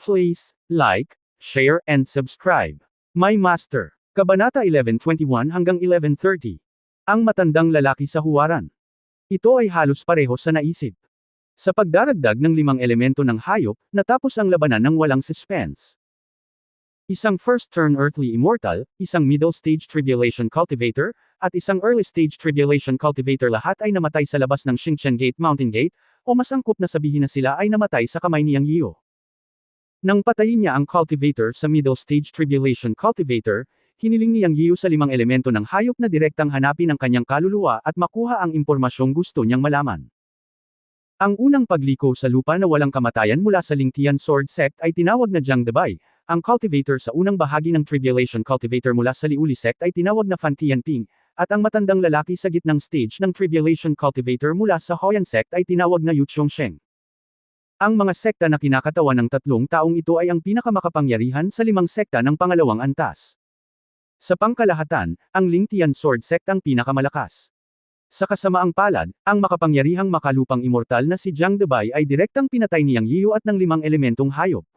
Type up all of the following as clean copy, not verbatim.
Please, like, share and subscribe. My Master. Kabanata 11:21 hanggang 11:30. Ang matandang lalaki sa huwaran. Ito ay halos pareho sa naisip. Sa pagdaragdag ng 5 elemento ng hayop, natapos ang labanan ng walang suspense. Isang first-turn earthly immortal, isang middle-stage tribulation cultivator, at isang early-stage tribulation cultivator lahat ay namatay sa labas ng Xingchen Gate Mountain Gate, o mas angkop na sabihin na sila ay namatay sa kamay ni Yang Yiu. Nang patayin niya ang cultivator sa middle-stage tribulation cultivator, hiniling ni Yang Yiu sa 5 elemento ng hayop na direktang hanapin ang kanyang kaluluwa at makuha ang impormasyong gusto niyang malaman. Ang unang pagliko sa lupa na walang kamatayan mula sa Lingtian Sword Sect ay tinawag na Jiang Debay, ang cultivator sa unang bahagi ng Tribulation Cultivator mula sa Liuli Sect ay tinawag na Fan Tianping, at ang matandang lalaki sa gitnang stage ng Tribulation Cultivator mula sa Hoyan Sect ay tinawag na Yu Chongsheng. Ang mga sekta na kinakatawan ng 3 taong ito ay ang pinakamakapangyarihan sa 5 sekta ng pangalawang antas. Sa pangkalahatan, ang Lingtian Sword Sect ang pinakamalakas. Sa kasamaang palad, ang makapangyarihang makalupang immortal na si Jiang Debay ay direktang pinatay ni Yang Yiu at ng 5 elementong hayop.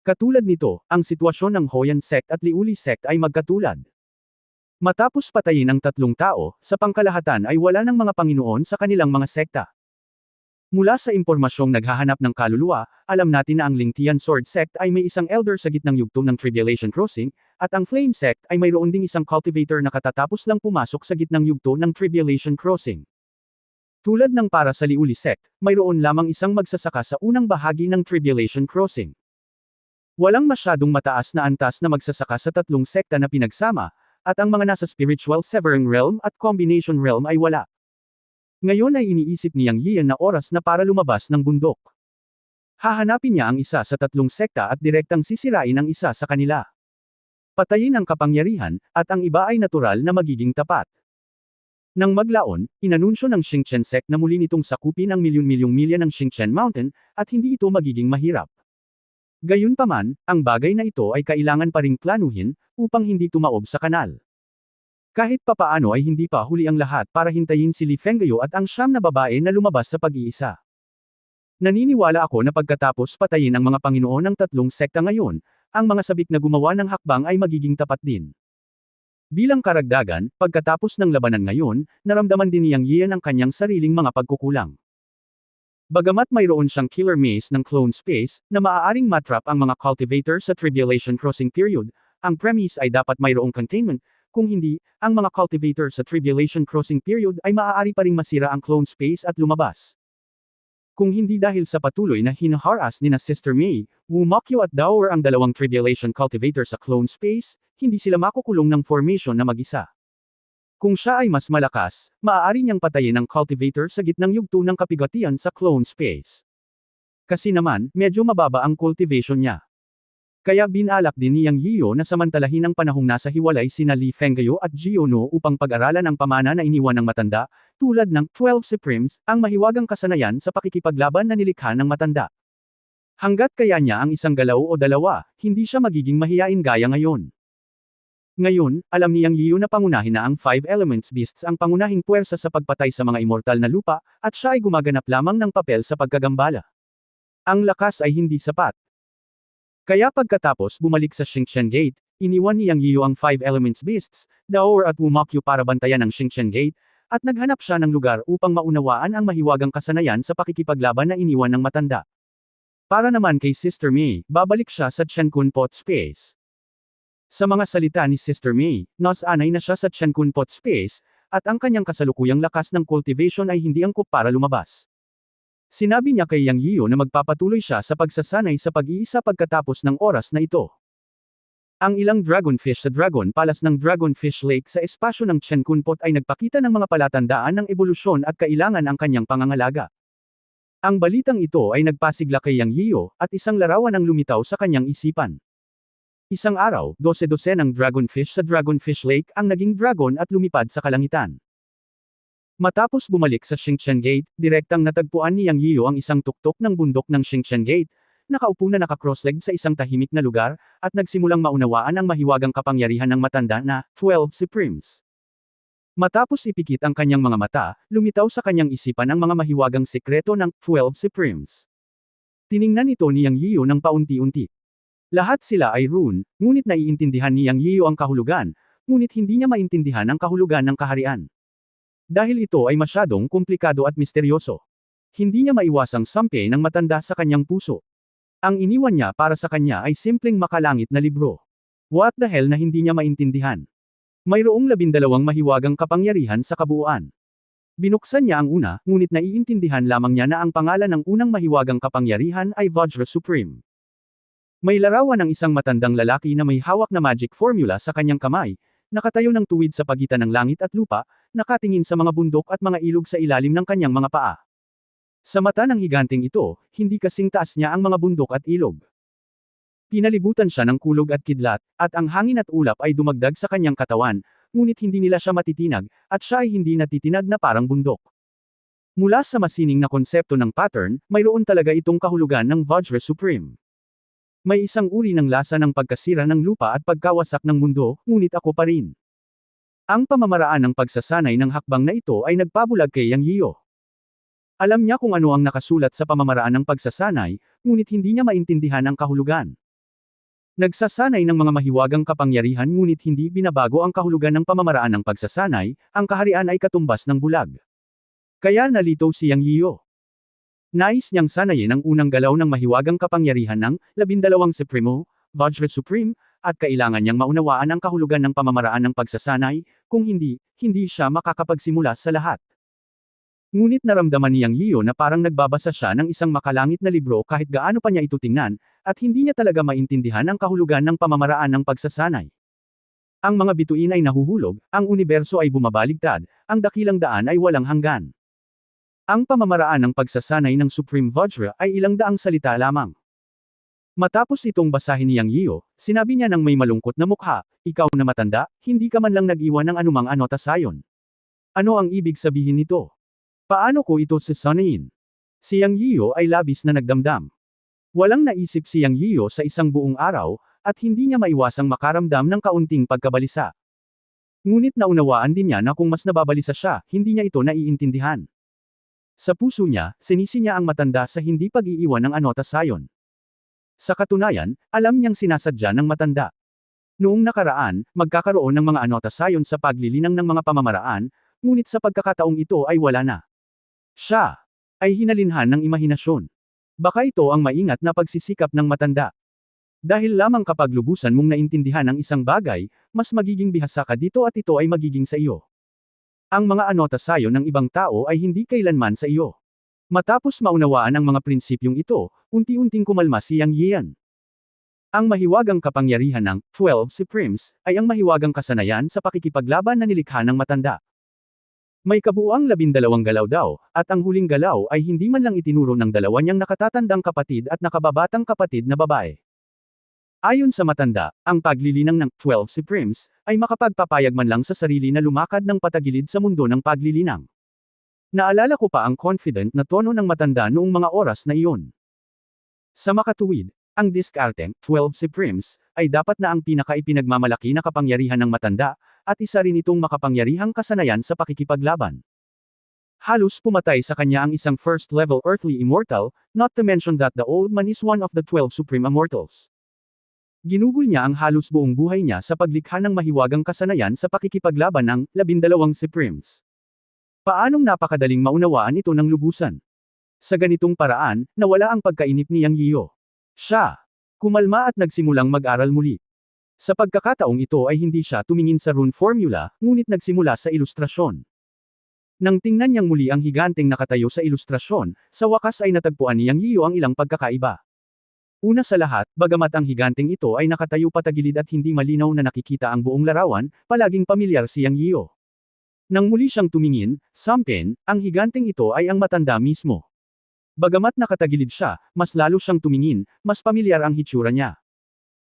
Katulad nito, ang sitwasyon ng Hoyan Sect at Liuli Sect ay magkatulad. Matapos patayin ang 3 tao, sa pangkalahatan ay wala ng mga Panginoon sa kanilang mga sekta. Mula sa impormasyong naghahanap ng kaluluwa, alam natin na ang Lingtian Sword Sect ay may isang elder sa gitnang yugto ng Tribulation Crossing, at ang Flame Sect ay mayroon ding isang cultivator na katatapos lang pumasok sa gitnang yugto ng Tribulation Crossing. Tulad ng para sa Liuli Sect, mayroon lamang isang magsasaka sa unang bahagi ng Tribulation Crossing. Walang masyadong mataas na antas na magsasaka sa 3 sekta na pinagsama, at ang mga nasa Spiritual Severing Realm at Combination Realm ay wala. Ngayon ay iniisip ni Yang Yian na oras na para lumabas ng bundok. Hahanapin niya ang isa sa 3 sekta at direktang sisirain ang isa sa kanila. Patayin ang kapangyarihan, at ang iba ay natural na magiging tapat. Nang maglaon, inanunsyo ng Xingchen Sect na muli nitong sakupin ang milyon-milyong milya ng Xingchen Mountain, at hindi ito magiging mahirap. Gayunpaman, ang bagay na ito ay kailangan pa ring planuhin, upang hindi tumaob sa kanal. Kahit papaano ay hindi pa huli ang lahat para hintayin si Li Fenggayo at ang 9 na babae na lumabas sa pag-iisa. Naniniwala ako na pagkatapos patayin ang mga Panginoon ng 3 sekta ngayon, ang mga sabik na gumawa ng hakbang ay magiging tapat din. Bilang karagdagan, pagkatapos ng labanan ngayon, naramdaman din ni Yang Yian ang kanyang sariling mga pagkukulang. Bagamat mayroon siyang killer maze ng clone space, na maaaring matrap ang mga cultivator sa Tribulation Crossing period, ang premise ay dapat mayroong containment. Kung hindi, ang mga cultivator sa Tribulation Crossing period ay maaari pa ring masira ang clone space at lumabas. Kung hindi dahil sa patuloy na hinaharas ni na Sister Mei, Wu Mokyo at Daoer ang 2 Tribulation cultivator sa clone space, hindi sila makukulong ng formation na mag-isa. Kung siya ay mas malakas, maaari niyang patayin ang cultivator sa gitnang yugto ng kapigatian sa clone space. Kasi naman, medyo mababa ang cultivation niya. Kaya binalak din ni Yang Yiu na samantalahin ang panahong nasa hiwalay sina Li Fenggayo at Jiono upang pag-aralan ang pamana na iniwan ng matanda, tulad ng 12 Supremes, ang mahiwagang kasanayan sa pakikipaglaban na nilikha ng matanda. Hanggat kaya niya ang isang galaw o 2, hindi siya magiging mahiyain gaya ngayon. Ngayon, alam ni Yang Yiu na pangunahin na ang 5 Elements Beasts ang pangunahing puwersa sa pagpatay sa mga immortal na lupa, at siya ay gumaganap lamang ng papel sa pagkagambala. Ang lakas ay hindi sapat. Kaya pagkatapos bumalik sa Xingchen Gate, iniwan ni Yang Yiu ang 5 Elements Beasts, Daoer at Wu Mokyo para bantayan ang Xingchen Gate, at naghanap siya ng lugar upang maunawaan ang mahiwagang kasanayan sa pakikipaglaban na iniwan ng matanda. Para naman kay Sister Mei, babalik siya sa Chenkun Pot Space. Sa mga salita ni Sister Mei, nasanay na siya sa Chenkun Pot Space, at ang kanyang kasalukuyang lakas ng cultivation ay hindi angkop para lumabas. Sinabi niya kay Yang Yiu na magpapatuloy siya sa pagsasanay sa pag-iisa pagkatapos ng oras na ito. Ang ilang dragonfish sa Dragon Palace ng Dragonfish Lake sa espasyo ng Chenkun Pot ay nagpakita ng mga palatandaan ng ebolusyon at kailangan ang kanyang pangangalaga. Ang balitang ito ay nagpasigla kay Yang Yiu, at isang larawan ang lumitaw sa kanyang isipan. Isang araw, 12 ng dragonfish sa Dragonfish Lake ang naging dragon at lumipad sa kalangitan. Matapos bumalik sa Xingchen Gate, direktang natagpuan ni Yang Yiu ang isang tuktok ng bundok ng Xingchen Gate, nakaupo na naka-cross-legged sa isang tahimik na lugar, at nagsimulang maunawaan ang mahiwagang kapangyarihan ng matanda na 12 Supremes. Matapos ipikit ang kanyang mga mata, lumitaw sa kanyang isipan ang mga mahiwagang sekreto ng 12 Supremes. Tiningnan ito ni Yang Yiyo ng paunti-unti. Lahat sila ay rune, ngunit naiintindihan ni Yang Yiyo ang kahulugan, ngunit hindi niya maintindihan ang kahulugan ng kaharian. Dahil ito ay masyadong komplikado at misteryoso. Hindi niya maiwasang sampe ng matanda sa kanyang puso. Ang iniwan niya para sa kanya ay simpleng makalangit na libro. What the hell na hindi niya maintindihan? Mayroong 12 mahiwagang kapangyarihan sa kabuuan. Binuksan niya ang una, ngunit naiintindihan lamang niya na ang pangalan ng unang mahiwagang kapangyarihan ay Vajra Supreme. May larawan ng isang matandang lalaki na may hawak na magic formula sa kanyang kamay, nakatayo ng tuwid sa pagitan ng langit at lupa, nakatingin sa mga bundok at mga ilog sa ilalim ng kanyang mga paa. Sa mata ng higanteng ito, hindi kasing taas niya ang mga bundok at ilog. Pinalibutan siya ng kulog at kidlat, at ang hangin at ulap ay dumagdag sa kanyang katawan, ngunit hindi nila siya matitinag, at siya ay hindi natitinag na parang bundok. Mula sa masining na konsepto ng pattern, mayroon talaga itong kahulugan ng Vajra Supreme. May isang uri ng lasa ng pagkasira ng lupa at pagkawasak ng mundo, ngunit ako pa rin. Ang pamamaraan ng pagsasanay ng hakbang na ito ay nagpabulag kay Yang Yiyo. Alam niya kung ano ang nakasulat sa pamamaraan ng pagsasanay, ngunit hindi niya maintindihan ang kahulugan. Nagsasanay ng mga mahiwagang kapangyarihan ngunit hindi binabago ang kahulugan ng pamamaraan ng pagsasanay, ang kaharian ay katumbas ng bulag. Kaya nalito si Yang Yiyo. Nais niyang sanayin ang unang galaw ng mahiwagang kapangyarihan ng 12 Supremo, Vajra Supreme, at kailangan niyang maunawaan ang kahulugan ng pamamaraan ng pagsasanay, kung hindi, hindi siya makakapagsimula sa lahat. Ngunit naramdaman ni Yang Yiyo na parang nagbabasa siya ng isang makalangit na libro kahit gaano pa niya ito tingnan, at hindi niya talaga maintindihan ang kahulugan ng pamamaraan ng pagsasanay. Ang mga bituin ay nahuhulog, ang universo ay bumabaligtad, ang dakilang daan ay walang hanggan. Ang pamamaraan ng pagsasanay ng Supreme Vajra ay ilang daang salita lamang. Matapos itong basahin ni Yang Yiyo, sinabi niya ng may malungkot na mukha, "Ikaw na matanda, hindi ka man lang nag-iwan ng anumang anotasyon. Ano ang ibig sabihin nito? Paano ko ito sasanayin?" Si Yang Yiyo ay labis na nagdamdam. Walang naisip si Yang Yiyo sa isang buong araw, at hindi niya maiwasang makaramdam ng kaunting pagkabalisa. Ngunit naunawaan din niya na kung mas nababalisa siya, hindi niya ito naiintindihan. Sa puso niya, sinisi niya ang matanda sa hindi pag-iiwan ng anotasyon. Sa katunayan, alam niyang sinasadya ng matanda. Noong nakaraan, magkakaroon ng mga anotasyon sa paglilinang ng mga pamamaraan, ngunit sa pagkakataong ito ay wala na. Siya ay hinalinhan ng imahinasyon. Baka ito ang maingat na pagsisikap ng matanda. Dahil lamang kapag lubusan mong naintindihan ang isang bagay, mas magiging bihasa ka dito at ito ay magiging sa iyo. Ang mga anotasyon ng ibang tao ay hindi kailanman sa iyo. Matapos maunawaan ang mga prinsipyong ito, unti-unting kumalma si Yang Yiyan. Ang mahiwagang kapangyarihan ng 12 Supremes ay ang mahiwagang kasanayan sa pakikipaglaban na nilikha ng matanda. May kabuuang 12 galaw daw, at ang huling galaw ay hindi man lang itinuro ng dalawa niyang nakatatandang kapatid at nakababatang kapatid na babae. Ayon sa matanda, ang paglilinang ng 12 Supremes ay makapagpapayag man lang sa sarili na lumakad ng patagilid sa mundo ng paglilinang. Naalala ko pa ang confident na tono ng matanda noong mga oras na iyon. Sa makatuwid, ang diskarteng 12 Supremes ay dapat na ang pinaka-ipinagmamalaki na kapangyarihan ng matanda, at isa rin itong makapangyarihang kasanayan sa pakikipaglaban. Halos pumatay sa kanya ang isang first-level earthly immortal, not to mention that the old man is one of the 12 supreme immortals. Ginugol niya ang halos buong buhay niya sa paglikha ng mahiwagang kasanayan sa pakikipaglaban ng 12 Supremes. Paanong napakadaling maunawaan ito ng lubusan? Sa ganitong paraan, nawala ang pagkainip ni Yang Yiyo. Siya kumalma at nagsimulang mag-aral muli. Sa pagkakataong ito ay hindi siya tumingin sa rune formula, ngunit nagsimula sa ilustrasyon. Nang tingnan niyang muli ang higanteng nakatayo sa ilustrasyon, sa wakas ay natagpuan ni Yang Yiyo ang ilang pagkakaiba. Una sa lahat, bagamat ang higanteng ito ay nakatayo patagilid at hindi malinaw na nakikita ang buong larawan, palaging pamilyar si Yang Yiyo. Nang muli siyang tumingin, sampen, ang higanteng ito ay ang matanda mismo. Bagamat nakatagilid siya, mas lalo siyang tumingin, mas pamilyar ang hitsura niya.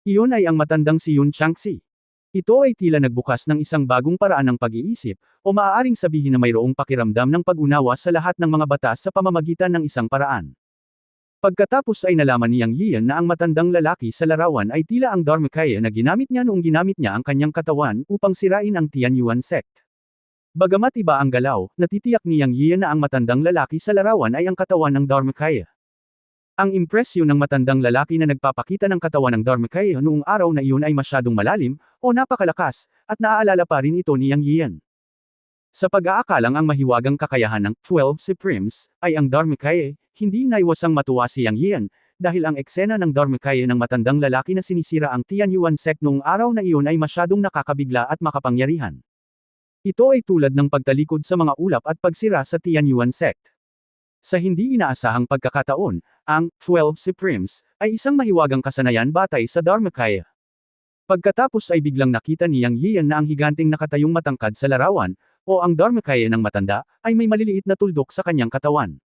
Iyon ay ang matandang si Yun Changxi. Ito ay tila nagbukas ng isang bagong paraan ng pag-iisip, o maaaring sabihin na mayroong pakiramdam ng pag-unawa sa lahat ng mga batas sa pamamagitan ng isang paraan. Pagkatapos ay nalaman ni Yang Yiyan na ang matandang lalaki sa larawan ay tila ang Dharmakaya na ginamit niya noong ginamit niya ang kanyang katawan upang sirain ang Tianyuan sect. Bagamat iba ang galaw, natitiyak ni Yang Yiyan na ang matandang lalaki sa larawan ay ang katawan ng Dharmakaya. Ang impresyon ng matandang lalaki na nagpapakita ng katawan ng Dharmakaya noong araw na iyon ay masyadong malalim, o napakalakas, at naaalala pa rin ito ni Yang Yian. Sa pag-aakalang ang mahiwagang kakayahan ng 12 Supremes ay ang Dharmakaya, hindi naiwasang matuwa si Yang Yian, dahil ang eksena ng Dharmakaya ng matandang lalaki na sinisira ang Tianyuan sect noong araw na iyon ay masyadong nakakabigla at makapangyarihan. Ito ay tulad ng pagtalikod sa mga ulap at pagsira sa Tianyuan sect. Sa hindi inaasahang pagkakataon, ang 12 Supremes ay isang mahiwagang kasanayan batay sa Dharmakaya. Pagkatapos ay biglang nakita ni Yang Yian na ang higanting nakatayong matangkad sa larawan, o ang Dharmakaya ng matanda, ay may maliliit na tuldok sa kanyang katawan.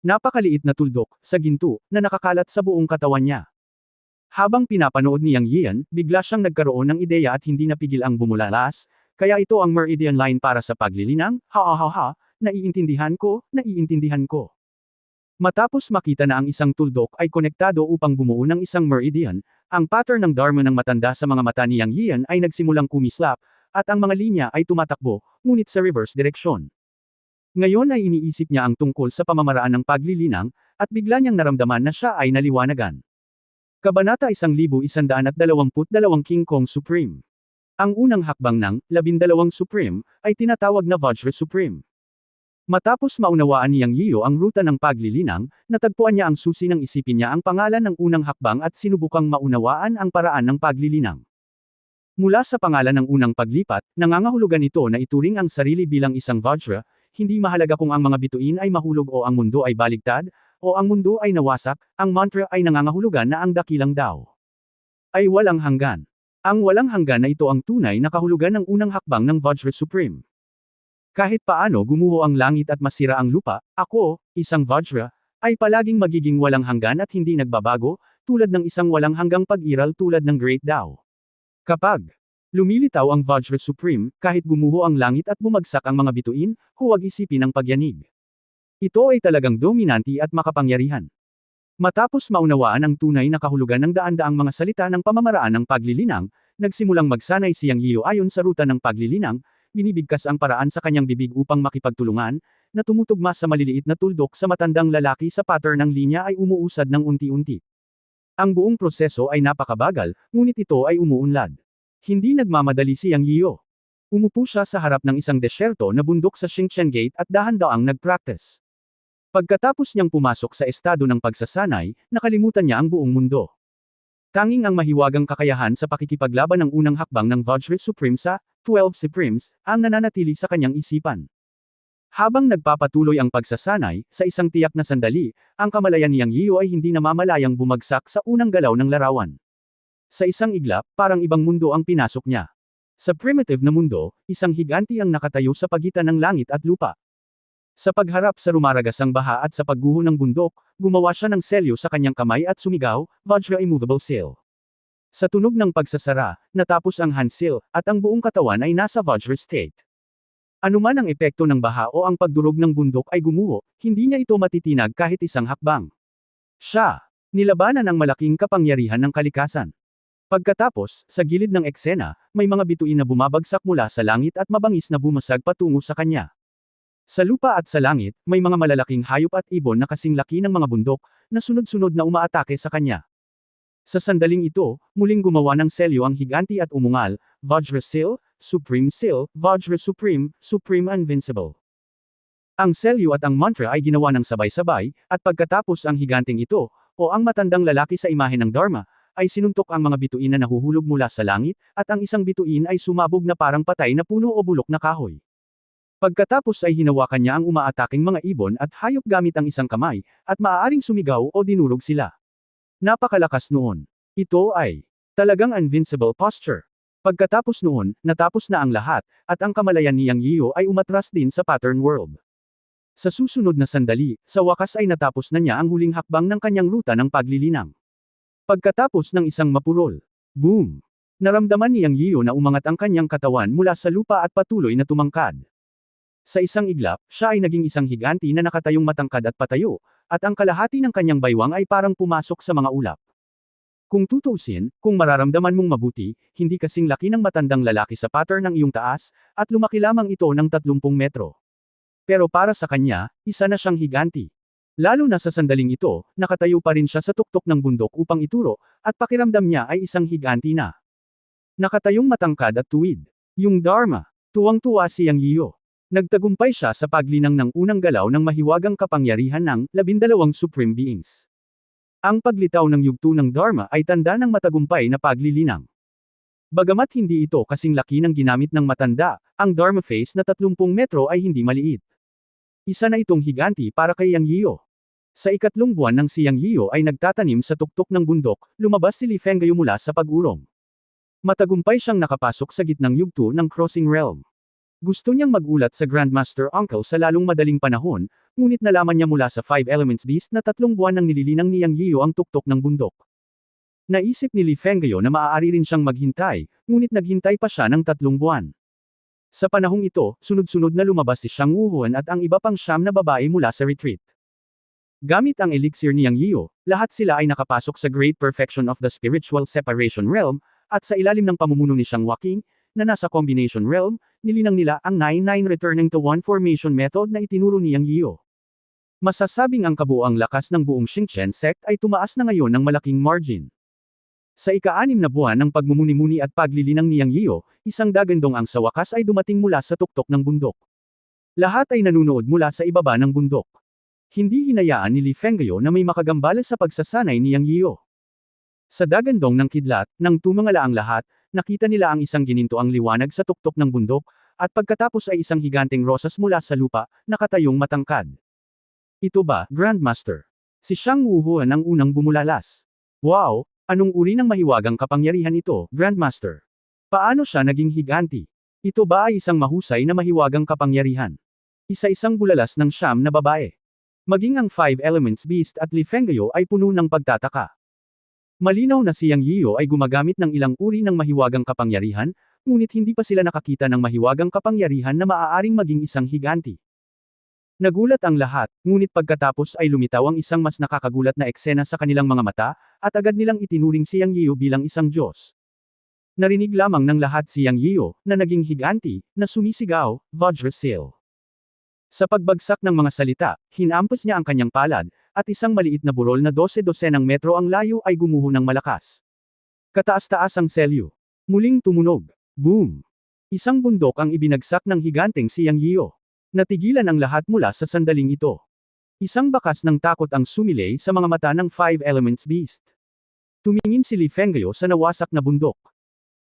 Napakaliit na tuldok, sa ginto, na nakakalat sa buong katawan niya. Habang pinapanood ni Yang Yian, bigla siyang nagkaroon ng ideya at hindi napigil ang bumulalas, kaya ito ang meridian line para sa paglilinang, naiintindihan ko, naiintindihan ko. Matapos makita na ang isang tuldok ay konektado upang bumuo ng isang meridian, ang pattern ng Dharma ng matanda sa mga mata ni Yang Yian ay nagsimulang kumislap, at ang mga linya ay tumatakbo, ngunit sa reverse direksyon. Ngayon ay iniisip niya ang tungkol sa pamamaraan ng paglilinang, at bigla niyang naramdaman na siya ay naliwanagan. Kabanata 1122 King Kong Supreme. Ang unang hakbang ng 12 Supreme ay tinatawag na Vajra Supreme. Matapos maunawaan ni Yang Yiyo ang ruta ng paglilinang, natagpuan niya ang susi ng isipin niya ang pangalan ng unang hakbang at sinubukang maunawaan ang paraan ng paglilinang. Mula sa pangalan ng unang paglipat, nangangahulugan ito na ituring ang sarili bilang isang Vajra, hindi mahalaga kung ang mga bituin ay mahulog o ang mundo ay baligtad, o ang mundo ay nawasak, ang mantra ay nangangahulugan na ang dakilang Tao ay walang hanggan. Ang walang hanggan na ito ang tunay na kahulugan ng unang hakbang ng Vajra Supreme. Kahit paano gumuho ang langit at masira ang lupa, ako, isang Vajra, ay palaging magiging walang hanggan at hindi nagbabago, tulad ng isang walang hanggang pag-iral tulad ng Great Tao. Kapag lumilitaw ang Vajra Supreme, kahit gumuho ang langit at bumagsak ang mga bituin, huwag isipin ang pagyanig. Ito ay talagang dominanti at makapangyarihan. Matapos maunawaan ang tunay na kahulugan ng daan-daang mga salita ng pamamaraan ng paglilinang, nagsimulang magsanay si Yang Yiyo ayon sa ruta ng paglilinang, binibigkas ang paraan sa kanyang bibig upang makipagtulungan, na tumutugma sa maliliit na tuldok sa matandang lalaki sa pattern ng linya ay umuusad ng unti-unti. Ang buong proseso ay napakabagal, ngunit ito ay umuunlad. Hindi nagmamadali si Yang Yiyo. Umupo siya sa harap ng isang desyerto na bundok sa Xingchen Gate at dahan-daang nag-practice. Pagkatapos niyang pumasok sa estado ng pagsasanay, nakalimutan niya ang buong mundo. Tanging ang mahiwagang kakayahan sa pakikipaglaban ng unang hakbang ng Vajra Supreme sa 12 Supremes ang nananatili sa kanyang isipan. Habang nagpapatuloy ang pagsasanay, sa isang tiyak na sandali, ang kamalayan ni Yang Yiyo ay hindi namamalayang bumagsak sa unang galaw ng larawan. Sa isang iglap, parang ibang mundo ang pinasok niya. Sa primitive na mundo, isang higanti ang nakatayo sa pagitan ng langit at lupa. Sa pagharap sa rumaragasang baha at sa pagguho ng bundok, gumawa siya ng selyo sa kanyang kamay at sumigaw, Vajra Immovable Seal. Sa tunog ng pagsasara, natapos ang hand seal, at ang buong katawan ay nasa Vajra state. Anuman ang epekto ng baha o ang pagdurog ng bundok ay gumuho, hindi niya ito matitinag kahit isang hakbang. Siya, nilabanan ang malaking kapangyarihan ng kalikasan. Pagkatapos, sa gilid ng eksena, may mga bituin na bumabagsak mula sa langit at mabangis na bumasag patungo sa kanya. Sa lupa at sa langit, may mga malalaking hayop at ibon na kasing laki ng mga bundok, na sunod-sunod na umaatake sa kanya. Sa sandaling ito, muling gumawa ng selyo ang higanti at umungal, Vajra Seal, Supreme Seal, Vajra Supreme, Supreme Invincible. Ang selyo at ang mantra ay ginawa ng sabay-sabay, at pagkatapos ang higanting ito, o ang matandang lalaki sa imahe ng Dharma, ay sinuntok ang mga bituin na nahuhulog mula sa langit, at ang isang bituin ay sumabog na parang patay na puno o bulok na kahoy. Pagkatapos ay hinawakan niya ang umaataking mga ibon at hayop gamit ang isang kamay, at maaaring sumigaw o dinurog sila. Napakalakas noon. Ito ay talagang invincible posture. Pagkatapos noon, natapos na ang lahat, at ang kamalayan ni Yang Yiyo ay umatras din sa pattern world. Sa susunod na sandali, sa wakas ay natapos na niya ang huling hakbang ng kanyang ruta ng paglilinang. Pagkatapos ng isang mapurol, boom! Naramdaman ni Yang Yiyo na umangat ang kanyang katawan mula sa lupa at patuloy na tumangkad. Sa isang iglap, siya ay naging isang higanti na nakatayong matangkad at patayo, at ang kalahati ng kanyang baywang ay parang pumasok sa mga ulap. Kung tutuusin, kung mararamdaman mong mabuti, hindi kasing laki ng matandang lalaki sa pattern ng iyong taas, at lumaki lamang ito ng 30 metro. Pero para sa kanya, isa na siyang higanti. Lalo na sa sandaling ito, nakatayo pa rin siya sa tuktok ng bundok upang ituro, at pakiramdam niya ay isang higanti na. Nakatayong matangkad at tuwid. Yung Dharma. Tuwang-tuwa si Yang Yiyo. Nagtagumpay siya sa paglinang ng unang galaw ng mahiwagang kapangyarihan ng 12 Supreme Beings. Ang paglitaw ng yugto ng Dharma ay tanda ng matagumpay na paglilinang. Bagamat hindi ito kasing laki ng ginamit ng matanda, ang Dharma face na 30 metro ay hindi maliit. Isa na itong higanti para kay Yang Yiyo. Sa ikatlong buwan ng si Yang Yiyo ay nagtatanim sa tuktok ng bundok, lumabas si Li Fenggayo mula sa pag-urong. Matagumpay siyang nakapasok sa gitnang yugto ng Crossing Realm. Gusto niyang magulat sa Grandmaster Uncle sa lalong madaling panahon, ngunit nalaman niya mula sa Five Elements Beast na 3 buwan nang nililinang ni Yang Yiyo ang tuktok ng bundok. Naisip ni Li Fenggayo na maaari rin siyang maghintay, ngunit naghintay pa siya ng 3 buwan. Sa panahong ito, sunod-sunod na lumabas si Xiang Wuhuan at ang iba pang 9 na babae mula sa retreat. Gamit ang elixir ni Yang Yiyo, lahat sila ay nakapasok sa Great Perfection of the Spiritual Separation Realm, at sa ilalim ng pamumuno ni Xiang Waking, na nasa Combination Realm, nilinang nila ang 9-9 Returning to One Formation Method na itinuro ni Yang Yiyo. Masasabing ang kabuoang lakas ng buong Xingchen sect ay tumaas na ngayon ng malaking margin. Sa ika-6 na buwan ng pagmumuni-muni at paglilinang ni Yang Yiyo, isang dagandong ang sa wakas ay dumating mula sa tuktok ng bundok. Lahat ay nanunood mula sa ibaba ng bundok. Hindi hinayaan ni Li Fenggayo na may makagambala sa pagsasanay ni Yang Yiyo. Sa dagandong ng kidlat, nang tumangala ang lahat, nakita nila ang isang ginintoang liwanag sa tuktok ng bundok, at pagkatapos ay isang higanteng rosas mula sa lupa, nakatayong matangkad. Ito ba, Grandmaster? Si Xiang Wuhuan ang unang bumulalas. Wow! Anong uri ng mahiwagang kapangyarihan ito, Grandmaster? Paano siya naging higanti? Ito ba ay isang mahusay na mahiwagang kapangyarihan? Isa-isang bulalas ng 9 na babae. Maging ang Five Elements Beast at Li Fenggayo ay puno ng pagtataka. Malinaw na si Yang Yiyo ay gumagamit ng ilang uri ng mahiwagang kapangyarihan, ngunit hindi pa sila nakakita ng mahiwagang kapangyarihan na maaaring maging isang higanti. Nagulat ang lahat, ngunit pagkatapos ay lumitaw ang isang mas nakakagulat na eksena sa kanilang mga mata, at agad nilang itinuring si Yang Yiyo bilang isang Diyos. Narinig lamang ng lahat si Yang Yiyo, na naging higanti, na sumisigaw, Vajrasail. Sa pagbagsak ng mga salita, hinampas niya ang kanyang palad, at isang maliit na burol na 12-12 metro ang layo ay gumuho ng malakas. Kataas-taas ang selyo. Muling tumunog. Boom! Isang bundok ang ibinagsak ng higanteng si Yang Yiyo. Natigilan ang lahat mula sa sandaling ito. Isang bakas ng takot ang sumilay sa mga mata ng Five Elements Beast. Tumingin si Li Fenggayo sa nawasak na bundok.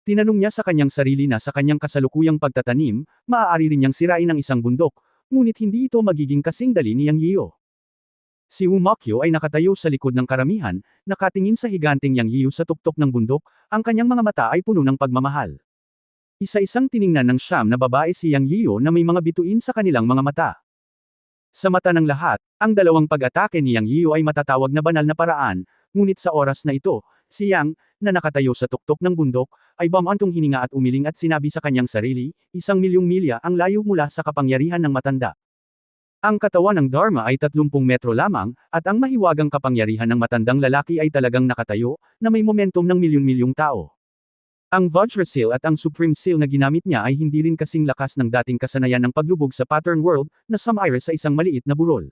Tinanong niya sa kanyang sarili na sa kanyang kasalukuyang pagtatanim, maaari rin niyang sirain ang isang bundok, ngunit hindi ito magiging kasing dali ni Yang Yiyo. Si Wu Mokyo ay nakatayo sa likod ng karamihan, nakatingin sa higanteng Yang Yiyo sa tuktok ng bundok, ang kanyang mga mata ay puno ng pagmamahal. Isa-isang tiningnan ng 9 na babae si Yang Yiyo na may mga bituin sa kanilang mga mata. Sa mata ng lahat, ang dalawang pag-atake ni Yang Yiyo ay matatawag na banal na paraan, ngunit sa oras na ito, si Yang, na nakatayo sa tuktok ng bundok, ay bumantong hininga at umiling at sinabi sa kanyang sarili, 1,000,000 milya ang layo mula sa kapangyarihan ng matanda. Ang katawan ng Dharma ay 30 metro lamang, at ang mahiwagang kapangyarihan ng matandang lalaki ay talagang nakatayo, na may momentum ng milyon-milyong tao. Ang Vajrasail at ang Supreme Seal na ginamit niya ay hindi rin kasing lakas ng dating kasanayan ng paglubog sa Pattern World, na sumire sa isang maliit na burol.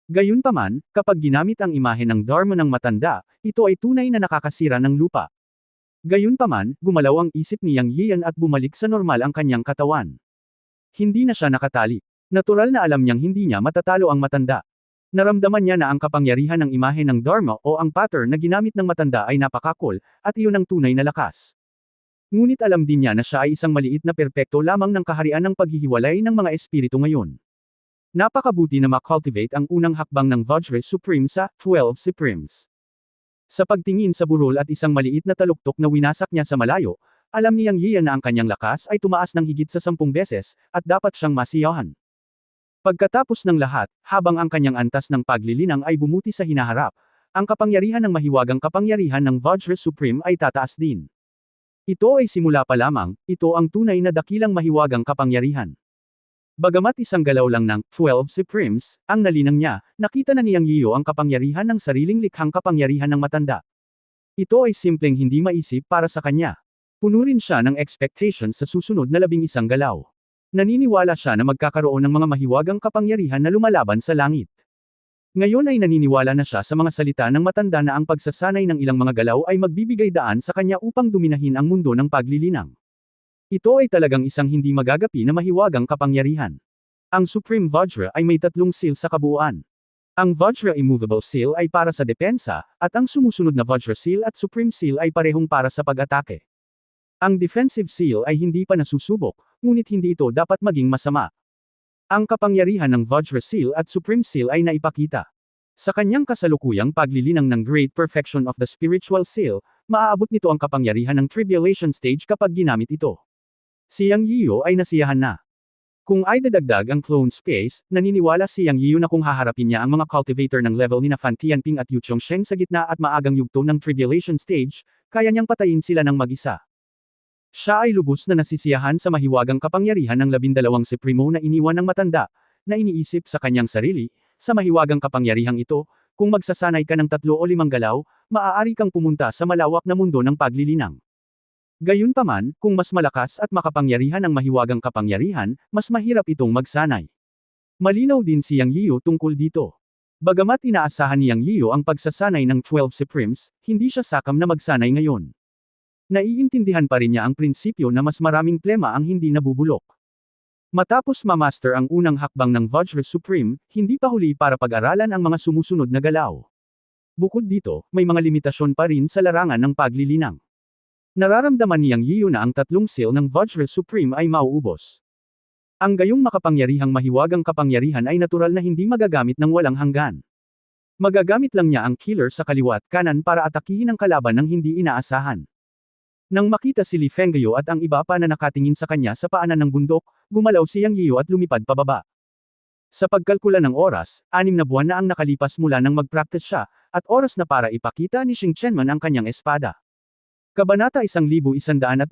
Gayunpaman, kapag ginamit ang imahe ng Dharma ng matanda, ito ay tunay na nakakasira ng lupa. Gayunpaman, gumalaw ang isip ni Yang Yiyan at bumalik sa normal ang kanyang katawan. Hindi na siya nakatali. Natural na alam niyang hindi niya matatalo ang matanda. Naramdaman niya na ang kapangyarihan ng imahe ng Dharma o ang pattern na ginamit ng matanda ay napakakul, at iyon ang tunay na lakas. Ngunit alam din niya na siya ay isang maliit na perpekto lamang ng kaharian ng paghihiwalay ng mga espiritu ngayon. Napakabuti na makultivate ang unang hakbang ng Vajra Supreme sa 12 Supremes. Sa pagtingin sa burol at isang maliit na taluktok na winasak niya sa malayo, alam ni Yang Yiyan na ang kanyang lakas ay tumaas ng higit sa 10 beses, at dapat siyang masiyahan. Pagkatapos ng lahat, habang ang kanyang antas ng paglilinang ay bumuti sa hinaharap, ang kapangyarihan ng mahiwagang kapangyarihan ng Vajra Supreme ay tataas din. Ito ay simula pa lamang, ito ang tunay na dakilang mahiwagang kapangyarihan. Bagamat isang galaw lang ng 12 Supremes, ang nalinang niya, nakita na ni Yang Yiyo ang kapangyarihan ng sariling likhang kapangyarihan ng matanda. Ito ay simpleng hindi maisip para sa kanya. Puno rin siya ng expectation sa susunod na 11 galaw. Naniniwala siya na magkakaroon ng mga mahiwagang kapangyarihan na lumalaban sa langit. Ngayon ay naniniwala na siya sa mga salita ng matanda na ang pagsasanay ng ilang mga galaw ay magbibigay daan sa kanya upang dominahin ang mundo ng paglilinang. Ito ay talagang isang hindi magagapi na mahiwagang kapangyarihan. Ang Supreme Vajra ay may 3 seal sa kabuuan. Ang Vajra Immovable Seal ay para sa depensa, at ang sumusunod na Vajra Seal at Supreme Seal ay parehong para sa pag-atake. Ang Defensive Seal ay hindi pa nasusubok, ngunit hindi ito dapat maging masama. Ang kapangyarihan ng Vajra Seal at Supreme Seal ay naipakita. Sa kanyang kasalukuyang paglilinang ng Great Perfection of the Spiritual Seal, maaabot nito ang kapangyarihan ng Tribulation Stage kapag ginamit ito. Si Yang Yiyo ay nasiyahan na. Kung ay dadagdag ang clone space, naniniwala si Yang Yiyo na kung haharapin niya ang mga cultivator ng level ni na Fan Tianping at Yu Chongsheng sa gitna at maagang yugto ng Tribulation Stage, kaya niyang patayin sila ng mag-isa. Siya ay lubos na nasisiyahan sa mahiwagang kapangyarihan ng 12 Supremo na iniwan ng matanda, na iniisip sa kanyang sarili, sa mahiwagang kapangyarihang ito, kung magsasanay ka ng 3 o 5 galaw, maaari kang pumunta sa malawak na mundo ng paglilinang. Gayunpaman, kung mas malakas at makapangyarihan ang mahiwagang kapangyarihan, mas mahirap itong magsanay. Malinaw din si Yang Yiyo tungkol dito. Bagamat inaasahan ni Yang Yiyo ang pagsasanay ng 12 Supremes, hindi siya sakam na magsanay ngayon. Naiintindihan pa rin niya ang prinsipyo na mas maraming plema ang hindi nabubulok. Matapos ma-master ang unang hakbang ng Vajra Supreme, hindi pa huli para pag-aralan ang mga sumusunod na galaw. Bukod dito, may mga limitasyon pa rin sa larangan ng paglilinang. Nararamdaman ni Yang Yiyo na ang 3 seal ng Vajra Supreme ay mauubos. Ang gayong makapangyarihang mahiwagang kapangyarihan ay natural na hindi magagamit ng walang hanggan. Magagamit lang niya ang killer sa kaliwa at kanan para atakihin ang kalaban ng hindi inaasahan. Nang makita si Li Fengyo at ang iba pa na nakatingin sa kanya sa paanan ng bundok, gumalaw si Yang Yiyo at lumipad pababa. Sa pagkalkula ng oras, 6 na buwan na ang nakalipas mula nang mag-practice siya, at oras na para ipakita ni Xing Chenman ang kanyang espada. Kabanata 1123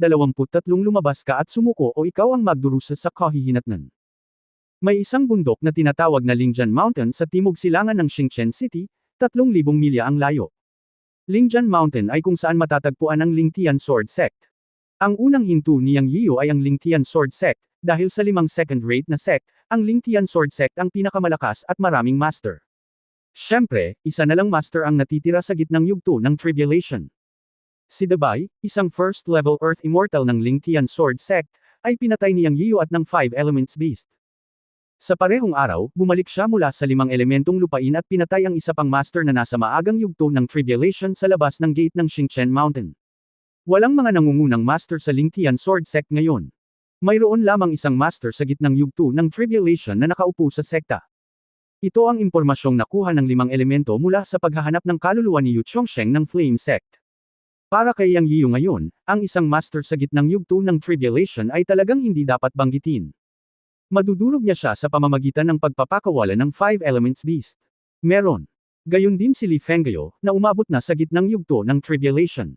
lumabas ka at sumuko o ikaw ang magdurusa sa kahihinatnan. May isang bundok na tinatawag na Lingjian Mountain sa timog silangan ng Xingchen City, 3,000 milya ang layo. Lingjian Mountain ay kung saan matatagpuan ang Lingtian Sword Sect. Ang unang hinto ni Yang Yiyo ay ang Lingtian Sword Sect, dahil sa 5 second-rate na sect, ang Lingtian Sword Sect ang pinakamalakas at maraming master. Siyempre, isa na lang master ang natitira sa gitnang yugto ng Tribulation. Si Dabai, isang first-level Earth Immortal ng Lingtian Sword Sect, ay pinatay ni Yang Yiyo at ng 5 Elements Beast. Sa parehong araw, bumalik siya mula sa 5 elementong lupain at pinatay ang isa pang master na nasa maagang yugto ng Tribulation sa labas ng gate ng Xingchen Mountain. Walang mga nangungunang master sa Lingtian Sword Sect ngayon. Mayroon lamang isang master sa gitnang yugto ng Tribulation na nakaupo sa sekta. Ito ang impormasyong nakuha ng 5 elemento mula sa paghahanap ng kaluluwa ni Yu Chongsheng ng Flame Sect. Para kay Yang Yiyo ngayon, ang isang master sa gitnang yugto ng Tribulation ay talagang hindi dapat banggitin. Madudurog niya siya sa pamamagitan ng pagpapakawala ng 5 Elements Beast. Meron. Gayon din si Li Fengyo, na umabot na sa gitnang yugto ng Tribulation.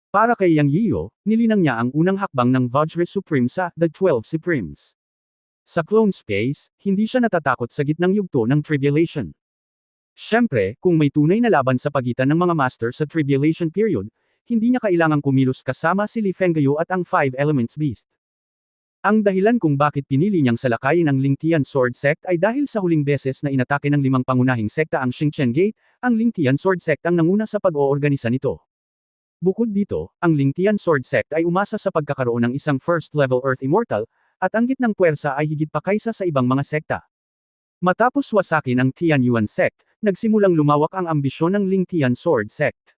Para kay Yang Yiyo, nilinang niya ang unang hakbang ng Vajra Supreme sa The 12 Supremes. Sa clone space, hindi siya natatakot sa gitnang yugto ng Tribulation. Siyempre, kung may tunay na laban sa pagitan ng mga master sa Tribulation period, hindi niya kailangang kumilos kasama si Li Fengyo at ang 5 Elements Beast. Ang dahilan kung bakit pinili niyang salakayin ang Lingtian Sword Sect ay dahil sa huling beses na inatake ng 5 pangunahing sekta ang Xingchen Gate, ang Lingtian Sword Sect ang nanguna sa pag-oorganisa nito. Bukod dito, ang Lingtian Sword Sect ay umasa sa pagkakaroon ng isang first-level Earth Immortal, at ang gitnang puwersa ay higit pa kaysa sa ibang mga sekta. Matapos wasakin ang Tianyuan Sect, nagsimulang lumawak ang ambisyon ng Lingtian Sword Sect.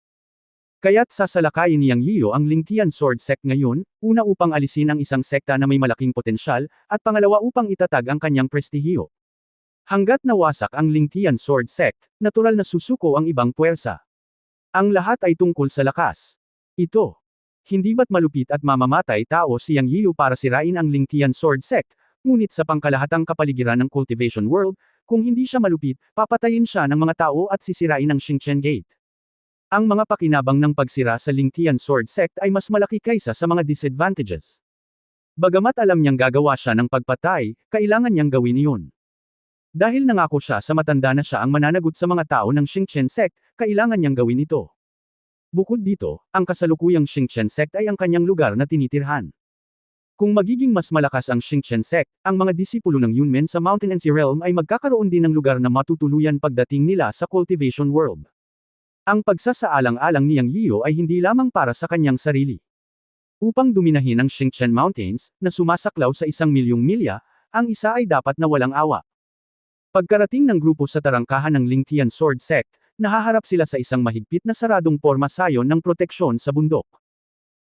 Kaya't sasalakayin ni Yang Yiyo ang Lingtian Sword Sect ngayon, una upang alisin ang isang sekta na may malaking potensyal, at pangalawa upang itatag ang kanyang prestihiyo. Hanggat nawasak ang Lingtian Sword Sect, natural na susuko ang ibang puwersa. Ang lahat ay tungkol sa lakas. Ito. Hindi ba't malupit at mamamatay tao si Yang Yiyo para sirain ang Lingtian Sword Sect, ngunit sa pangkalahatang kapaligiran ng Cultivation World, kung hindi siya malupit, papatayin siya ng mga tao at sisirain ang Xingchen Gate. Ang mga pakinabang ng pagsira sa Lingtian Sword Sect ay mas malaki kaysa sa mga disadvantages. Bagamat alam niyang gagawa siya ng pagpatay, kailangan niyang gawin iyon. Dahil nangako siya sa matanda na siya ang mananagot sa mga tao ng Xingchen Sect, kailangan niyang gawin ito. Bukod dito, ang kasalukuyang Xingchen Sect ay ang kanyang lugar na tinitirhan. Kung magiging mas malakas ang Xingqian sect, ang mga disipulo ng Yunmen sa Mountain and Sea Realm ay magkakaroon din ng lugar na matutuluyan pagdating nila sa Cultivation World. Ang pagsasaalang-alang ni Yang Yiyo ay hindi lamang para sa kanyang sarili. Upang duminahin ang Xingqian Mountains, na sumasaklaw sa 1,000,000 milya, ang isa ay dapat na walang awa. Pagkarating ng grupo sa tarangkahan ng Lingtian Sword Sect, nahaharap sila sa isang mahigpit na saradong porma sayon ng proteksyon sa bundok.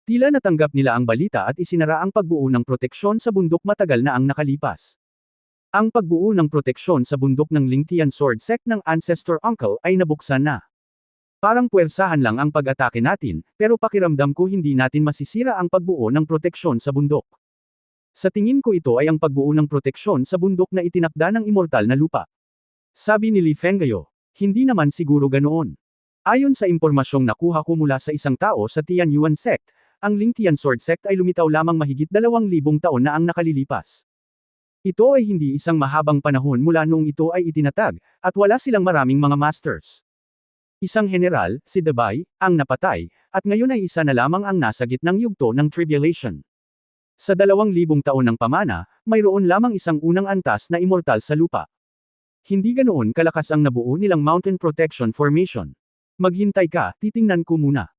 Tila natanggap nila ang balita at isinara ang pagbuo ng proteksyon sa bundok matagal na ang nakalipas. Ang pagbuo ng proteksyon sa bundok ng Lingtian Sword Sect ng Ancestor Uncle ay nabuksan na. Parang puwersahan lang ang pag-atake natin, pero pakiramdam ko hindi natin masisira ang pagbuo ng proteksyon sa bundok. Sa tingin ko ito ay ang pagbuo ng proteksyon sa bundok na itinakda ng immortal na lupa. Sabi ni Li Fenggayo, hindi naman siguro ganoon. Ayon sa impormasyong nakuha ko mula sa isang tao sa Tianyuan Sect, ang Lingtian Sword Sect ay lumitaw lamang mahigit 2,000 taon na ang nakalilipas. Ito ay hindi isang mahabang panahon mula noong ito ay itinatag, at wala silang maraming mga masters. Isang general, si Debay, ang napatay, at ngayon ay isa na lamang ang nasa gitnang yugto ng tribulation. Sa 2,000 taon ng pamana, mayroon lamang isang unang antas na immortal sa lupa. Hindi ganoon kalakas ang nabuo nilang Mountain Protection Formation. Maghintay ka, titingnan ko muna.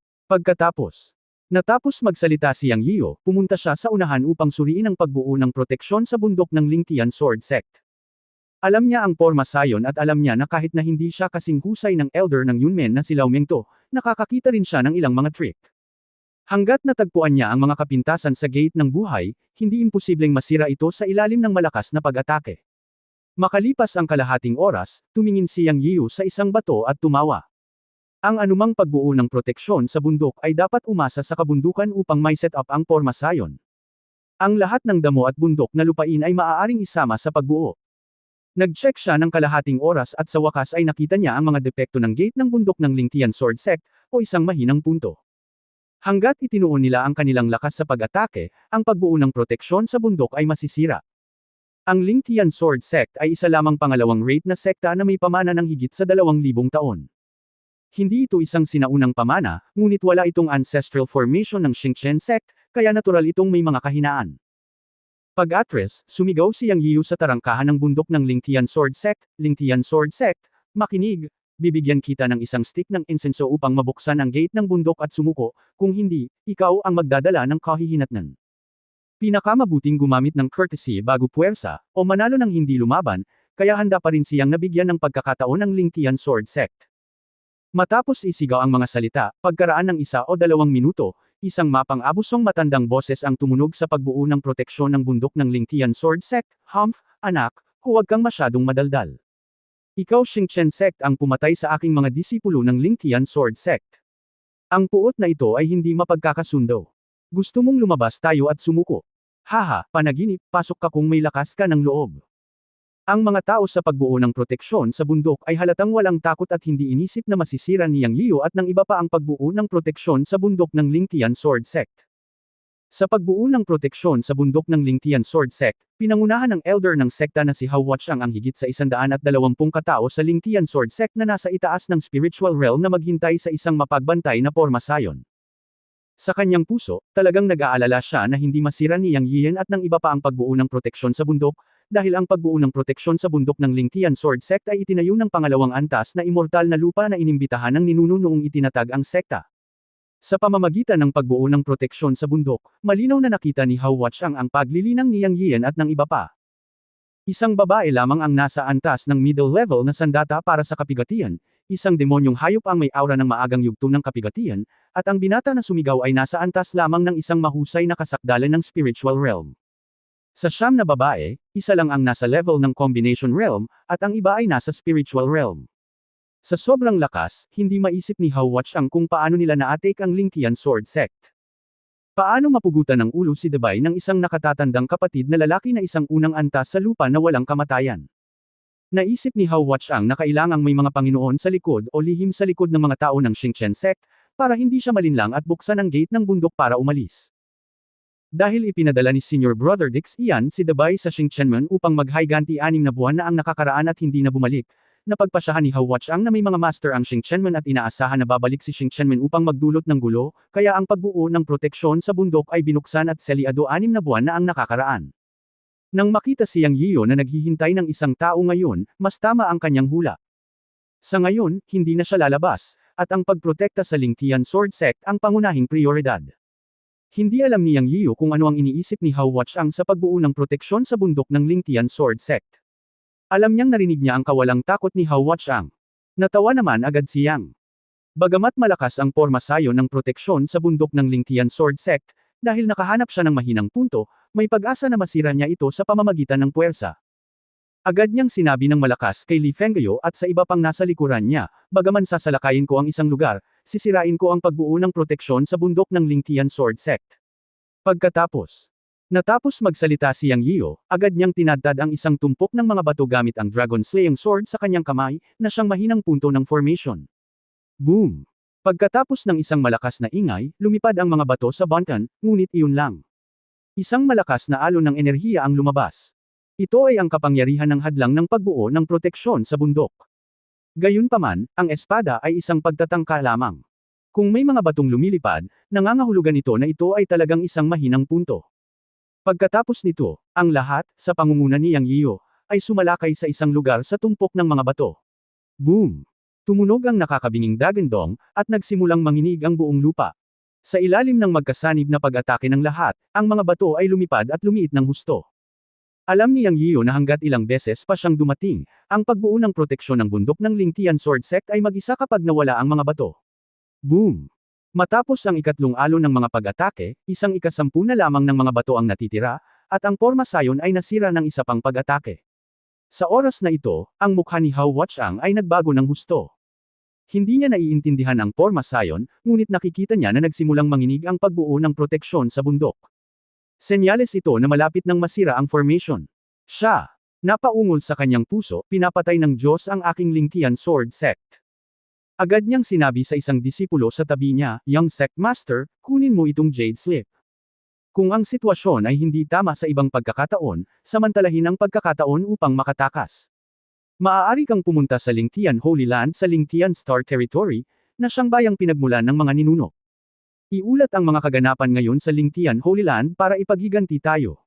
Natapos magsalita si Yang Yiyo, pumunta siya sa unahan upang suriin ang pagbuo ng proteksyon sa bundok ng Lingtian Sword Sect. Alam niya ang porma sayon at alam niya na kahit na hindi siya kasing husay ng elder ng Yunmen na si Lao Mengto, nakakakita rin siya ng ilang mga trick. Hanggat natagpuan niya ang mga kapintasan sa gate ng buhay, hindi imposibleng masira ito sa ilalim ng malakas na pag-atake. Makalipas ang kalahating oras, tumingin si Yang Yiyo sa isang bato at tumawa. Ang anumang pagbuo ng proteksyon sa bundok ay dapat umasa sa kabundukan upang may set up ang porma sayon. Ang lahat ng damo at bundok na lupain ay maaaring isama sa pagbuo. Nag-check siya ng kalahating oras at sa wakas ay nakita niya ang mga depekto ng gate ng bundok ng Lingtian Sword Sect, o isang mahinang punto. Hanggat itinuon nila ang kanilang lakas sa pag-atake, ang pagbuo ng proteksyon sa bundok ay masisira. Ang Lingtian Sword Sect ay isa lamang pangalawang rate na sekta na may pamana ng higit sa 2,000 taon. Hindi ito isang sinaunang pamana, ngunit wala itong ancestral formation ng Xingqian Sect, kaya natural itong may mga kahinaan. Pag-atres, sumigaw si Yang Yiyo sa tarangkahan ng bundok ng Lingtian Sword Sect, Lingtian Sword Sect, makinig, bibigyan kita ng isang stick ng insenso upang mabuksan ang gate ng bundok at sumuko, kung hindi, ikaw ang magdadala ng kahihinatnan. Pinakamabuting gumamit ng courtesy bago puwersa, o manalo ng hindi lumaban, kaya handa pa rin siyang nabigyan ng pagkakataon ng Lingtian Sword Sect. Matapos isigaw ang mga salita, pagkaraan ng 1 o 2 minuto, isang mapang-abusong matandang boses ang tumunog sa pagbuo ng proteksyon ng bundok ng Lingtian Sword Sect, Humph, anak, huwag kang masyadong madaldal. Ikaw Xingqian Sect ang pumatay sa aking mga disipulo ng Lingtian Sword Sect. Ang puot na ito ay hindi mapagkakasundo. Gusto mong lumabas tayo at sumuko. Haha, panaginip, pasok ka kung may lakas ka ng loob. Ang mga tao sa pagbuo ng proteksyon sa bundok ay halatang walang takot at hindi inisip na masisira ni Yang Yiyo at ng iba pa ang pagbuo ng proteksyon sa bundok ng Lingtian Sword Sect. Sa pagbuo ng proteksyon sa bundok ng Lingtian Sword Sect, pinangunahan ng elder ng sekta na si Hao Wuchang ang higit sa 120 katao sa Lingtian Sword Sect na nasa itaas ng spiritual realm na maghintay sa isang mapagbantay na porma sayon. Sa kanyang puso, talagang nag-aalala siya na hindi masira ni Yang Yiyan at ng iba pa ang pagbuo ng proteksyon sa bundok, dahil ang pagbuo ng proteksyon sa bundok ng Lingtian Sword Sect ay itinayo ng pangalawang antas na immortal na lupa na inimbitahan ng ninuno noong itinatag ang sekta. Sa pamamagitan ng pagbuo ng proteksyon sa bundok, malinaw na nakita ni Hao Wuchang ang paglilinang ni Yang Yiyan at ng iba pa. Isang babae lamang ang nasa antas ng middle level na sandata para sa kapigatian, isang demonyong hayop ang may aura ng maagang yugto ng kapigatian, at ang binata na sumigaw ay nasa antas lamang ng isang mahusay na kasakdalan ng spiritual realm. Sa 9 na babae, isa lang ang nasa level ng combination realm, at ang iba ay nasa spiritual realm. Sa sobrang lakas, hindi maisip ni Hao Wuchang kung paano nila na-atake ang Lingtian Sword Sect. Paano mapugutan ng ulo si Debay ng isang nakatatandang kapatid na lalaki na isang unang antas sa lupa na walang kamatayan? Naisip ni Hao Wuchang na kailangang may mga Panginoon sa likod o lihim sa likod ng mga tao ng Xingqian Sect, para hindi siya malinlang at buksan ang gate ng bundok para umalis. Dahil ipinadala ni Senior Brother Dix Ian si Debay sa Xingqianmen upang mag-higanti 6 na buwan na ang nakakaraan at hindi na bumalik, napagpasyahan ni Hao Wuchang na may mga master ang Xing Chenmen at inaasahan na babalik si Xing Chenmen upang magdulot ng gulo, kaya ang pagbuo ng proteksyon sa bundok ay binuksan at selyado 6 na buwan na ang nakakaraan. Nang makita si Yang Yiyo na naghihintay ng isang tao ngayon, mas tama ang kanyang hula. Sa ngayon, hindi na siya lalabas, at ang pagprotekta sa Lingtian Sword Sect ang pangunahing prioridad. Hindi alam ni Yang Yiyo kung ano ang iniisip ni Hao Wuchang sa pagbuo ng proteksyon sa bundok ng Lingtian Sword Sect. Alam niyang narinig niya ang kawalang takot ni Hao Wuchang. Natawa naman agad si Yang. Bagamat malakas ang pormasayo ng proteksyon sa bundok ng Lingtian Sword Sect, dahil nakahanap siya ng mahinang punto, may pag-asa na masira niya ito sa pamamagitan ng puwersa. Agad niyang sinabi ng malakas kay Li Fengyo at sa iba pang nasa likuran niya, bagaman sasalakayin ko ang isang lugar, sisirain ko ang pagbuo ng proteksyon sa bundok ng Lingtian Sword Sect. Natapos magsalita si Yang Yiyo, agad niyang tinadtad ang isang tumpok ng mga bato gamit ang Dragon Slaying Sword sa kanyang kamay, na siyang mahinang punto ng formation. Boom! Pagkatapos ng isang malakas na ingay, lumipad ang mga bato sa buntan, ngunit iyon lang. Isang malakas na alon ng enerhiya ang lumabas. Ito ay ang kapangyarihan ng hadlang ng pagbuo ng proteksyon sa bundok. Gayunpaman, ang espada ay isang pagtatangka lamang. Kung may mga batong lumilipad, nangangahulugan ito na ito ay talagang isang mahinang punto. Pagkatapos nito, ang lahat, sa pangunguna ni Yang Yiyo, ay sumalakay sa isang lugar sa tumpok ng mga bato. Boom! Tumunog ang nakakabinging dagandong, at nagsimulang manginig ang buong lupa. Sa ilalim ng magkasanib na pag-atake ng lahat, ang mga bato ay lumipad at lumiit ng husto. Alam ni Yang Yiyo na hanggat ilang beses pa siyang dumating, ang pagbuo ng proteksyon ng bundok ng Lingtian Sword Sect ay mag-isa kapag nawala ang mga bato. Boom! Matapos ang ikatlong alon ng mga pag-atake, isang ikasampu na lamang ng mga bato ang natitira, at ang pormasayon ay nasira ng isa pang pag-atake. Sa oras na ito, ang mukha ni Hao Wuchang ay nagbago ng husto. Hindi niya naiintindihan ang pormasayon, ngunit nakikita niya na nagsimulang manginig ang pagbuo ng proteksyon sa bundok. Senyales ito na malapit nang masira ang formation. Siya, napaungol sa kanyang puso, pinapatay ng Diyos ang aking Lingtian Sword Sect. Agad niyang sinabi sa isang disipulo sa tabi niya, "Young Sect Master, kunin mo itong Jade Slip. Kung ang sitwasyon ay hindi tama sa ibang pagkakataon, samantalahin ang pagkakataon upang makatakas. Maaari kang pumunta sa Lingtian Holy Land sa Lingtian Star Territory, na siyang bayang pinagmulan ng mga ninuno. Iulat ang mga kaganapan ngayon sa Lingtian Holy Land para ipaghiganti tayo."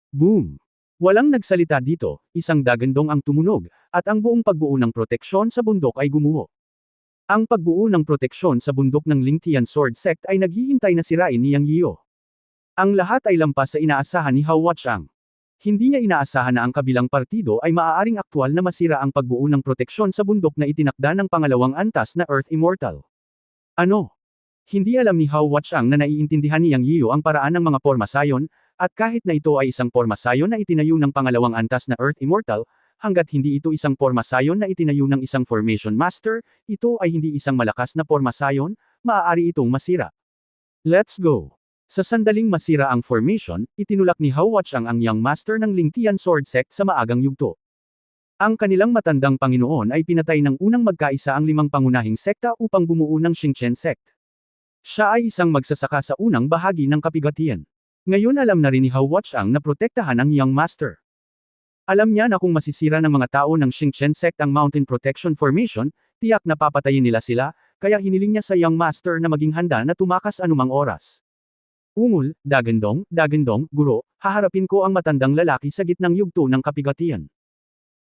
Boom! Walang nagsalita dito, isang dagandong ang tumunog, at ang buong pagbuo ng proteksyon sa bundok ay gumuho. Ang pagbuo ng proteksyon sa bundok ng Lingtian Sword Sect ay naghihintay na sirain ni Yang Yiyo. Ang lahat ay lampas sa inaasahan ni Hao Wuchang. Hindi niya inaasahan na ang kabilang partido ay maaaring aktwal na masira ang pagbuo ng proteksyon sa bundok na itinakda ng pangalawang antas na Earth Immortal. Ano? Hindi alam ni Hao Wuchang na naiintindihan ni Yang Yiyo ang paraan ng mga pormasayon, at kahit na ito ay isang pormasayon na itinayo ng pangalawang antas na Earth Immortal, hanggat hindi ito isang pormasayon na itinayo ng isang Formation Master, ito ay hindi isang malakas na pormasayon, maaari itong masira. Let's go! Sa sandaling masira ang formation, itinulak ni Hao Wuchang ang Young Master ng Lingtian Sword Sect sa maagang yugto. Ang kanilang matandang Panginoon ay pinatay ng unang magkaisa ang 5 pangunahing sekta upang bumuo ng Xingchen Sect. Siya ay isang magsasaka sa unang bahagi ng kapigatian. Ngayon alam na rin ni Hao Wuchang na protektahan ang Young Master. Alam niya na kung masisira ng mga tao ng Xingchen Sect ang Mountain Protection Formation, tiyak na papatayin nila sila, kaya hiniling niya sa Young Master na maging handa na tumakas anumang oras. Ungol, dagandong, guro, haharapin ko ang matandang lalaki sa gitnang yugto ng kapigatian.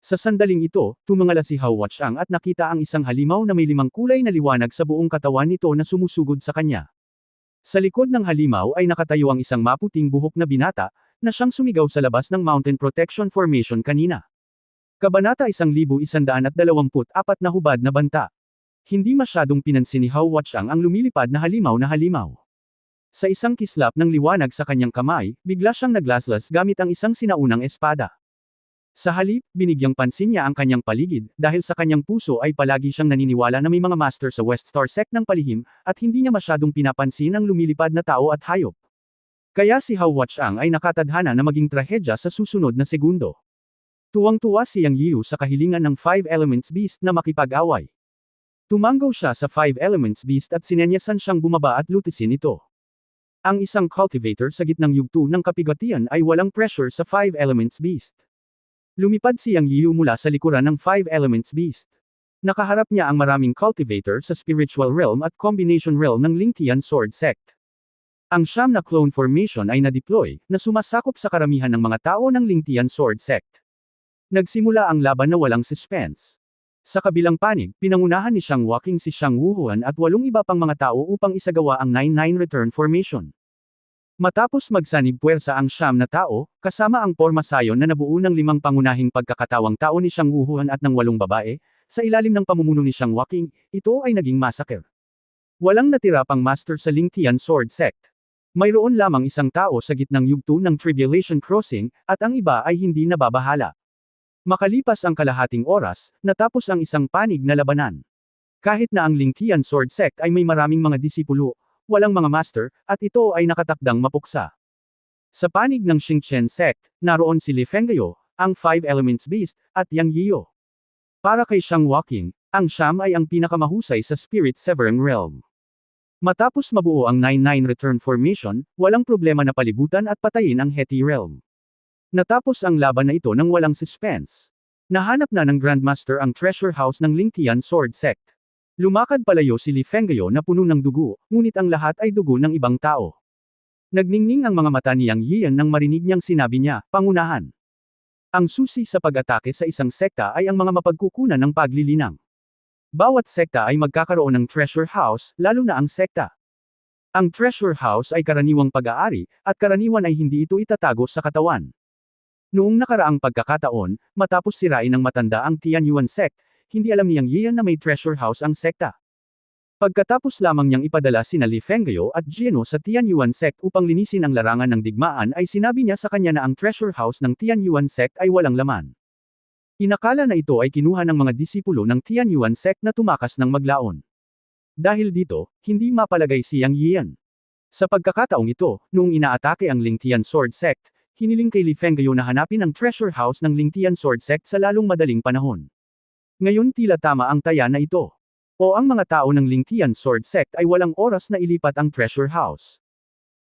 Sa sandaling ito, tumingala si Hao Wuchang at nakita ang isang halimaw na may 5 kulay na liwanag sa buong katawan nito na sumusugod sa kanya. Sa likod ng halimaw ay nakatayo ang isang maputing buhok na binata, na siyang sumigaw sa labas ng Mountain Protection Formation kanina. Kabanata 1124 na hubad na banta. Hindi masyadong pinansin ni Hao Wuchang ang lumilipad na halimaw. Sa isang kislap ng liwanag sa kanyang kamay, bigla siyang naglaslas gamit ang isang sinaunang espada. Sa halip, binigyang pansin niya ang kanyang paligid, dahil sa kanyang puso ay palagi siyang naniniwala na may mga master sa West Star Sect ng palihim, at hindi niya masyadong pinapansin ang lumilipad na tao at hayop. Kaya si Hao Wuchang ay nakatadhana na maging trahedya sa susunod na segundo. Tuwang-tuwa si Yang Yiyo sa kahilingan ng 5 Elements Beast na makipag-away. Tumanggaw siya sa 5 Elements Beast at sinenyasan siyang bumaba at lutisin ito. Ang isang cultivator sa gitnang yugto ng kapigatian ay walang pressure sa 5 Elements Beast. Lumipad si Yang Yiu mula sa likuran ng Five Elements Beast. Nakaharap niya ang maraming cultivator sa spiritual realm at combination realm ng Lingtian Sword Sect. Ang siyam na clone formation ay na-deploy, na sumasakop sa karamihan ng mga tao ng Lingtian Sword Sect. Nagsimula ang laban na walang suspense. Sa kabilang panig, pinangunahan ni Xiang Waking si Xiang Wuhuan at 8 iba pang mga tao upang isagawa ang 9-9 return formation. Matapos magsanib puwersa ang siyam na tao, kasama ang pormasayon na nabuo ng 5 pangunahing pagkakatawang tao ni Xiang Wuhuan at ng 8 babae, sa ilalim ng pamumuno ni Xiang Waking, ito ay naging massacre. Walang natira pang master sa Lingtian Sword Sect. Mayroon lamang isang tao sa gitnang yugto ng Tribulation Crossing, at ang iba ay hindi nababahala. Makalipas ang kalahating oras, natapos ang isang panig na labanan. Kahit na ang Lingtian Sword Sect ay may maraming mga disipulo, walang mga master, at ito ay nakatakdang mapuksa. Sa panig ng Xingchen Sect, naroon si Li Fenggayo, ang Five Elements Beast, at Yang Yiu. Para kay Xiang Waking, ang siyam ay ang pinakamahusay sa Spirit Severing Realm. Matapos mabuo ang 9-9 return formation, walang problema na palibutan at patayin ang Heti Realm. Natapos ang laban na ito ng walang suspense. Nahanap na ng Grandmaster ang treasure house ng Lingtian Sword Sect. Lumakad palayo si Li Fenggayo na puno ng dugo, ngunit ang lahat ay dugo ng ibang tao. Nagningning ang mga mata ni Yang Yian nang marinig niyang sinabi niya, pangunahan. Ang susi sa pag-atake sa isang sekta ay ang mga mapagkukunan ng paglilinang. Bawat sekta ay magkakaroon ng treasure house, lalo na ang sekta. Ang treasure house ay karaniwang pag-aari, at karaniwan ay hindi ito itatago sa katawan. Noong nakaraang pagkakataon, matapos sirain ng matanda ang Tianyuan Sect, hindi alam ni Yang Yian na may treasure house ang sekta. Pagkatapos lamang niyang ipadala sina Li Fenggayo at Jieno sa Tianyuan Sect upang linisin ang larangan ng digmaan ay sinabi niya sa kanya na ang treasure house ng Tianyuan Sect ay walang laman. Inakala na ito ay kinuha ng mga disipulo ng Tianyuan Sect na tumakas ng maglaon. Dahil dito, hindi mapalagay si Yang Yian. Sa pagkakataong ito, noong inaatake ang Lingtian Sword Sect, hiniling kay Li Fenggayo na hanapin ang treasure house ng Lingtian Sword Sect sa lalong madaling panahon. Ngayon tila tama ang taya na ito. O ang mga tao ng Lingtian Sword Sect ay walang oras na ilipat ang treasure house.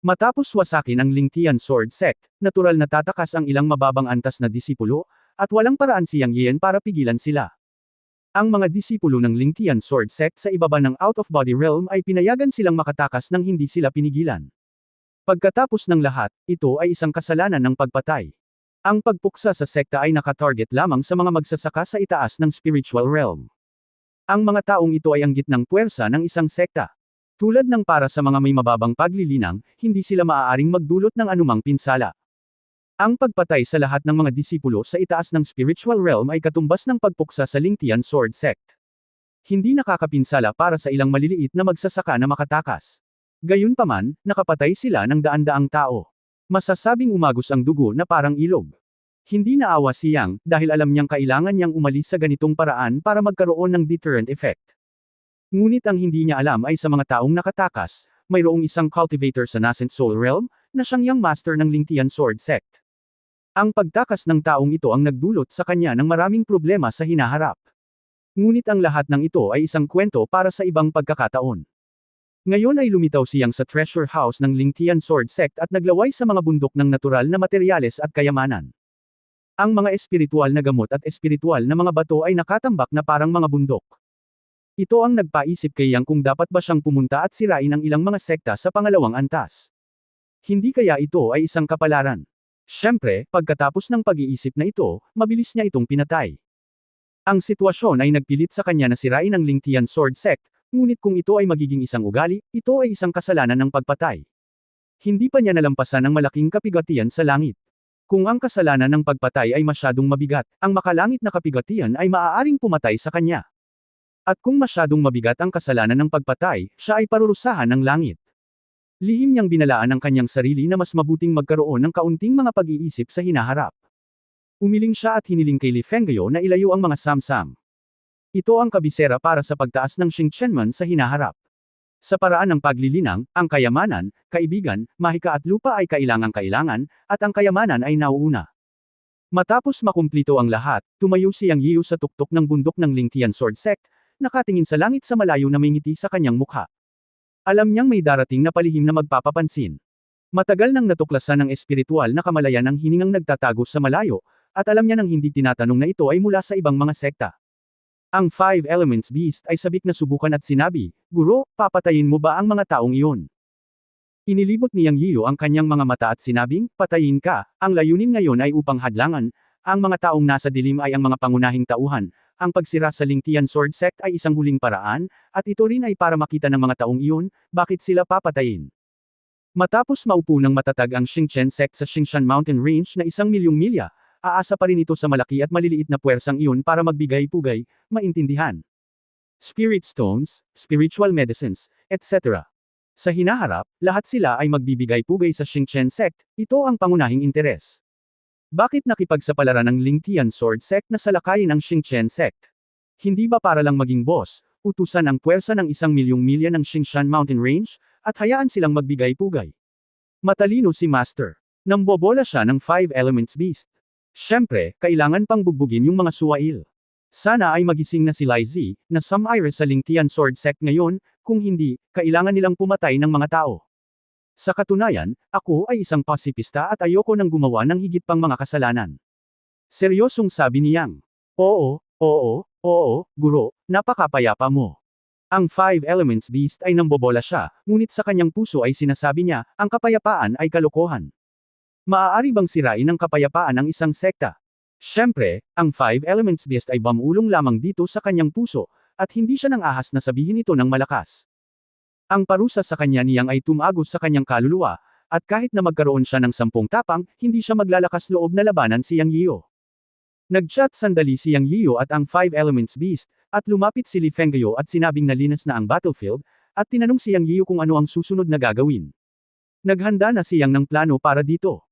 Matapos wasakin ang Lingtian Sword Sect, natural na tatakas ang ilang mababang antas na disipulo, at walang paraan si Yang Yian para pigilan sila. Ang mga disipulo ng Lingtian Sword Sect sa ibaba ng out-of-body realm ay pinayagan silang makatakas nang hindi sila pinigilan. Pagkatapos ng lahat, ito ay isang kasalanan ng pagpatay. Ang pagpuksa sa sekta ay nakatarget lamang sa mga magsasaka sa itaas ng spiritual realm. Ang mga taong ito ay ang gitnang puwersa ng isang sekta. Tulad ng para sa mga may mababang paglilinang, hindi sila maaaring magdulot ng anumang pinsala. Ang pagpatay sa lahat ng mga disipulo sa itaas ng spiritual realm ay katumbas ng pagpuksa sa Lingtian Sword Sect. Hindi nakakapinsala para sa ilang maliliit na magsasaka na makatakas. Gayunpaman, nakapatay sila ng daan-daang tao. Masasabing umagos ang dugo na parang ilog. Hindi naawa si Yang, dahil alam niyang kailangan niyang umalis sa ganitong paraan para magkaroon ng deterrent effect. Ngunit ang hindi niya alam ay sa mga taong nakatakas, mayroong isang cultivator sa Nascent Soul Realm, na siyang Young Master ng Lingtian Sword Sect. Ang pagtakas ng taong ito ang nagdulot sa kanya ng maraming problema sa hinaharap. Ngunit ang lahat ng ito ay isang kwento para sa ibang pagkakataon. Ngayon ay lumitaw siyang sa treasure house ng Lingtian Sword Sect at naglaway sa mga bundok ng natural na materyales at kayamanan. Ang mga espiritual na gamot at espiritual na mga bato ay nakatambak na parang mga bundok. Ito ang nagpaisip kay Yang kung dapat ba siyang pumunta at sirain ang ilang mga sekta sa pangalawang antas. Hindi kaya ito ay isang kapalaran. Siyempre, pagkatapos ng pag-iisip na ito, mabilis niya itong pinatay. Ang sitwasyon ay nagpilit sa kanya na sirain ang Lingtian Sword Sect, ngunit kung ito ay magiging isang ugali, ito ay isang kasalanan ng pagpatay. Hindi pa niya nalampasan ang malaking kapigatian sa langit. Kung ang kasalanan ng pagpatay ay masyadong mabigat, ang makalangit na kapigatian ay maaaring pumatay sa kanya. At kung masyadong mabigat ang kasalanan ng pagpatay, siya ay parurusahan ng langit. Lihim niyang binalaan ang kanyang sarili na mas mabuting magkaroon ng kaunting mga pag-iisip sa hinaharap. Umiling siya at hiniling kay Li Fenggayo na ilayo ang mga samsam. Ito ang kabisera para sa pagtaas ng Xingchenman sa hinaharap. Sa paraan ng paglilinang, ang kayamanan, kaibigan, mahika at lupa ay kailangang-kailangan, at ang kayamanan ay nauuna. Matapos makumplito ang lahat, tumayo si Yang Yiu sa tuktok ng bundok ng Lingtian Sword Sect, nakatingin sa langit sa malayo na may ngiti sa kanyang mukha. Alam niyang may darating na palihim na magpapapansin. Matagal nang natuklasan ng espiritual na kamalayan ang hiningang nagtatago sa malayo, at alam niya nang hindi tinatanong na ito ay mula sa ibang mga sekta. Ang Five Elements Beast ay sabik na subukan at sinabi, "Guro, papatayin mo ba ang mga taong iyon?" Inilibot ni Yang Yiyo ang kanyang mga mata at sinabing, "Patayin ka, ang layunin ngayon ay upang hadlangan, ang mga taong nasa dilim ay ang mga pangunahing tauhan, ang pagsira sa Lingtian Sword Sect ay isang huling paraan, at ito rin ay para makita ng mga taong iyon, bakit sila papatayin." Matapos maupo ng matatag ang Xingchen Sect sa Xingshan Mountain Range na 1,000,000 milya, aasa pa rin ito sa malaki at maliliit na puwersang iyon para magbigay-pugay, maintindihan. Spirit stones, spiritual medicines, etc. Sa hinaharap, lahat sila ay magbibigay-pugay sa Xingchen Sect, ito ang pangunahing interes. Bakit nakipagsapalaran ng Lingtian Sword Sect na salakayin ang Xingchen Sect? Hindi ba para lang maging boss, utusan ang puwersa ng 1,000,000 milya ng Xingshan Mountain Range, at hayaan silang magbigay-pugay? Matalino si Master. Nambobola siya ng Five Elements Beast. Siyempre, kailangan pang bugbugin yung mga suwail. Sana ay magising na si Lai Zi, na sumire sa Lingtian Sword Sect ngayon, kung hindi, kailangan nilang pumatay ng mga tao. Sa katunayan, ako ay isang pasipista at ayoko nang gumawa ng higit pang mga kasalanan. Seryosong sabi ni Yang. Oo, guro, napakapayapa mo. Ang Five Elements Beast ay nambobola siya, ngunit sa kanyang puso ay sinasabi niya, ang kapayapaan ay kalokohan. Maaari bang sirain ang kapayapaan ng isang sekta? Siyempre, ang Five Elements Beast ay bamulong lamang dito sa kanyang puso, at hindi siya nang ahas na sabihin ito ng malakas. Ang parusa sa kanya niyang ay tumagos sa kanyang kaluluwa, at kahit na magkaroon siya ng 10 tapang, hindi siya maglalakas loob na labanan si Yang Yiyo. Nag-chat sandali si Yang Yiyo at ang Five Elements Beast, at lumapit si Li Fenggayo at sinabing nalinas na ang battlefield, at tinanong si Yang Yiyo kung ano ang susunod na gagawin. Naghanda na si Yang ng plano para dito.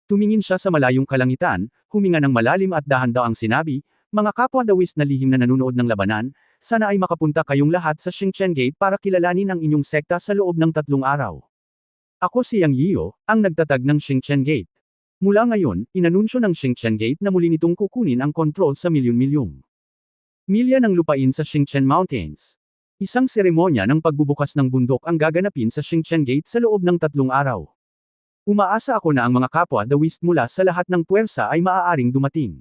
Tumingin siya sa malayong kalangitan, huminga ng malalim at dahan-daang sinabi, "Mga kapwa dawis na lihim na nanonood ng labanan, sana ay makapunta kayong lahat sa Xingchen Gate para kilalanin ang inyong sekta sa loob ng 3 araw. Ako si Yang Yiyo, ang nagtatag ng Xingchen Gate. Mula ngayon, inanunsyo ng Xingchen Gate na muli nitong kukunin ang kontrol sa milyon-milyong milya ng lupain sa Xingchen Mountains. Isang seremonya ng pagbubukas ng bundok ang gaganapin sa Xingchen Gate sa loob ng 3 araw. Umaasa ako na ang mga kapwa dawis mula sa lahat ng puwersa ay maaaring dumating."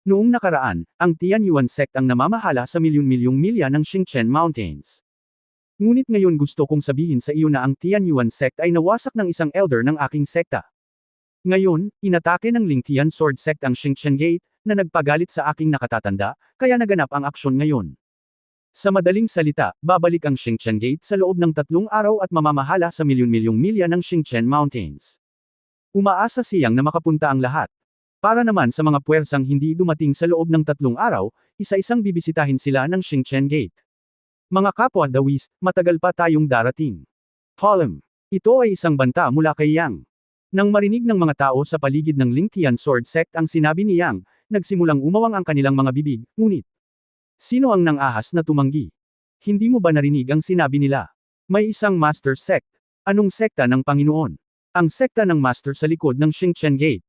Noong nakaraan, ang Tianyuan Sect ang namamahala sa milyon-milyong milya ng Xingchen Mountains. Ngunit ngayon gusto kong sabihin sa iyo na ang Tianyuan Sect ay nawasak ng isang elder ng aking sekta. Ngayon, inatake ng Lingtian Sword Sect ang Xingchen Gate, na nagpagalit sa aking nakatatanda, kaya naganap ang aksyon ngayon. Sa madaling salita, babalik ang Xingchen Gate sa loob ng 3 araw at mamamahala sa milyon-milyong milya ng Xingchen Mountains. Umaasa siyang na makapunta ang lahat. Para naman sa mga puwersang hindi dumating sa loob ng 3 araw, isa-isang bibisitahin sila ng Xingchen Gate. Mga kapwa dawis, matagal pa tayong darating. Column. Ito ay isang banta mula kay Yang. Nang marinig ng mga tao sa paligid ng Lingtian Sword Sect ang sinabi ni Yang, nagsimulang umawang ang kanilang mga bibig, ngunit sino ang nang-ahas na tumanggi? Hindi mo ba narinig ang sinabi nila? May isang Master Sect. Anong sekta ng Panginoon? Ang sekta ng Master sa likod ng Xingchen Gate.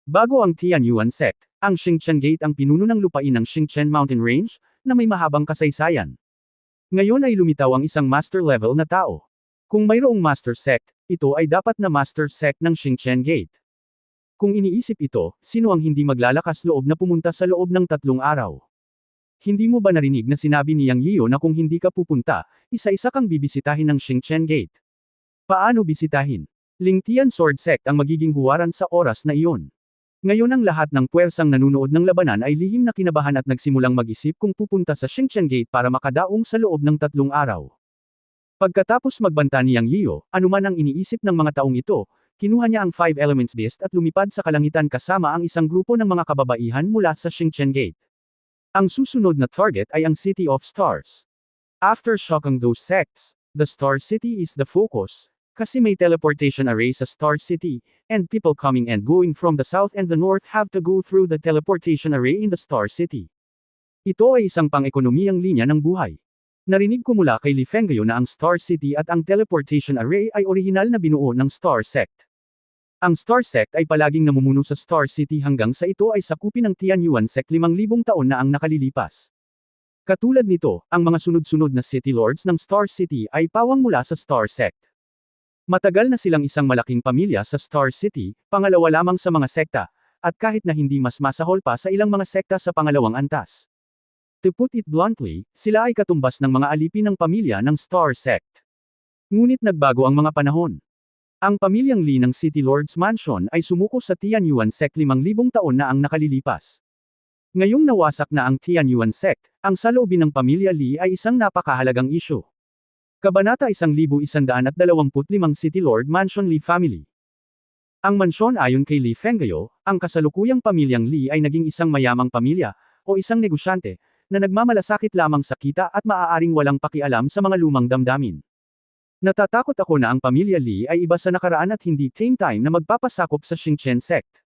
Bago ang Tianyuan Sect, ang Xingchen Gate ang pinuno ng lupain ng Xingchen Mountain Range, na may mahabang kasaysayan. Ngayon ay lumitaw ang isang Master level na tao. Kung mayroong Master Sect, ito ay dapat na Master Sect ng Xingchen Gate. Kung iniisip ito, sino ang hindi maglalakas loob na pumunta sa loob ng 3 araw? Hindi mo ba narinig na sinabi ni Yang Yiyo na kung hindi ka pupunta, isa-isa kang bibisitahin ng Xingchen Gate? Paano bisitahin? Lingtian Sword Sect ang magiging huwaran sa oras na iyon. Ngayon ang lahat ng puwersang nanunood ng labanan ay lihim na kinabahan at nagsimulang mag-isip kung pupunta sa Xingchen Gate para makadaong sa loob ng 3 araw. Pagkatapos magbanta ni Yang Yiyo, anuman ang iniisip ng mga taong ito, kinuha niya ang Five Elements Beast at lumipad sa kalangitan kasama ang isang grupo ng mga kababaihan mula sa Xingchen Gate. Ang susunod na target ay ang City of Stars. After shocking those sects, the Star City is the focus, kasi may teleportation array sa Star City, and people coming and going from the south and the north have to go through the teleportation array in the Star City. Ito ay isang pang-ekonomiyang linya ng buhay. Narinig ko mula kay Li Fenggayo na ang Star City at ang teleportation array ay orihinal na binuo ng Star Sect. Ang Star Sect ay palaging namumuno sa Star City hanggang sa ito ay sakupin ng Tianyuan Sect 5,000 taon na ang nakalilipas. Katulad nito, ang mga sunod-sunod na City Lords ng Star City ay pawang mula sa Star Sect. Matagal na silang isang malaking pamilya sa Star City, pangalawa lamang sa mga sekta, at kahit na hindi mas masahol pa sa ilang mga sekta sa pangalawang antas. To put it bluntly, sila ay katumbas ng mga alipin ng pamilya ng Star Sect. Ngunit nagbago ang mga panahon. Ang pamilyang Li ng City Lord's Mansion ay sumuko sa Tianyuan Sect 5,000 taon na ang nakalilipas. Ngayong nawasak na ang Tianyuan Sect, ang saloobin ng pamilya Li ay isang napakahalagang isyu. Kabanata 1125 City Lord Mansion Li Family. Ang mansyon ayon kay Li Fenggayo, ang kasalukuyang pamilyang Li ay naging isang mayamang pamilya, o isang negosyante, na nagmamalasakit lamang sa kita at maaaring walang pakialam sa mga lumang damdamin. Natatakot ako na ang pamilya Li ay iba sa nakaraan at hindi same time na magpapasakop sa Xingchen Sect.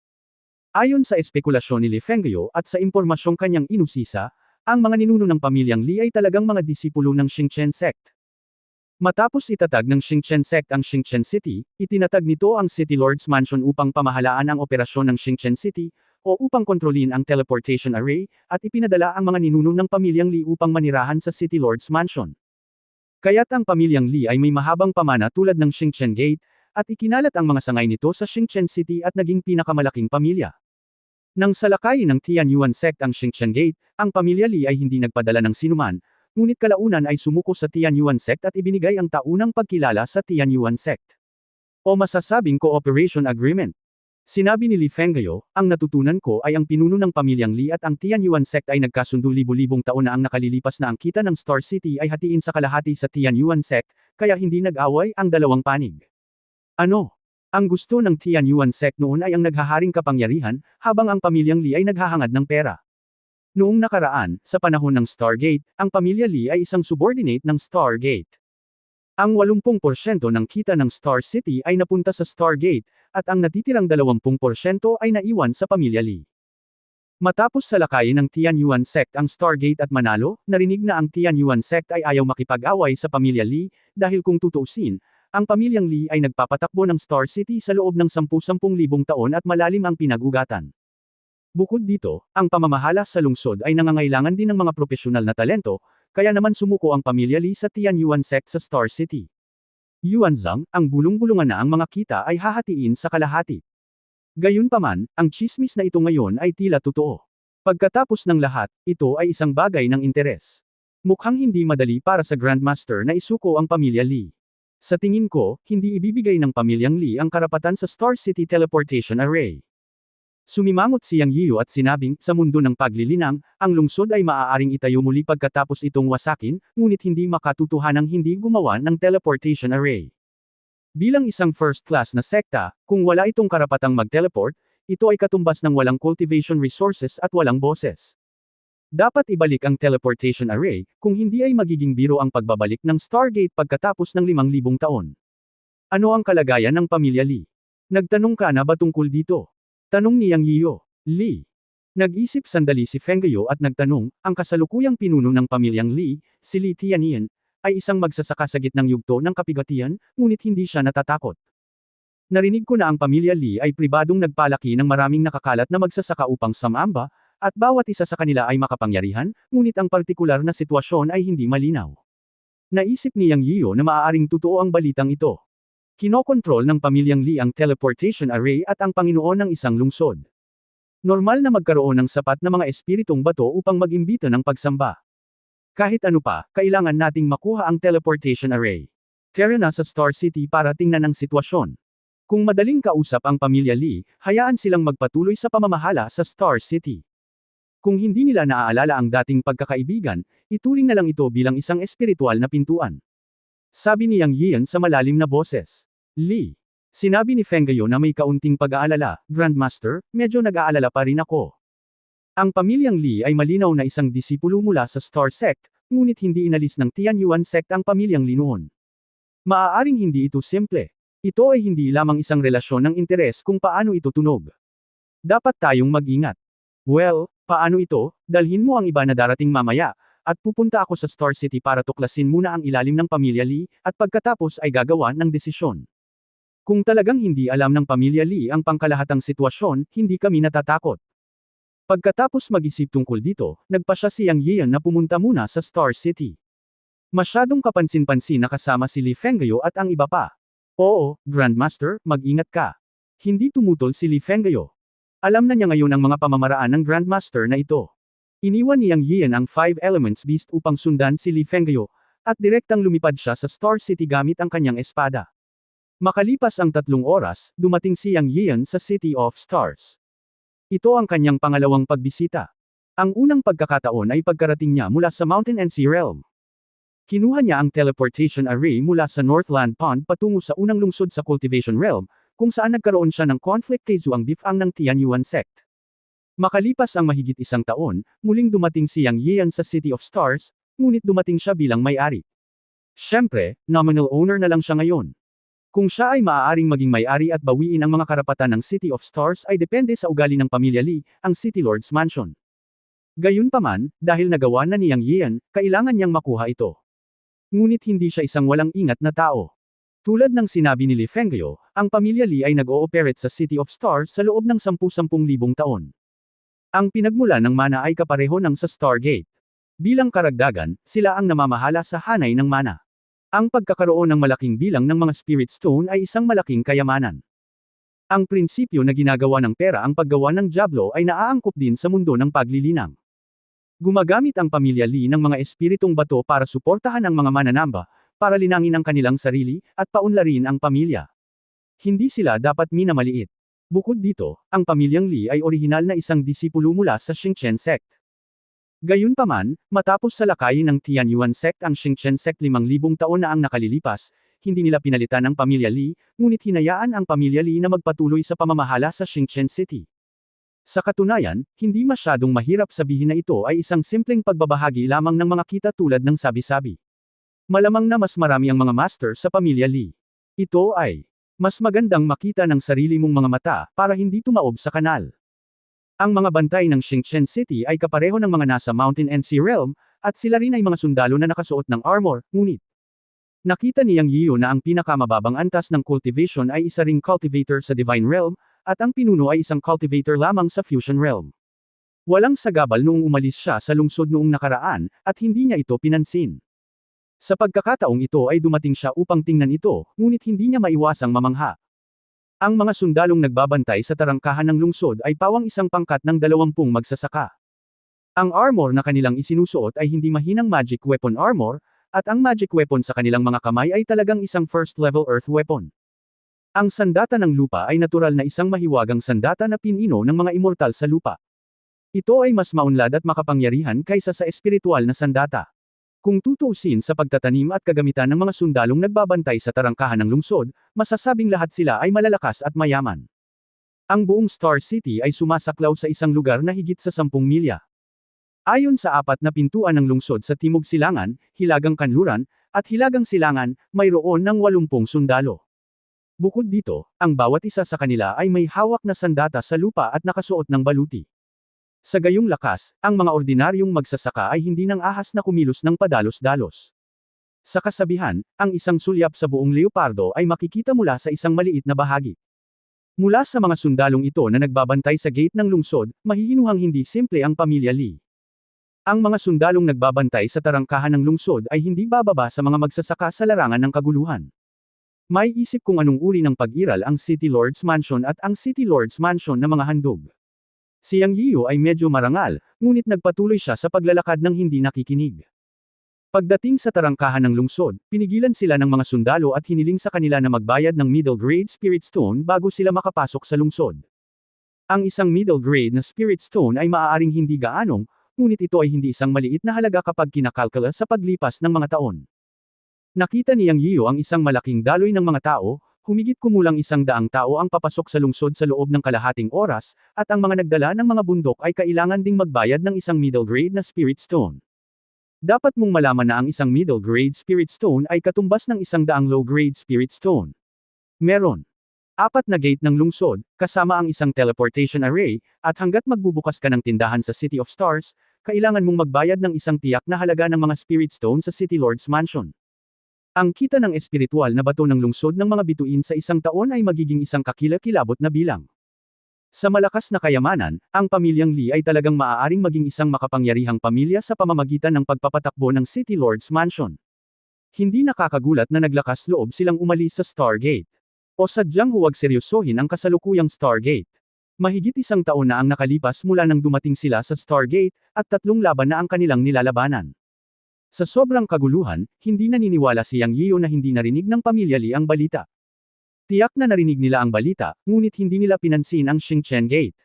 Ayon sa espekulasyon ni Li Fenggayo at sa impormasyong kanyang inusisa, ang mga ninuno ng pamilyang Li ay talagang mga disipulo ng Xingchen Sect. Matapos itatag ng Xingchen Sect ang Xingchen City, itinatag nito ang City Lord's Mansion upang pamahalaan ang operasyon ng Xingchen City, o upang kontrolin ang teleportation array, at ipinadala ang mga ninuno ng pamilyang Li upang manirahan sa City Lord's Mansion. Kaya't ang pamilyang Li ay may mahabang pamana tulad ng Xingchen Gate, at ikinalat ang mga sangay nito sa Xingchen City at naging pinakamalaking pamilya. Nang salakayin ng Tianyuan Sect ang Xingchen Gate, ang pamilya Li ay hindi nagpadala ng sinuman, ngunit kalaunan ay sumuko sa Tianyuan Sect at ibinigay ang taunang pagkilala sa Tianyuan Sect. O masasabing cooperation agreement. Sinabi ni Li Fenggayo, ang natutunan ko ay ang pinuno ng pamilyang Li at ang Tianyuan Sect ay nagkasundo libo-libong taon na ang nakalilipas na ang kita ng Star City ay hatiin sa kalahati sa Tianyuan Sect, kaya hindi nag-away ang dalawang panig. Ano? Ang gusto ng Tianyuan Sect noon ay ang naghaharing kapangyarihan, habang ang pamilyang Li ay naghahangad ng pera. Noong nakaraan, sa panahon ng Stargate, ang pamilya Li ay isang subordinate ng Stargate. Ang 80% ng kita ng Star City ay napunta sa Stargate, at ang natitirang 20% ay naiwan sa pamilya Li. Matapos salakayin ng Tianyuan Sect ang Stargate at manalo, narinig na ang Tianyuan Sect ay ayaw makipag-away sa pamilya Li, dahil kung tutuusin, ang pamilyang Li ay nagpapatakbo ng Star City sa loob ng 10,000 taon at malalim ang pinag-ugatan. Bukod dito, ang pamamahala sa lungsod ay nangangailangan din ng mga propesyonal na talento, kaya naman sumuko ang pamilya Li sa Tianyuan Sect sa Star City. Yuanzang, ang bulong-bulungan na ang mga kita ay hahatiin sa kalahati. Gayunpaman, ang tsismis na ito ngayon ay tila totoo. Pagkatapos ng lahat, ito ay isang bagay ng interes. Mukhang hindi madali para sa Grandmaster na isuko ang pamilya Li. Sa tingin ko, hindi ibibigay ng pamilyang Li ang karapatan sa Star City Teleportation Array. Sumimangot si Yang Yiyu at sinabing, sa mundo ng paglilinang, ang lungsod ay maaaring itayo muli pagkatapos itong wasakin, ngunit hindi makatutuhanang hindi gumawa ng teleportation array. Bilang isang first-class na sekta, kung wala itong karapatang mag-teleport, ito ay katumbas ng walang cultivation resources at walang boses. Dapat ibalik ang teleportation array, kung hindi ay magiging biro ang pagbabalik ng Stargate pagkatapos ng 5,000 taon. Ano ang kalagayan ng pamilya Li? Nagtanong ka na ba tungkol dito? Tanong ni Yang Yiyu. Li. Nag-isip sandali si Fenggayo at nagtanong, ang kasalukuyang pinuno ng pamilyang Li, si Li Tianyan, ay isang magsasaka sa gitnang yugto ng kapigatian, ngunit hindi siya natatakot. Narinig ko na ang pamilya Li ay pribadong nagpalaki ng maraming nakakalat na magsasaka upang sumamba, at bawat isa sa kanila ay makapangyarihan, ngunit ang partikular na sitwasyon ay hindi malinaw. Naisip ni Yang Yiyu na maaaring totoo ang balitang ito. Kinokontrol ng pamilyang Li ang teleportation array at ang Panginoon ng isang lungsod. Normal na magkaroon ng sapat na mga espiritong bato upang mag-imbita ng pagsamba. Kahit ano pa, kailangan nating makuha ang teleportation array. Tara na sa Star City para tingnan ang sitwasyon. Kung madaling kausap ang pamilya Li, hayaan silang magpatuloy sa pamamahala sa Star City. Kung hindi nila naaalala ang dating pagkakaibigan, ituring na lang ito bilang isang espiritual na pintuan. Sabi ni Yang Yian sa malalim na boses. Li. Sinabi ni Fenggayo na may kaunting pag-aalala, Grandmaster, medyo nag-aalala pa rin ako. Ang pamilyang Li ay malinaw na isang disipulo mula sa Star Sect, ngunit hindi inalis ng Tianyuan Sect ang pamilyang Li noon. Maaaring hindi ito simple. Ito ay hindi lamang isang relasyon ng interes kung paano ito tunog. Dapat tayong mag-ingat. Well, paano ito? Dalhin mo ang iba na darating mamaya, at pupunta ako sa Star City para tuklasin muna ang ilalim ng pamilya Li, at pagkatapos ay gagawa ng desisyon. Kung talagang hindi alam ng pamilya Li ang pangkalahatang sitwasyon, hindi kami natatakot. Pagkatapos mag-isip tungkol dito, nagpasya si Yang Yian na pumunta muna sa Star City. Masyadong kapansin-pansin na kasama si Li Fenggayo at ang iba pa. Oo, Grandmaster, mag-ingat ka. Hindi tumutol si Li Fenggayo. Alam na niya ngayon ang mga pamamaraan ng Grandmaster na ito. Iniwan ni Yang Yian ang Five Elements Beast upang sundan si Li Fengyo, at direktang lumipad siya sa Star City gamit ang kanyang espada. Makalipas ang 3 oras, dumating si Yang Yian sa City of Stars. Ito ang kanyang pangalawang pagbisita. Ang unang pagkakataon ay pagkarating niya mula sa Mountain and Sea Realm. Kinuha niya ang teleportation array mula sa Northland Pond patungo sa unang lungsod sa Cultivation Realm, kung saan nagkaroon siya ng conflict kay Zhuang Bifang ng Tianyuan sect. Makalipas ang mahigit 1 taon, muling dumating si Yang Yian sa City of Stars, ngunit dumating siya bilang may-ari. Siyempre, nominal owner na lang siya ngayon. Kung siya ay maaaring maging may-ari at bawiin ang mga karapatan ng City of Stars ay depende sa ugali ng pamilya Li, ang City Lord's Mansion. Gayunpaman, dahil nagawa na ni Yang Yian, kailangan niyang makuha ito. Ngunit hindi siya isang walang ingat na tao. Tulad ng sinabi ni Li Fengyo, ang pamilya Li ay nag-ooperate sa City of Stars sa loob ng 10,000 taon. Ang pinagmula ng mana ay kapareho ng sa Stargate. Bilang karagdagan, sila ang namamahala sa hanay ng mana. Ang pagkakaroon ng malaking bilang ng mga Spirit Stone ay isang malaking kayamanan. Ang prinsipyo na ginagawa ng pera ang paggawa ng Diablo ay naaangkop din sa mundo ng paglilinang. Gumagamit ang pamilya Li ng mga espiritong bato para suportahan ang mga mananamba, para linangin ang kanilang sarili, at paunlarin ang pamilya. Hindi sila dapat minamaliit. Bukod dito, ang pamilyang Li ay orihinal na isang disipulo mula sa Xingchen sect. Gayunpaman, matapos salakayin ng Tianyuan sect ang Xingchen sect 5,000 taon na ang nakalilipas, hindi nila pinalitan ang pamilya Li, ngunit hinayaan ang pamilya Li na magpatuloy sa pamamahala sa Xingchen City. Sa katunayan, hindi masyadong mahirap sabihin na ito ay isang simpleng pagbabahagi lamang ng mga kita tulad ng sabi-sabi. Malamang na mas marami ang mga master sa pamilya Li. Ito ay mas magandang makita ng sarili mong mga mata, para hindi tumaob sa kanal. Ang mga bantay ng Xingchen City ay kapareho ng mga nasa Mountain and Sea Realm, at sila rin ay mga sundalo na nakasuot ng armor, ngunit nakita ni Yang Yiu na ang pinakamababang antas ng cultivation ay isa ring cultivator sa Divine Realm, at ang pinuno ay isang cultivator lamang sa Fusion Realm. Walang sagabal noong umalis siya sa lungsod noong nakaraan, at hindi niya ito pinansin. Sa pagkakataong ito ay dumating siya upang tingnan ito, ngunit hindi niya maiwasang mamangha. Ang mga sundalong nagbabantay sa tarangkahan ng lungsod ay pawang isang pangkat ng 20 magsasaka. Ang armor na kanilang isinusuot ay hindi mahinang magic weapon armor, at ang magic weapon sa kanilang mga kamay ay talagang isang first-level earth weapon. Ang sandata ng lupa ay natural na isang mahiwagang sandata na pinino ng mga immortal sa lupa. Ito ay mas maunlad at makapangyarihan kaysa sa espiritual na sandata. Kung tutuusin sa pagtatanim at kagamitan ng mga sundalong nagbabantay sa tarangkahan ng lungsod, masasabing lahat sila ay malalakas at mayaman. Ang buong Star City ay sumasaklaw sa isang lugar na higit sa 10 milya. Ayon sa 4 na pintuan ng lungsod sa Timog Silangan, Hilagang Kanluran, at Hilagang Silangan, mayroon ng 80 sundalo. Bukod dito, ang bawat isa sa kanila ay may hawak na sandata sa lupa at nakasuot ng baluti. Sa gayong lakas, ang mga ordinaryong magsasaka ay hindi nang ahas na kumilos ng padalos-dalos. Sa kasabihan, ang isang sulyap sa buong leopardo ay makikita mula sa isang maliit na bahagi. Mula sa mga sundalong ito na nagbabantay sa gate ng lungsod, mahihinuhang hindi simple ang pamilya Li. Ang mga sundalong nagbabantay sa tarangkahan ng lungsod ay hindi bababa sa mga magsasaka sa larangan ng kaguluhan. May isip kung anong uri ng pag-iral ang City Lord's Mansion at ang City Lord's Mansion na mga handog. Si Yang Yiu ay medyo marangal, ngunit nagpatuloy siya sa paglalakad ng hindi nakikinig. Pagdating sa tarangkahan ng lungsod, pinigilan sila ng mga sundalo at hiniling sa kanila na magbayad ng middle grade Spirit Stone bago sila makapasok sa lungsod. Ang isang middle grade na Spirit Stone ay maaaring hindi gaanong, ngunit ito ay hindi isang maliit na halaga kapag kinakalkula sa paglipas ng mga taon. Nakita ni Yang Yiu ang isang malaking daloy ng mga tao, humigit kumulang 100 tao ang papasok sa lungsod sa loob ng kalahating oras, at ang mga nagdala ng mga bundok ay kailangan ding magbayad ng isang middle grade na Spirit Stone. Dapat mong malaman na ang isang middle grade Spirit Stone ay katumbas ng 100 low grade Spirit Stone. Meron 4 na gate ng lungsod, kasama ang isang teleportation array, at hanggat magbubukas ka ng tindahan sa City of Stars, kailangan mong magbayad ng isang tiyak na halaga ng mga Spirit Stone sa City Lord's Mansion. Ang kita ng espiritual na bato ng lungsod ng mga bituin sa isang taon ay magiging isang kakilakilabot na bilang. Sa malakas na kayamanan, ang pamilyang Li ay talagang maaaring maging isang makapangyarihang pamilya sa pamamagitan ng pagpapatakbo ng City Lord's Mansion. Hindi nakakagulat na naglakas loob silang umalis sa Stargate. O sadyang huwag seryosohin ang kasalukuyang Stargate. Mahigit 1 taon na ang nakalipas mula nang dumating sila sa Stargate, at 3 laban na ang kanilang nilalabanan. Sa sobrang kaguluhan, hindi naniniwala si Yang Yeo na hindi narinig ng pamilya Lee ang balita. Tiyak na narinig nila ang balita, ngunit hindi nila pinansin ang Xingchen Gate.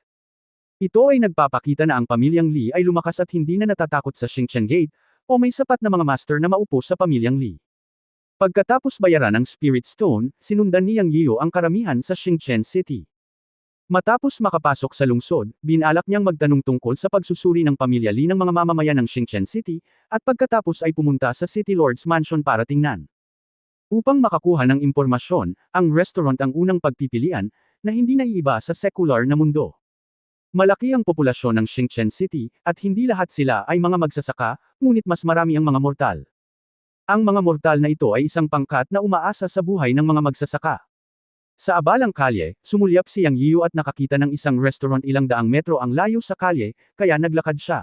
Ito ay nagpapakita na ang pamilyang Lee ay lumakas at hindi na natatakot sa Xingchen Gate, o may sapat na mga master na maupo sa pamilyang Lee. Pagkatapos bayaran ng Spirit Stone, sinundan ni Yang Yeo ang karamihan sa Xingchen City. Matapos makapasok sa lungsod, binalak niyang magtanong tungkol sa pagsusuri ng pamilya Lee ng mga mamamayan ng Xingchen City, at pagkatapos ay pumunta sa City Lord's Mansion para tingnan. Upang makakuha ng impormasyon, ang restaurant ang unang pagpipilian, na hindi naiiba sa sekular na mundo. Malaki ang populasyon ng Xingchen City, at hindi lahat sila ay mga magsasaka, ngunit mas marami ang mga mortal. Ang mga mortal na ito ay isang pangkat na umaasa sa buhay ng mga magsasaka. Sa abalang kalye, sumulyap si Yang Yeo at nakakita ng isang restaurant 200 metro ang layo sa kalye, kaya naglakad siya.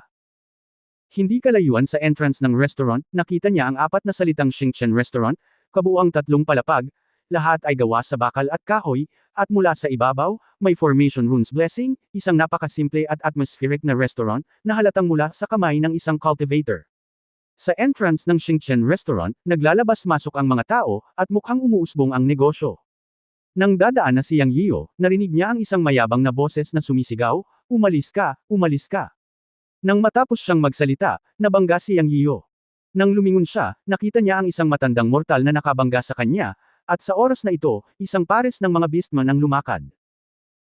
Hindi kalayuan sa entrance ng restaurant, nakita niya ang 4 na salitang Xingchen Restaurant, kabuuang 3 palapag, lahat ay gawa sa bakal at kahoy, at mula sa ibabaw, may formation runes blessing, isang napakasimple at atmospheric na restaurant, na halatang mula sa kamay ng isang cultivator. Sa entrance ng Xingchen Restaurant, naglalabas-masok ang mga tao, at mukhang umuusbong ang negosyo. Nang dadaan na si Yang Yeo, narinig niya ang isang mayabang na boses na sumisigaw, "Umalis ka, umalis ka." Nang matapos siyang magsalita, nabangga si Yang Yeo. Nang lumingon siya, nakita niya ang isang matandang mortal na nakabangga sa kanya, at sa oras na ito, isang pares ng mga beastman ang lumakad.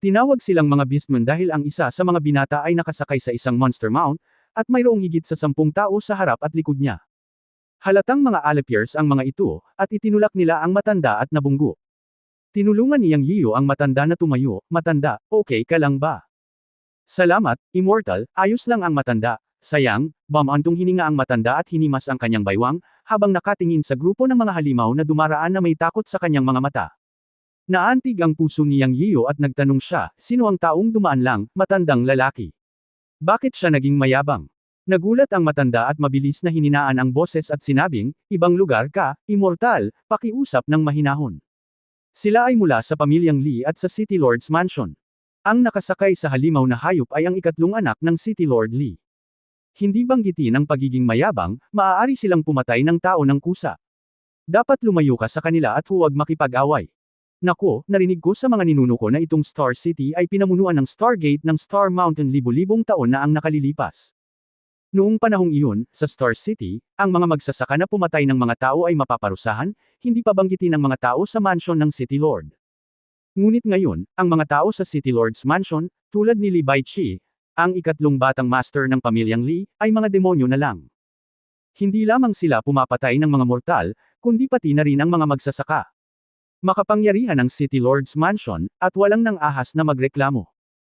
Tinawag silang mga beastman dahil ang isa sa mga binata ay nakasakay sa isang monster mount, at mayroong higit sa 10 tao sa harap at likod niya. Halatang mga Alepiers ang mga ito, at itinulak nila ang matanda at nabunggo. Tinulungan ni Yang Yeo ang matanda na tumayo. "Matanda, okay ka lang ba?" "Salamat, Immortal, ayos lang ang matanda." "Sayang," bumantong hininga ang matanda at hinimas ang kanyang baywang, habang nakatingin sa grupo ng mga halimaw na dumaraan na may takot sa kanyang mga mata. Naantig ang puso ni Yang Yeo at nagtanong siya, "Sino ang taong dumaan lang?" "Matandang lalaki." "Bakit siya naging mayabang?" Nagulat ang matanda at mabilis na hininaan ang boses at sinabing, "Ibang lugar ka, Immortal, pakiusap ng mahinahon." Sila ay mula sa pamilyang Lee at sa City Lord's Mansion. Ang nakasakay sa halimaw na hayop ay ang 3 anak ng City Lord Lee. Hindi banggitin ang pagiging mayabang, maaari silang pumatay ng tao ng kusa. Dapat lumayo ka sa kanila at huwag makipag-away. "Nako, narinig ko sa mga ninuno ko na itong Star City ay pinamunuan ng Stargate ng Star Mountain libo-libong taon na ang nakalilipas. Noong panahong iyon, sa Star City, ang mga magsasaka na pumatay ng mga tao ay mapaparusahan, hindi pa banggitin ang mga tao sa mansion ng City Lord. Ngunit ngayon, ang mga tao sa City Lord's Mansion, tulad ni Lee Bai-chi, ang 3 batang master ng pamilyang Lee, ay mga demonyo na lang. Hindi lamang sila pumapatay ng mga mortal, kundi pati na rin ang mga magsasaka. Makapangyarihan ang City Lord's Mansion, at walang nang ahas na magreklamo.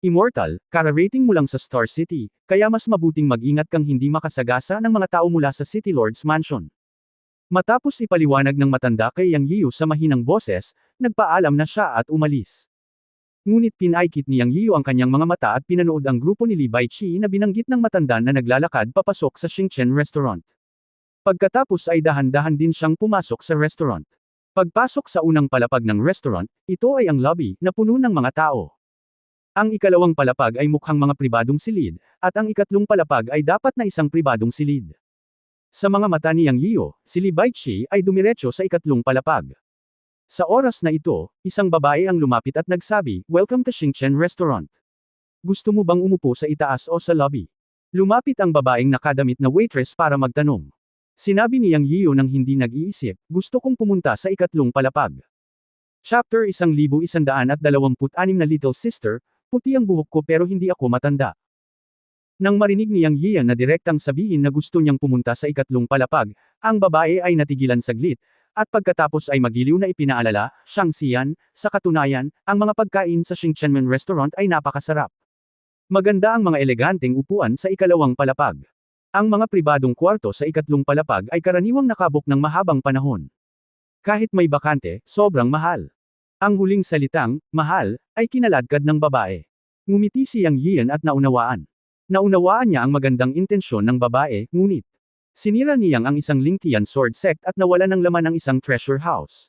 Immortal, kararating mo lang sa Star City, kaya mas mabuting mag-ingat kang hindi makasagasa ng mga tao mula sa City Lord's Mansion. Matapos ipaliwanag ng matanda kay Yang Yeo sa mahinang boses, nagpaalam na siya at umalis. Ngunit pinaikit ni Yang Yeo ang kanyang mga mata at pinanood ang grupo ni Lee Bai-chi na binanggit ng matanda na naglalakad papasok sa Xingchen Restaurant. Pagkatapos ay dahan-dahan din siyang pumasok sa restaurant. Pagpasok sa unang palapag ng restaurant, ito ay ang lobby, na puno ng mga tao. Ang ikalawang palapag ay mukhang mga pribadong silid, at ang 3 palapag ay dapat na isang pribadong silid. Sa mga mata ni Yang Yeo, si Lee Bai-chi ay dumiretso sa 3 palapag. Sa oras na ito, isang babae ang lumapit at nagsabi, "Welcome to Xingchen Restaurant. Gusto mo bang umupo sa itaas o sa lobby?" Lumapit ang babaeng nakadamit na waitress para magtanong. Sinabi ni Yang Yeo nang hindi nag-iisip, "Gusto kong pumunta sa 3 palapag." Chapter 1126 na Little Sister, puti ang buhok ko pero hindi ako matanda. Nang marinig ni Yang Yeo na direktang sabihin na gusto niyang pumunta sa 3 palapag, ang babae ay natigilan saglit, at pagkatapos ay magiliw na ipinaalala, "Siyang siyan, sa katunayan, ang mga pagkain sa Xingchen Restaurant ay napakasarap. Maganda ang mga eleganteng upuan sa 2 palapag. Ang mga pribadong kwarto sa 3 palapag ay karaniwang nakabok ng mahabang panahon. Kahit may bakante, sobrang mahal." Ang huling salitang, "mahal," ay kinaladkad ng babae. Ngumiti si Yang Yeo at naunawaan. Naunawaan niya ang magandang intensyon ng babae, ngunit sinira niyang ang isang Lingtian sword sect at nawala ng laman ang isang treasure house.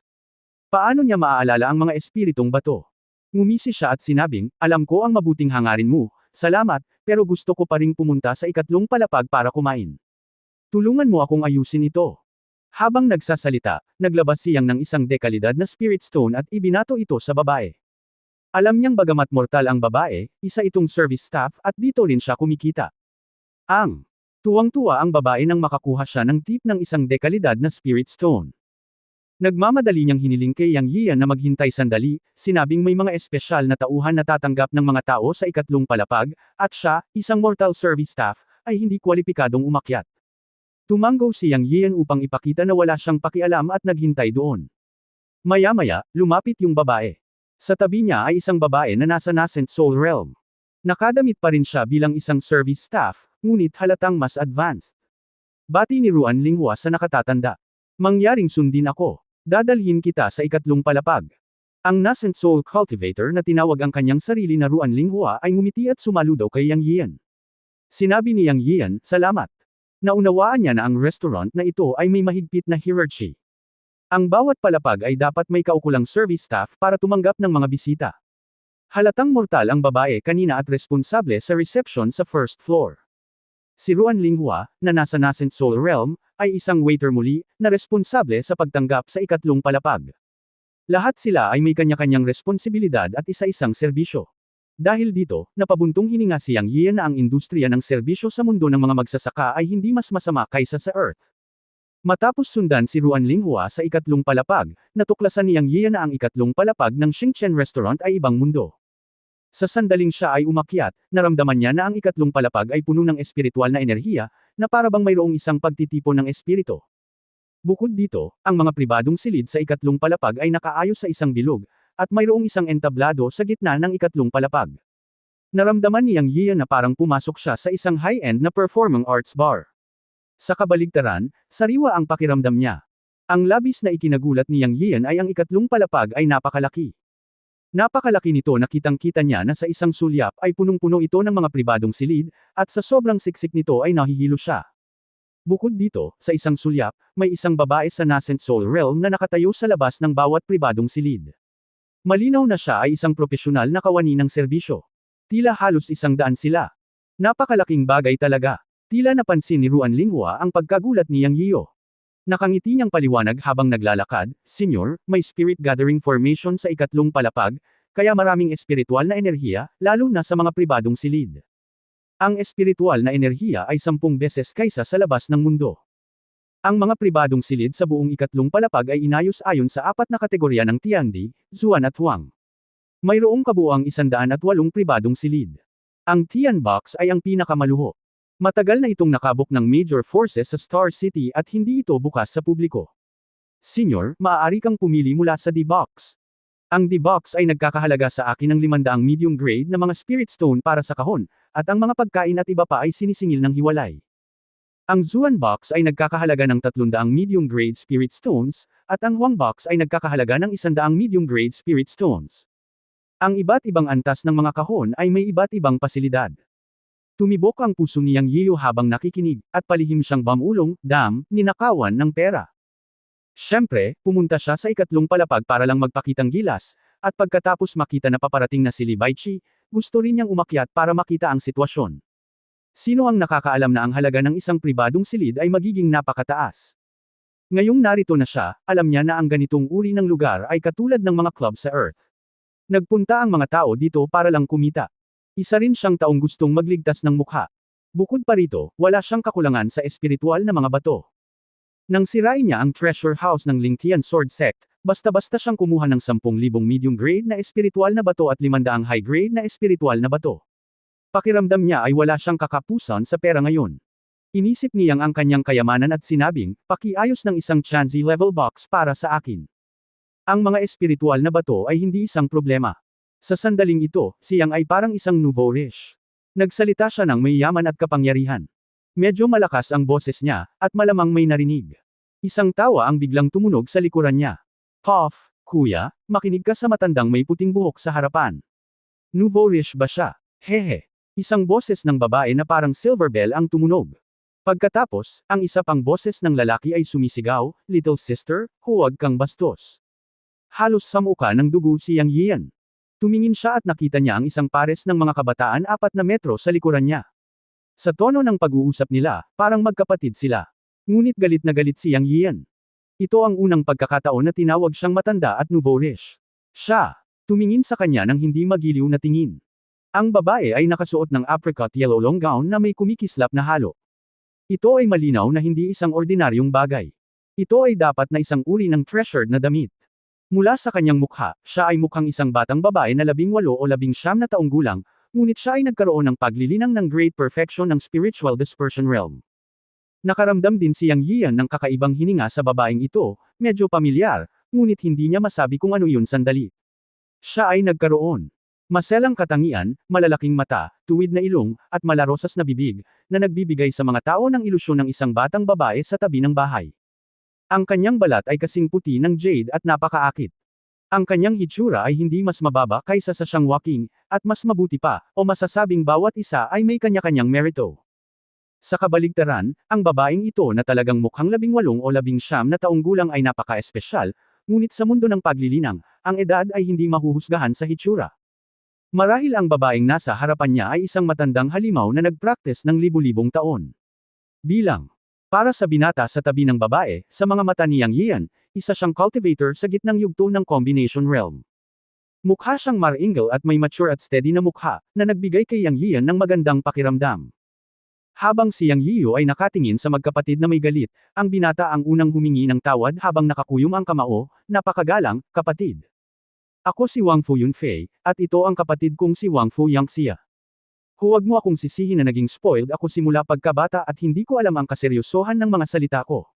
Paano niya maaalala ang mga espiritong bato? Ngumisi siya at sinabing, alam ko ang mabuting hangarin mo, salamat, pero gusto ko pa ring pumunta sa ikatlong palapag para kumain. Tulungan mo akong ayusin ito. Habang nagsasalita, naglabas siyang ng isang dekalidad na spirit stone at ibinato ito sa babae. Alam niyang bagamat mortal ang babae, isa itong service staff at dito rin siya kumikita. Tuwang-tuwa ang babae nang makakuha siya ng tip ng isang dekalidad na spirit stone. Nagmamadali niyang hiniling kay Yang Yian na maghintay sandali, sinabing may mga espesyal na tauhan na tatanggap ng mga tao sa ikatlong palapag, at siya, isang mortal service staff, ay hindi kwalipikadong umakyat. Tumanggo si Yang Yian upang ipakita na wala siyang pakialam at naghintay doon. Maya-maya, lumapit yung babae. Sa tabi niya ay isang babae na nasa nascent soul realm. Nakadamit pa rin siya bilang isang service staff, ngunit halatang mas advanced. Bati ni Ruan Linghua sa nakatatanda. Mangyaring sundin ako. Dadalhin kita sa ikatlong palapag. Ang nascent soul cultivator na tinawag ang kanyang sarili na Ruan Linghua ay ngumiti at sumaludaw kay Yang Yian. Sinabi ni Yang Yian, salamat. Naunawaan niya na ang restaurant na ito ay may mahigpit na hierarchy. Ang bawat palapag ay dapat may kaukulang service staff para tumanggap ng mga bisita. Halatang mortal ang babae kanina at responsable sa reception sa first floor. Si Ruan Linghua, na nasa nascent soul realm, ay isang waiter muli, na responsable sa pagtanggap sa ikatlong palapag. Lahat sila ay may kanya-kanyang responsibilidad at isa-isang serbisyo. Dahil dito, napabuntong hininga si Yang Yian na ang industriya ng serbisyo sa mundo ng mga magsasaka ay hindi mas masama kaysa sa Earth. Matapos sundan si Ruan Linghua sa ikatlong palapag, natuklasan ni Yang Yian na ang ikatlong palapag ng Xingchen Restaurant ay ibang mundo. Sa sandaling siya ay umakyat, naramdaman niya na ang ikatlong palapag ay puno ng espiritual na enerhiya, na para bang mayroong isang pagtitipon ng espiritu. Bukod dito, ang mga pribadong silid sa ikatlong palapag ay nakaayos sa isang bilog, at mayroong isang entablado sa gitna ng ikatlong palapag. Naramdaman ni Yang Yian na parang pumasok siya sa isang high-end na performing arts bar. Sa kabaligtaran, sariwa ang pakiramdam niya. Ang labis na ikinagulat ni Yang Yian ay ang ikatlong palapag ay napakalaki. Napakalaki nito na kitang-kita niya na sa isang sulyap ay punong-puno ito ng mga pribadong silid, at sa sobrang siksik nito ay nahihilo siya. Bukod dito, sa isang sulyap, may isang babae sa nascent soul realm na nakatayo sa labas ng bawat pribadong silid. Malinaw na siya ay isang propesyonal na kawani ng serbisyo. Tila halos 100 sila. Napakalaking bagay talaga. Tila napansin ni Ruan Linghua ang pagkagulat ni Yang Yiyo. Nakangiti niyang paliwanag habang naglalakad, Senyor, may spirit gathering formation sa ikatlong palapag, kaya maraming espiritual na enerhiya, lalo na sa mga pribadong silid. Ang espiritual na enerhiya ay 10 beses kaysa sa labas ng mundo. Ang mga pribadong silid sa buong ikatlong palapag ay inayos ayon sa 4 na kategorya ng Tiandi, Zuan at Huang. Mayroong kabuuang 108 pribadong silid. Ang Tian Box ay ang pinakamaluho. Matagal na itong nakabuk ng major forces sa Star City at hindi ito bukas sa publiko. Senyor, maaari kang pumili mula sa D-Box. Ang D-Box ay nagkakahalaga sa akin ng 500 medium grade na mga spirit stone para sa kahon, at ang mga pagkain at iba pa ay sinisingil ng hiwalay. Ang Zuan Box ay nagkakahalaga ng 300 medium grade spirit stones, at ang Huang Box ay nagkakahalaga ng 100 medium grade spirit stones. Ang iba't ibang antas ng mga kahon ay may iba't ibang pasilidad. Tumibok ang puso ni Yang Yiyo habang nakikinig, at palihim siyang bamulong, ninakawan ng pera. Siyempre, pumunta siya sa ikatlong palapag para lang magpakitang gilas, at pagkatapos makita na paparating na si Li Baichi, gusto rin niyang umakyat para makita ang sitwasyon. Sino ang nakakaalam na ang halaga ng isang pribadong silid ay magiging napakataas? Ngayong narito na siya, alam niya na ang ganitong uri ng lugar ay katulad ng mga club sa Earth. Nagpunta ang mga tao dito para lang kumita. Isa rin siyang taong gustong magligtas ng mukha. Bukod pa rito, wala siyang kakulangan sa espiritual na mga bato. Nang sirain niya ang treasure house ng Lingtian Sword Sect, basta-basta siyang kumuha ng 10,000 medium grade na espiritual na bato at 500 high grade na espiritual na bato. Pakiramdam niya ay wala siyang kakapusan sa pera ngayon. Inisip niyang ang kanyang kayamanan at sinabing, pakiayos ng isang Chanzi level box para sa akin. Ang mga espiritual na bato ay hindi isang problema. Sa sandaling ito, siyang ay parang isang nouveau riche. Nagsalita siya ng may yaman at kapangyarihan. Medyo malakas ang boses niya, at malamang may narinig. Isang tawa ang biglang tumunog sa likuran niya. Puff, kuya, makinig ka sa matandang may puting buhok sa harapan. Nouveau riche ba siya? Hehe. Isang boses ng babae na parang silver bell ang tumunog. Pagkatapos, ang isa pang boses ng lalaki ay sumisigaw, Little sister, huwag kang bastos. Halos samuka ng dugo si Yang Yian. Tumingin siya at nakita niya ang isang pares ng mga kabataan 4 metro sa likuran niya. Sa tono ng pag-uusap nila, parang magkapatid sila. Ngunit galit na galit si Yang Yian. Ito ang unang pagkakataon na tinawag siyang matanda at nouveau-riche. Siya, tumingin sa kanya ng hindi magiliw na tingin. Ang babae ay nakasuot ng apricot yellow long gown na may kumikislap na halo. Ito ay malinaw na hindi isang ordinaryong bagay. Ito ay dapat na isang uri ng treasured na damit. Mula sa kanyang mukha, siya ay mukhang isang batang babae na 18 o 19 na taong gulang, ngunit siya ay nagkaroon ng paglilinang ng great perfection ng spiritual dispersion realm. Nakaramdam din si Yang Yian ng kakaibang hininga sa babaeng ito, medyo pamilyar, ngunit hindi niya masabi kung ano yun sandali. Siya ay nagkaroon. Maselang katangian, malalaking mata, tuwid na ilong, at malarosas na bibig, na nagbibigay sa mga tao ng ilusyon ng isang batang babae sa tabi ng bahay. Ang kanyang balat ay kasing puti ng jade at napakaakit. Ang kanyang hitsura ay hindi mas mababa kaysa sa siyang walking, at mas mabuti pa, o masasabing bawat isa ay may kanya-kanyang merito. Sa kabaligtaran, ang babaeng ito na talagang mukhang 18 o 19 na taong gulang ay napaka-espesyal, ngunit sa mundo ng paglilinang, ang edad ay hindi mahuhusgahan sa hitsura. Marahil ang babaeng nasa harapan niya ay isang matandang halimaw na nagpraktis ng libu-libong taon. Bilang para sa binata sa tabi ng babae, sa mga mata ni Yang Yian, isa siyang cultivator sa gitnang yugto ng combination realm. Mukha siyang maringal at may mature at steady na mukha, na nagbigay kay Yang Yian ng magandang pakiramdam. Habang si Yang Yiu ay nakatingin sa magkapatid na may galit, ang binata ang unang humingi ng tawad habang nakakuyom ang kamao, napakagalang, kapatid. Ako si Wang Fu Yunfei, at ito ang kapatid kong si Wang Fu Yangxia. Huwag mo akong sisihin na naging spoiled ako simula pagkabata at hindi ko alam ang kaseryosohan ng mga salita ko.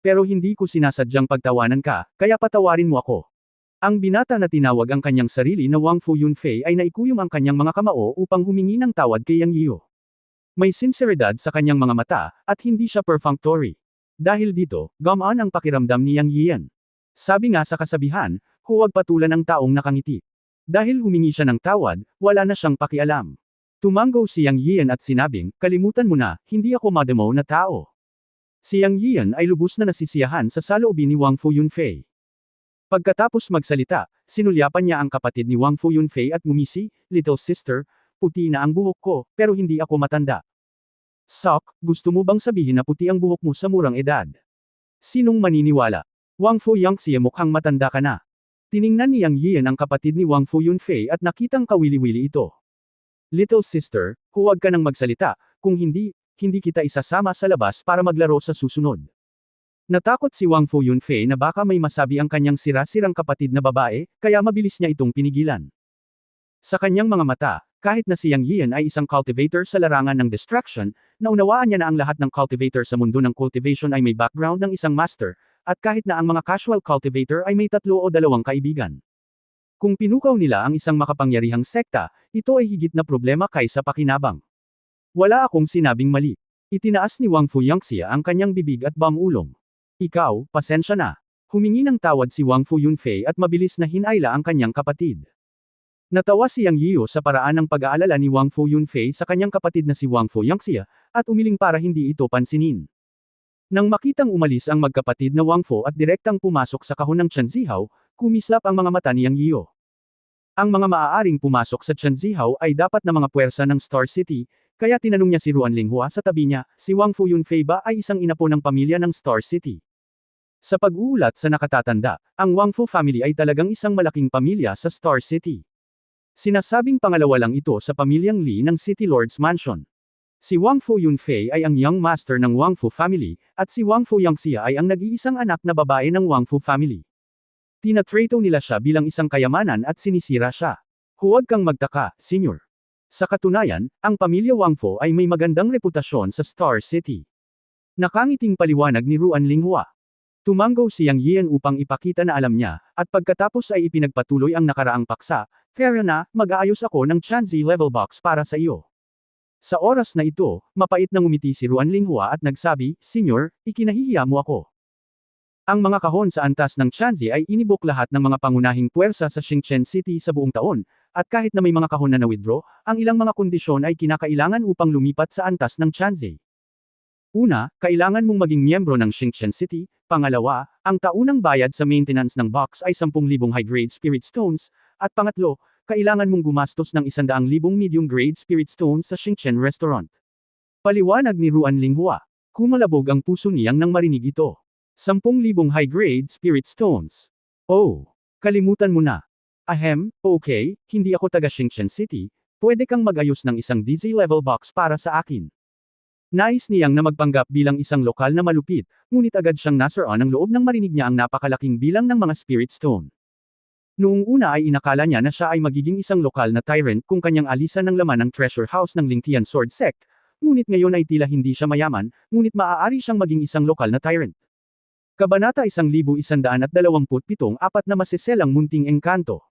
Pero hindi ko sinasadyang pagtawanan ka, kaya patawarin mo ako. Ang binata na tinawag ang kanyang sarili na Wang Fu Yunfei ay naikuyom ang kanyang mga kamao upang humingi ng tawad kay Yang Yiu. May sinseridad sa kanyang mga mata, at hindi siya perfunctory. Dahil dito, gumaan ang pakiramdam ni Yang Yian. Sabi nga sa kasabihan, huwag patulan ang taong nakangiti. Dahil humingi siya ng tawad, wala na siyang pakialam. Tumango si Yang Yian at sinabing, kalimutan mo na, hindi ako mademo na tao. Si Yang Yian ay lubos na nasisiyahan sa saloobin ni Wang Fu Yunfei. Pagkatapos magsalita, sinulyapan niya ang kapatid ni Wang Fu Yunfei at ngumisi, little sister, puti na ang buhok ko, pero hindi ako matanda. Sok, gusto mo bang sabihin na puti ang buhok mo sa murang edad? Sinong maniniwala? Wang Fu Yangxia mukhang matanda ka na. Tiningnan ni Yang Yian ang kapatid ni Wang Fu Yunfei at nakitang kawili-wili ito. Little sister, huwag ka nang magsalita, kung hindi kita isasama sa labas para maglaro sa susunod. Natakot si Wang Fu Yunfei na baka may masabi ang kanyang sira-sirang kapatid na babae, kaya mabilis niya itong pinigilan. Sa kanyang mga mata, kahit na si Yang Yian ay isang cultivator sa larangan ng distraction, naunawaan niya na ang lahat ng cultivator sa mundo ng cultivation ay may background ng isang master, at kahit na ang mga casual cultivator ay may 3 o 2 kaibigan. Kung pinukaw nila ang isang makapangyarihang sekta, ito ay higit na problema kaysa pakinabang. Wala akong sinabing mali. Itinaas ni Wang Fu Yangxia ang kanyang bibig at bamulong. Ikaw, pasensya na. Humingi ng tawad si Wang Fu Yunfei at mabilis na hinayla ang kanyang kapatid. Natawa si Yang Yiu sa paraan ng pag-aalala ni Wang Fu Yunfei sa kanyang kapatid na si Wang Fu Yangxia, at umiling para hindi ito pansinin. Nang makitang umalis ang magkapatid na Wang Fu at direktang pumasok sa kahon ng Tianzihaw, kumislap ang mga mata ni Yang Yiu. Ang mga maaaring pumasok sa Tianzihaw ay dapat na mga puwersa ng Star City, kaya tinanong niya si Ruan Linghua sa tabi niya, si Wang Fu Yunfei ba ay isang inapo ng pamilya ng Star City? Sa pag-uulat sa nakatatanda, ang Wang Fu family ay talagang isang malaking pamilya sa Star City. Sinasabing pangalawa lang ito sa pamilyang Li ng City Lord's Mansion. Si Wang Fu Yunfei ay ang young master ng Wang Fu family, at si Wang Fu Yangxia ay ang nag-iisang anak na babae ng Wang Fu family. Tinatrato nila siya bilang isang kayamanan at sinisira siya. Huwag kang magtaka, senyor. Sa katunayan, ang pamilya Wang Fu ay may magandang reputasyon sa Star City. Nakangiting paliwanag ni Ruan Linghua. Tumango si Yang Yian upang ipakita na alam niya, at pagkatapos ay ipinagpatuloy ang nakaraang paksa, fair na, mag-aayos ako ng Tianzi level box para sa iyo. Sa oras na ito, mapait na ngumiti si Ruan Linghua at nagsabi, Senyor, ikinahihiya mo ako. Ang mga kahon sa antas ng Tianzi ay inibok lahat ng mga pangunahing puwersa sa Shingchen City sa buong taon, at kahit na may mga kahon na na-withdraw, ang ilang mga kondisyon ay kinakailangan upang lumipat sa antas ng Tianzi. Una, kailangan mong maging miyembro ng Shingchen City. Pangalawa, ang taunang bayad sa maintenance ng box ay 10,000 high-grade spirit stones. At pangatlo, kailangan mong gumastos ng 100,000 medium-grade spirit stone sa Xingchen Restaurant. Paliwanag ni Ruan Linghua. Kumalabog ang puso niyang nang marinig ito. 10,000 high-grade spirit stones. Oh, kalimutan mo na. Ahem, okay, hindi ako taga Xingchen City, pwede kang mag-ayos ng isang DZ level box para sa akin. Nais niyang na magpanggap bilang isang lokal na malupit, ngunit agad siyang nasaroon ang loob nang marinig niya ang napakalaking bilang ng mga spirit stone. Noong una ay inakala niya na siya ay magiging isang lokal na tyrant kung kanyang alisan ng laman ng treasure house ng Lingtian Sword Sect, ngunit ngayon ay tila hindi siya mayaman, ngunit maaari siyang maging isang lokal na tyrant. Kabanata 1127 apat na masiselang munting engkanto.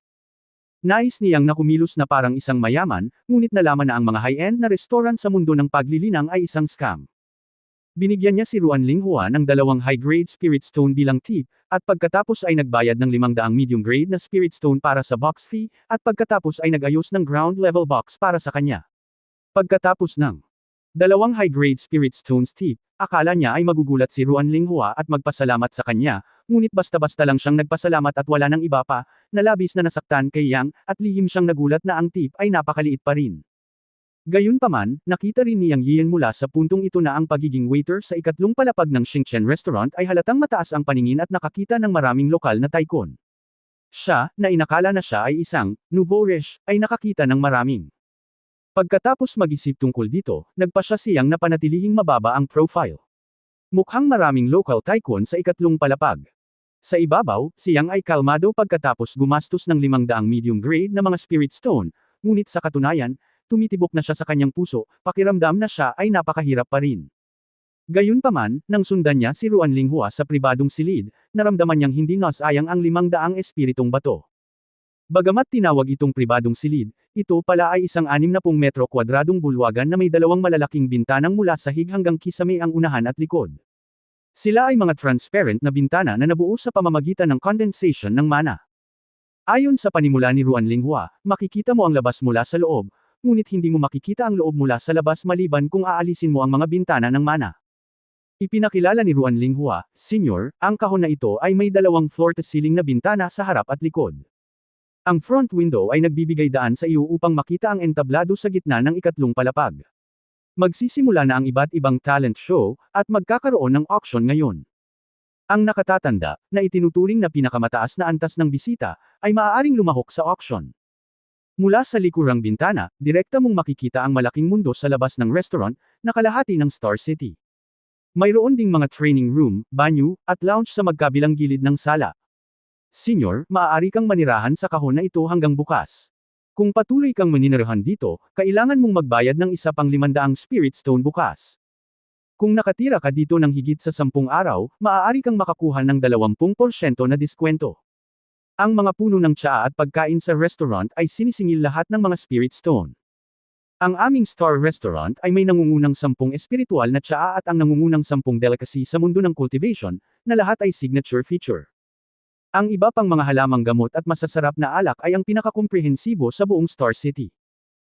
Nais niyang na kumilos na parang isang mayaman, ngunit nalaman na ang mga high-end na restaurant sa mundo ng paglilinang ay isang scam. Binigyan niya si Ruan Linghua ng 2 high-grade spirit stone bilang tip, at pagkatapos ay nagbayad ng 500 medium-grade na spirit stone para sa box fee, at pagkatapos ay nag-ayos ng ground-level box para sa kanya. Pagkatapos ng 2 high-grade spirit stones tip, akala niya ay magugulat si Ruan Linghua at magpasalamat sa kanya, ngunit basta-basta lang siyang nagpasalamat at wala nang iba pa, na labis na nasaktan kay Yang, at lihim siyang nagulat na ang tip ay napakaliit pa rin. Gayunpaman, nakita rin ni Yang Yian mula sa puntong ito na ang pagiging waiter sa ikatlong palapag ng Xingchen Restaurant ay halatang mataas ang paningin at nakakita ng maraming lokal na tycoon. Siya, na inakala na siya ay isang nouveau riche, ay nakakita ng maraming. Pagkatapos mag-isip tungkol dito, nagpasya si Yang na panatilihing mababa ang profile. Mukhang maraming local tycoon sa ikatlong palapag. Sa ibabaw, si Yang ay kalmado pagkatapos gumastos ng 500 medium-grade na mga spirit stone, ngunit sa katunayan, tumitibok na siya sa kanyang puso, pakiramdam na siya ay napakahirap pa rin. Gayunpaman, nang sundan niya si Ruan Linghua sa pribadong silid, naramdaman niyang hindi nasayang ang 500 espiritong bato. Bagamat tinawag itong pribadong silid, ito pala ay isang 60 metro kwadradong bulwagan na may 2 malalaking bintanang mula sahig hanggang kisame ang unahan at likod. Sila ay mga transparent na bintana na nabuo sa pamamagitan ng condensation ng mana. Ayon sa panimula ni Ruan Linghua, makikita mo ang labas mula sa loob, ngunit hindi mo makikita ang loob mula sa labas maliban kung aalisin mo ang mga bintana ng mana. Ipinakilala ni Ruan Linghua, Senior, ang kahon na ito ay may 2 floor-to-ceiling na bintana sa harap at likod. Ang front window ay nagbibigay daan sa iyo upang makita ang entablado sa gitna ng ikatlong palapag. Magsisimula na ang iba't ibang talent show, at magkakaroon ng auction ngayon. Ang nakatatanda, na itinuturing na pinakamataas na antas ng bisita, ay maaaring lumahok sa auction. Mula sa likurang bintana, direkta mong makikita ang malaking mundo sa labas ng restaurant, na kalahati ng Star City. Mayroon ding mga training room, banyo, at lounge sa magkabilang gilid ng sala. Senior, maaari kang manirahan sa kahon na ito hanggang bukas. Kung patuloy kang maninirahan dito, kailangan mong magbayad ng isa pang 500 spirit stone bukas. Kung nakatira ka dito ng higit sa 10 araw, maaari kang makakuha ng 20% na diskwento. Ang mga puno ng tsaa at pagkain sa restaurant ay sinisingil lahat ng mga spirit stone. Ang aming Star Restaurant ay may nangungunang 10 espiritual na tsaa at ang nangungunang 10 delicacy sa mundo ng cultivation, na lahat ay signature feature. Ang iba pang mga halamang gamot at masasarap na alak ay ang pinakakomprehensibo sa buong Star City.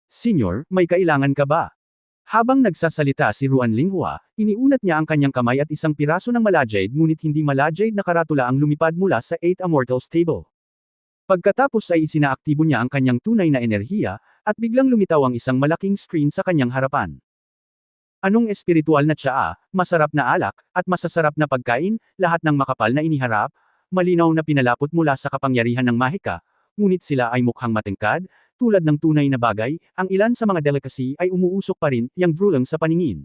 Senior, may kailangan ka ba? Habang nagsasalita si Ruan Linghua, iniunat niya ang kanyang kamay at isang piraso ng malajade ngunit hindi malajade na karatula ang lumipad mula sa 8 Immortals table. Pagkatapos ay isinaaktibo niya ang kanyang tunay na enerhiya, at biglang lumitaw ang isang malaking screen sa kanyang harapan. Anong espiritual na tsaa, masarap na alak, at masasarap na pagkain, lahat ng makapal na iniharap, malinaw na pinalapot mula sa kapangyarihan ng mahika, ngunit sila ay mukhang matengkad, tulad ng tunay na bagay, ang ilan sa mga delicacy ay umuusok pa rin, yang drulang sa paningin.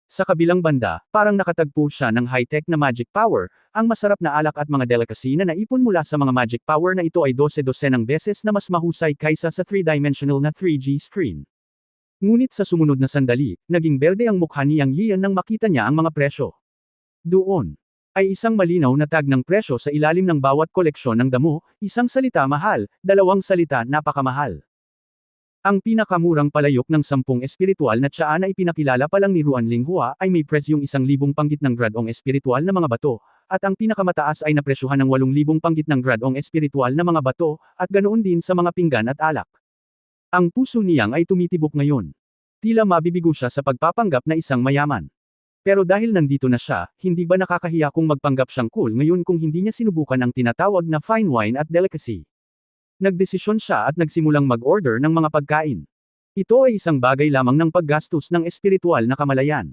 Sa kabilang banda, parang nakatagpo siya ng high-tech na magic power, ang masarap na alak at mga delicacy na naipon mula sa mga magic power na ito ay 12-12 ng beses na mas mahusay kaysa sa 3-dimensional na 3G screen. Ngunit sa sumunod na sandali, naging berde ang mukha ni Yang Yian nang makita niya ang mga presyo. Doon ay isang malinaw na tag ng presyo sa ilalim ng bawat koleksyon ng damo, isang salita mahal, 2 salita napakamahal. Ang pinakamurang palayok ng 10 espiritual na tsaa na ipinakilala pa lang ni Ruan Linghua ay may presyong 1,000 panggit ng gradong espiritual na mga bato, at ang pinakamataas ay napresyuhan ng 8,000 panggit ng gradong espiritual na mga bato, at ganoon din sa mga pinggan at alak. Ang puso niyang ay tumitibok ngayon. Tila mabibigo siya sa pagpapanggap na isang mayaman. Pero dahil nandito na siya, hindi ba nakakahiya kung magpanggap siyang cool ngayon kung hindi niya sinubukan ang tinatawag na fine wine at delicacy? Nagdesisyon siya at nagsimulang mag-order ng mga pagkain. Ito ay isang bagay lamang ng paggastos ng espiritual na kamalayan.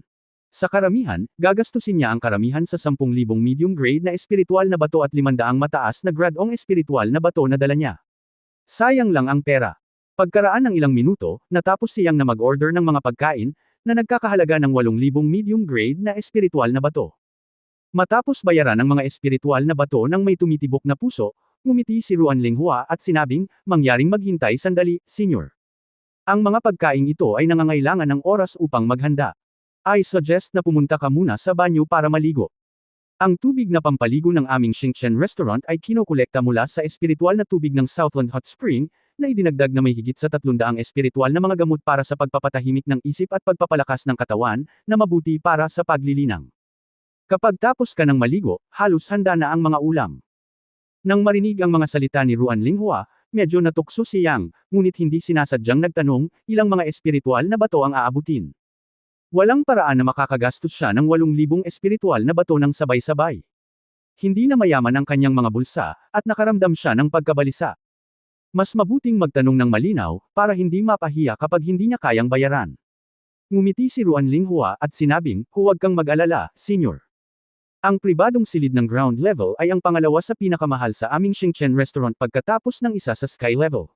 Sa karamihan, gagastusin niya ang karamihan sa 10,000 medium grade na espiritual na bato at 500 mataas na gradong espiritual na bato na dala niya. Sayang lang ang pera. Pagkaraan ng ilang minuto, natapos siyang na mag-order ng mga pagkain, na nagkakahalaga ng 8,000 medium grade na espiritual na bato. Matapos bayaran ang mga espiritual na bato ng may tumitibok na puso, ngumiti si Ruan Linghua at sinabing, mangyaring maghintay sandali, senyor. Ang mga pagkain ito ay nangangailangan ng oras upang maghanda. I suggest na pumunta ka muna sa banyo para maligo. Ang tubig na pampaligo ng aming Xingchen restaurant ay kinokolekta mula sa espiritual na tubig ng Southland Hot Spring, na idinagdag na may higit sa 300 espiritual na mga gamot para sa pagpapatahimik ng isip at pagpapalakas ng katawan, na mabuti para sa paglilinang. Kapag tapos ka ng maligo, halos handa na ang mga ulam. Nang marinig ang mga salita ni Ruan Linghua, medyo natukso si Yang, ngunit hindi sinasadyang nagtanong, ilang mga espiritual na bato ang aabutin. Walang paraan na makakagastos siya ng 8,000 espiritual na bato ng sabay-sabay. Hindi na mayaman ang kanyang mga bulsa, at nakaramdam siya ng pagkabalisa. Mas mabuting magtanong ng malinaw, para hindi mapahiya kapag hindi niya kayang bayaran. Ngumiti si Ruan Linghua at sinabing, huwag kang mag-alala, senyor. Ang pribadong silid ng ground level ay ang pangalawa sa pinakamahal sa aming Xingchen restaurant pagkatapos ng isa sa sky level.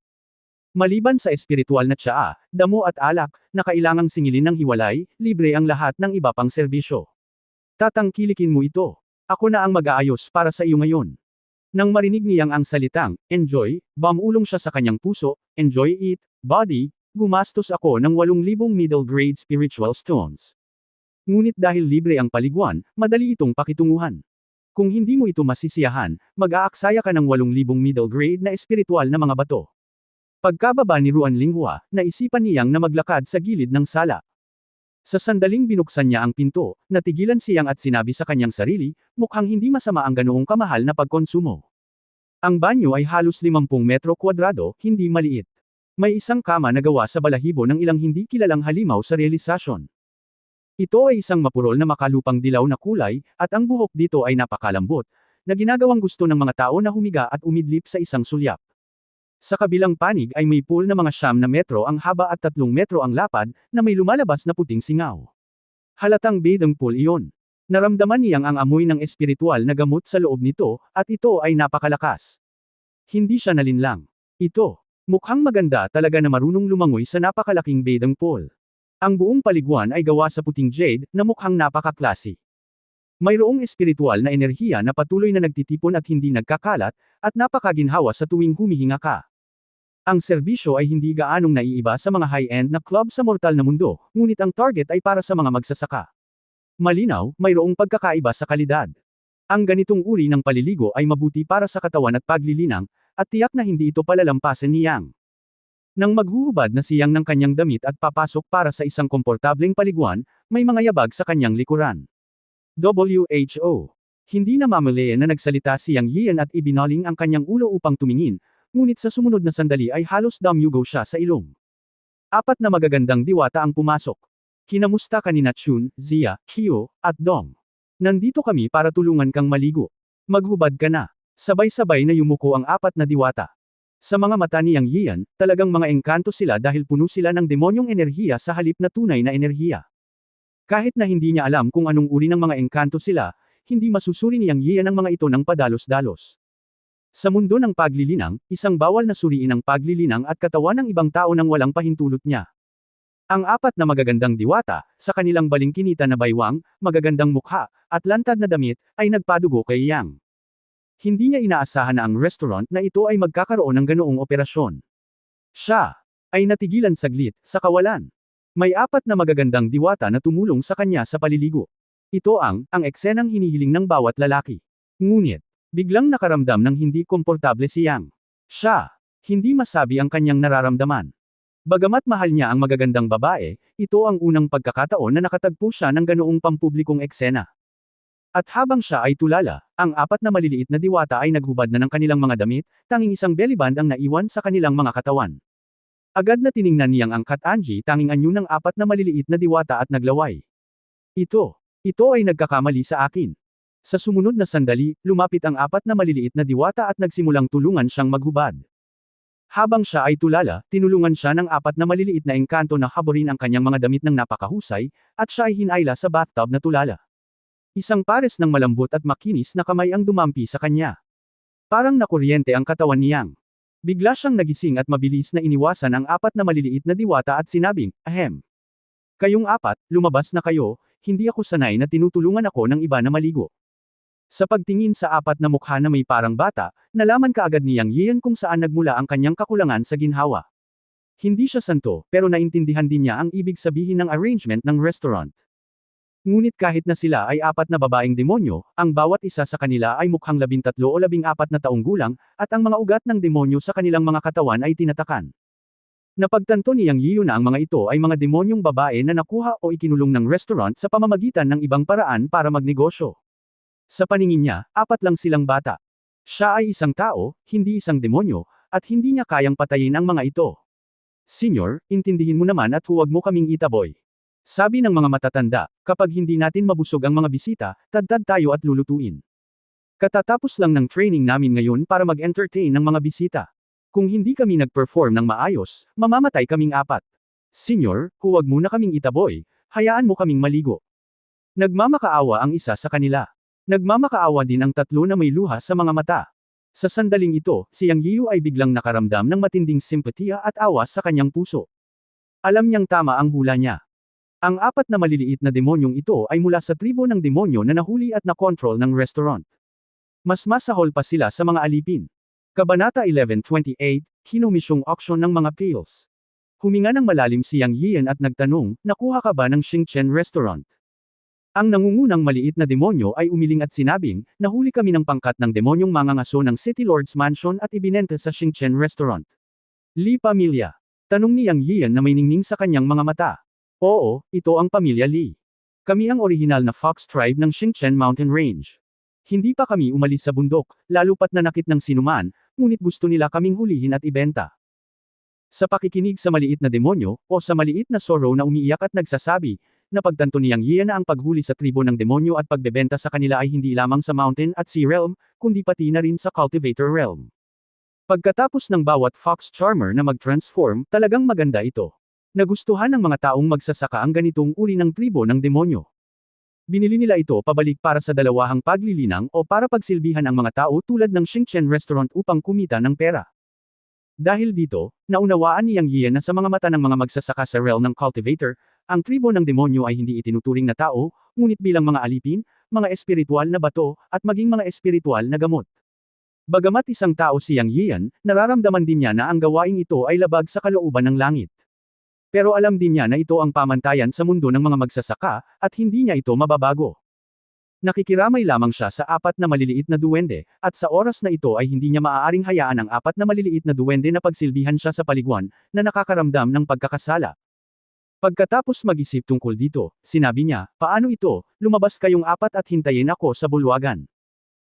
Maliban sa espiritual na tsaa, damo at alak, na kailangang singilin ng hiwalay, libre ang lahat ng iba pang serbisyo. Tatangkilikin mo ito. Ako na ang mag-aayos para sa iyo ngayon. Nang marinig niyang ang salitang, enjoy, bumulong siya sa kanyang puso, enjoy it, body, gumastos ako ng 8,000 middle grade spiritual stones. Ngunit dahil libre ang paliguan, madali itong pakitunguhan. Kung hindi mo ito masisiyahan, mag-aaksaya ka ng 8,000 middle grade na espiritual na mga bato. Pagkababa ni Ruan Linghua, naisipan niyang na maglakad sa gilid ng sala. Sa sandaling binuksan niya ang pinto, natigilan siyang at sinabi sa kanyang sarili, mukhang hindi masama ang ganoong kamahal na pagkonsumo. Ang banyo ay halos 50 metro kwadrado, hindi maliit. May isang kama na gawa sa balahibo ng ilang hindi kilalang halimaw sa realisasyon. Ito ay isang mapurol na makalupang dilaw na kulay, at ang buhok dito ay napakalambot, na ginagawang gusto ng mga tao na humiga at umidlip sa isang sulyap. Sa kabilang panig ay may pool na mga 9 metro ang haba at 3 metro ang lapad, na may lumalabas na puting singaw. Halatang bathing pool iyon. Naramdaman niyang ang amoy ng espiritual na gamot sa loob nito, at ito ay napakalakas. Hindi siya nalinlang. Ito, mukhang maganda talaga na marunong lumangoy sa napakalaking bathing pool. Ang buong paliguan ay gawa sa puting jade, na mukhang napaka-classy. Mayroong espiritual na enerhiya na patuloy na nagtitipon at hindi nagkakalat, at napakaginhawa sa tuwing humihinga ka. Ang serbisyo ay hindi gaanong naiiba sa mga high-end na club sa mortal na mundo, ngunit ang target ay para sa mga magsasaka. Malinaw, mayroong pagkakaiba sa kalidad. Ang ganitong uri ng paliligo ay mabuti para sa katawan at paglilinang, at tiyak na hindi ito palalampasin ni Yang. Nang maghuhubad na siyang ng kanyang damit at papasok para sa isang komportableng paliguan, may mga yabag sa kanyang likuran. WHO. Hindi na mamalayan na nagsalita siyang Yian at ibinaling ang kanyang ulo upang tumingin, ngunit sa sumunod na sandali ay halos damyugaw siya sa ilong. 4 na magagandang diwata ang pumasok. Kinamusta ka nina Chun, Zia, Kyo, at Dong. Nandito kami para tulungan kang maligo. Maghubad ka na. Sabay-sabay na yumuko ang 4 na diwata. Sa mga mata niyang Yian, talagang mga engkanto sila dahil puno sila ng demonyong enerhiya sa halip na tunay na enerhiya. Kahit na hindi niya alam kung anong uri ng mga engkanto sila, hindi masusuri niyang Yian ang mga ito ng padalos-dalos. Sa mundo ng paglilinang, isang bawal na suriin ang paglilinang at katawan ng ibang tao nang walang pahintulot niya. Ang 4 na magagandang diwata, sa kanilang balingkinita na baywang, magagandang mukha, at lantad na damit, ay nagpadugo kay Yang. Hindi niya inaasahan na ang restaurant na ito ay magkakaroon ng ganoong operasyon. Siya ay natigilan saglit, sa kawalan. May 4 na magagandang diwata na tumulong sa kanya sa paliligo. Ito ang eksenang hinihiling ng bawat lalaki. Ngunit, biglang nakaramdam ng hindi komportable si Yang. Siya, hindi masabi ang kanyang nararamdaman. Bagamat mahal niya ang magagandang babae, ito ang unang pagkakataon na nakatagpo siya ng ganoong pampublikong eksena. At habang siya ay tulala, ang 4 na maliliit na diwata ay naghubad na ng kanilang mga damit, tanging isang bellyband ang naiwan sa kanilang mga katawan. Agad na tiningnan niyang ang Kat-Anji tanging anyo ng 4 na maliliit na diwata at naglaway. Ito ay nagkakamali sa akin. Sa sumunod na sandali, lumapit ang 4 na maliliit na diwata at nagsimulang tulungan siyang maghubad. Habang siya ay tulala, tinulungan siya ng apat na maliliit na engkanto na haburin ang kanyang mga damit ng napakahusay, at siya ay hinayla sa bathtub na tulala. Isang pares ng malambot at makinis na kamay ang dumampi sa kanya. Parang nakuryente ang katawan niyang. Bigla siyang nagising at mabilis na iniwasan ang apat na maliliit na diwata at sinabing, "Ahem. Kayong apat, lumabas na kayo, hindi ako sanay na tinutulungan ako ng iba na maligo." Sa pagtingin sa apat na mukha na may parang bata, nalaman kaagad ni Yang Yian kung saan nagmula ang kanyang kakulangan sa ginhawa. Hindi siya santo, pero naintindihan din niya ang ibig sabihin ng arrangement ng restaurant. Ngunit kahit na sila ay apat na babaeng demonyo, ang bawat isa sa kanila ay mukhang 13 o 14 na taong gulang, at ang mga ugat ng demonyo sa kanilang mga katawan ay tinatakan. Napagtanto ni Yang Yiu na ang mga ito ay mga demonyong babae na nakuha o ikinulong ng restaurant sa pamamagitan ng ibang paraan para magnegosyo. Sa paningin niya, apat lang silang bata. Siya ay isang tao, hindi isang demonyo, at hindi niya kayang patayin ang mga ito. "Senyor, intindihin mo naman at huwag mo kaming itaboy." Sabi ng mga matatanda, "Kapag hindi natin mabusog ang mga bisita, tadtad tayo at lulutuin. Katatapos lang ng training namin ngayon para mag-entertain ng mga bisita. Kung hindi kami nag-perform ng maayos, mamamatay kaming apat. Senyor, huwag mo na kaming itaboy, hayaan mo kaming maligo." Nagmamakaawa ang isa sa kanila. Nagmamakaawa din ang tatlo na may luha sa mga mata. Sa sandaling ito, si Yang Yiu ay biglang nakaramdam ng matinding simpatiya at awa sa kanyang puso. Alam niyang tama ang hula niya. Ang apat na maliliit na demonyong ito ay mula sa tribo ng demonyo na nahuli at nakontrol ng restaurant. Mas masahol pa sila sa mga alipin. Kabanata 11:28, Kinomisyong auction ng mga pails. Huminga ng malalim si Yang Yian at nagtanong, "Nakuha ka ba ng Xingchen Restaurant?" Ang nangungunang maliit na demonyo ay umiling at sinabing, "Nahuli kami ng pangkat ng demonyong mangangaso ng City Lord's Mansion at ibinenta sa Xingchen Restaurant." "Li pamilya?" Tanong ni Yang Yian na may ningning sa kanyang mga mata. "Oo, ito ang pamilya Li. Kami ang orihinal na Fox tribe ng Xingchen Mountain Range. Hindi pa kami umalis sa bundok, lalo pat nanakit ng sinuman, ngunit gusto nila kaming hulihin at ibenta." Sa pakikinig sa maliit na demonyo, o sa maliit na sorrow na umiiyak at nagsasabi, napagtanto ni Yang Yian na ang paghuli sa tribo ng demonyo at pagbebenta sa kanila ay hindi lamang sa Mountain at Sea Realm, kundi pati na rin sa Cultivator Realm. Pagkatapos ng bawat Fox Charmer na mag-transform, talagang maganda ito. Nagustuhan ng mga taong magsasaka ang ganitong uri ng tribo ng demonyo. Binili nila ito pabalik para sa dalawahang paglilinang o para pagsilbihan ang mga tao tulad ng Xingchen Restaurant upang kumita ng pera. Dahil dito, naunawaan ni Yang Yian na sa mga mata ng mga magsasaka sa realm ng Cultivator, ang tribo ng demonyo ay hindi itinuturing na tao, ngunit bilang mga alipin, mga espiritual na bato, at maging mga espiritual na gamot. Bagamat isang tao si Yang Yian, nararamdaman din niya na ang gawaing ito ay labag sa kalooban ng langit. Pero alam din niya na ito ang pamantayan sa mundo ng mga magsasaka, at hindi niya ito mababago. Nakikiramay lamang siya sa apat na maliliit na duwende, at sa oras na ito ay hindi niya maaaring hayaan ang apat na maliliit na duwende na pagsilbihan siya sa paliguan, na nakakaramdam ng pagkakasala. Pagkatapos mag-isip tungkol dito, sinabi niya, "Paano ito, lumabas kayong apat at hintayin ako sa bulwagan.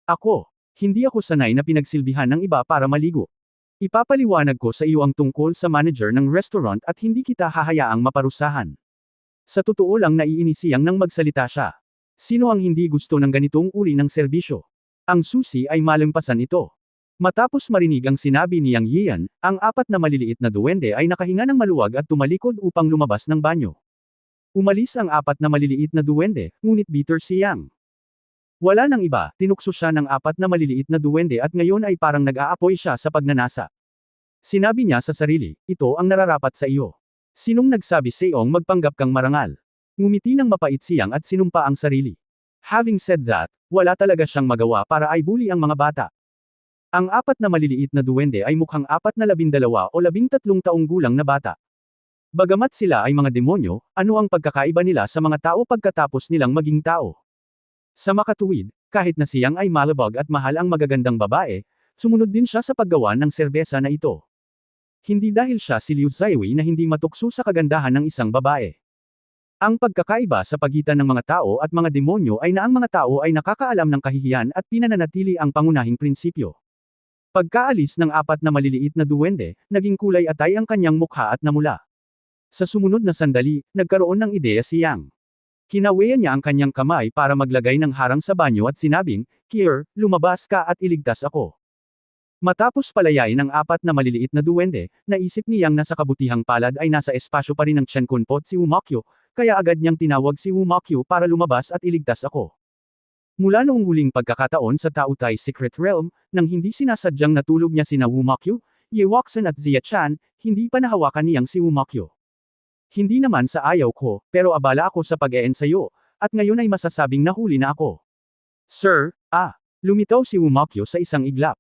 Ako, hindi ako sanay na pinagsilbihan ng iba para maligo. Ipapaliwanag ko sa iyo ang tungkol sa manager ng restaurant at hindi kita hahayaang maparusahan." Sa totoo lang naiinisiyang nang magsalita siya. Sino ang hindi gusto ng ganitong uri ng serbisyo? Ang susi ay malampasan ito. Matapos marinig ang sinabi ni Yang Yian, ang apat na maliliit na duwende ay nakahinga ng maluwag at tumalikod upang lumabas ng banyo. Umalis ang apat na maliliit na duwende, ngunit bitter si Yang. Wala nang iba, tinukso siya ng apat na maliliit na duwende at ngayon ay parang nag-aapoy siya sa pagnanasa. Sinabi niya sa sarili, "Ito ang nararapat sa iyo. Sinong nagsabi sa'yong magpanggap kang marangal?" Ngumiti ng mapait si Yang at sinumpa ang sarili. Having said that, wala talaga siyang magawa para ay bully ang mga bata. Ang apat na maliliit na duwende ay mukhang 12 o 13 taong gulang na bata. Bagamat sila ay mga demonyo, ano ang pagkakaiba nila sa mga tao pagkatapos nilang maging tao? Sa makatuwid, kahit na siyang ay malabog at mahal ang magagandang babae, sumunod din siya sa paggawa ng serbesa na ito. Hindi dahil siya si Liu Zaiwei na hindi matukso sa kagandahan ng isang babae. Ang pagkakaiba sa pagitan ng mga tao at mga demonyo ay na ang mga tao ay nakakaalam ng kahihiyan at pinananatili ang pangunahing prinsipyo. Pagkaalis ng apat na maliliit na duwende, naging kulay atay ang kanyang mukha at namula. Sa sumunod na sandali, nagkaroon ng ideya si Yang. Kinaweyan niya ang kanyang kamay para maglagay ng harang sa banyo at sinabing, "Kier, lumabas ka at iligtas ako." Matapos palayain ang apat na maliliit na duwende, naisip niyang nasa kabutihang palad ay nasa espasyo pa rin ng Chen Kunpot si Wumakyo, kaya agad niyang tinawag si Wumakyo para lumabas at iligtas ako. Mula noong huling pagkakataon sa Taotai Secret Realm, nang hindi sinasadyang natulog niya sina Wumakyo, Ye Waxan at Zia Chan, hindi pa nahawakan niyang si Wumakyo. Hindi naman sa ayaw ko, pero abala ako sa pag-eensayo, at ngayon ay masasabing nahuli na ako. Sir, lumitaw si Wumakyo sa isang iglap.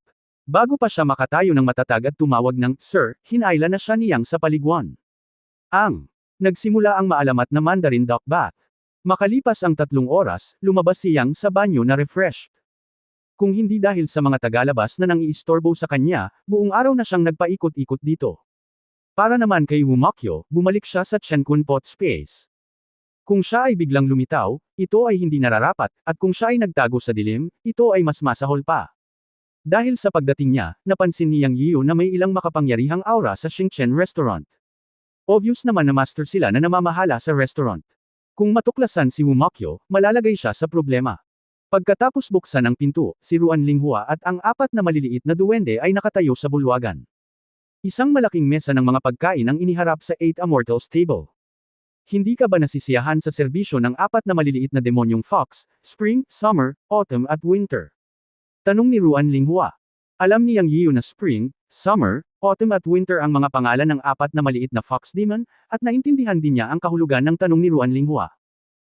Bago pa siya makatayo ng matatag at tumawag ng, Sir, hinayla na siya niyang sa paliguan. Nagsimula ang maalamat na Mandarin Duck Bath. Makalipas ang 3 oras, lumabas si Yang sa banyo na refreshed. Kung hindi dahil sa mga tagalabas na nang-iistorbo sa kanya, buong araw na siyang nagpaikot-ikot dito. Para naman kay Wumakyo, bumalik siya sa Chen Kunpot space. Kung siya ay biglang lumitaw, ito ay hindi nararapat, at kung siya ay nagtago sa dilim, ito ay mas masahol pa. Dahil sa pagdating niya, napansin ni Yang Yiu na may ilang makapangyarihang aura sa Xingchen Restaurant. Obvious naman na master sila na namamahala sa restaurant. Kung matuklasan si Wumakyo, malalagay siya sa problema. Pagkatapos buksan ang pinto, si Ruan Linghua at ang 4 na maliliit na duwende ay nakatayo sa bulwagan. Isang malaking mesa ng mga pagkain ang iniharap sa 8 Immortals table. Hindi ka ba nasisiyahan sa serbisyo ng 4 na maliliit na demonyong fox, Spring, Summer, Autumn at Winter? Tanong ni Ruan Linghua. Alam ni Yang Yiu na Spring, Summer, Autumn at Winter ang mga pangalan ng 4 na maliit na fox demon, at naintindihan din niya ang kahulugan ng tanong ni Ruan Linghua.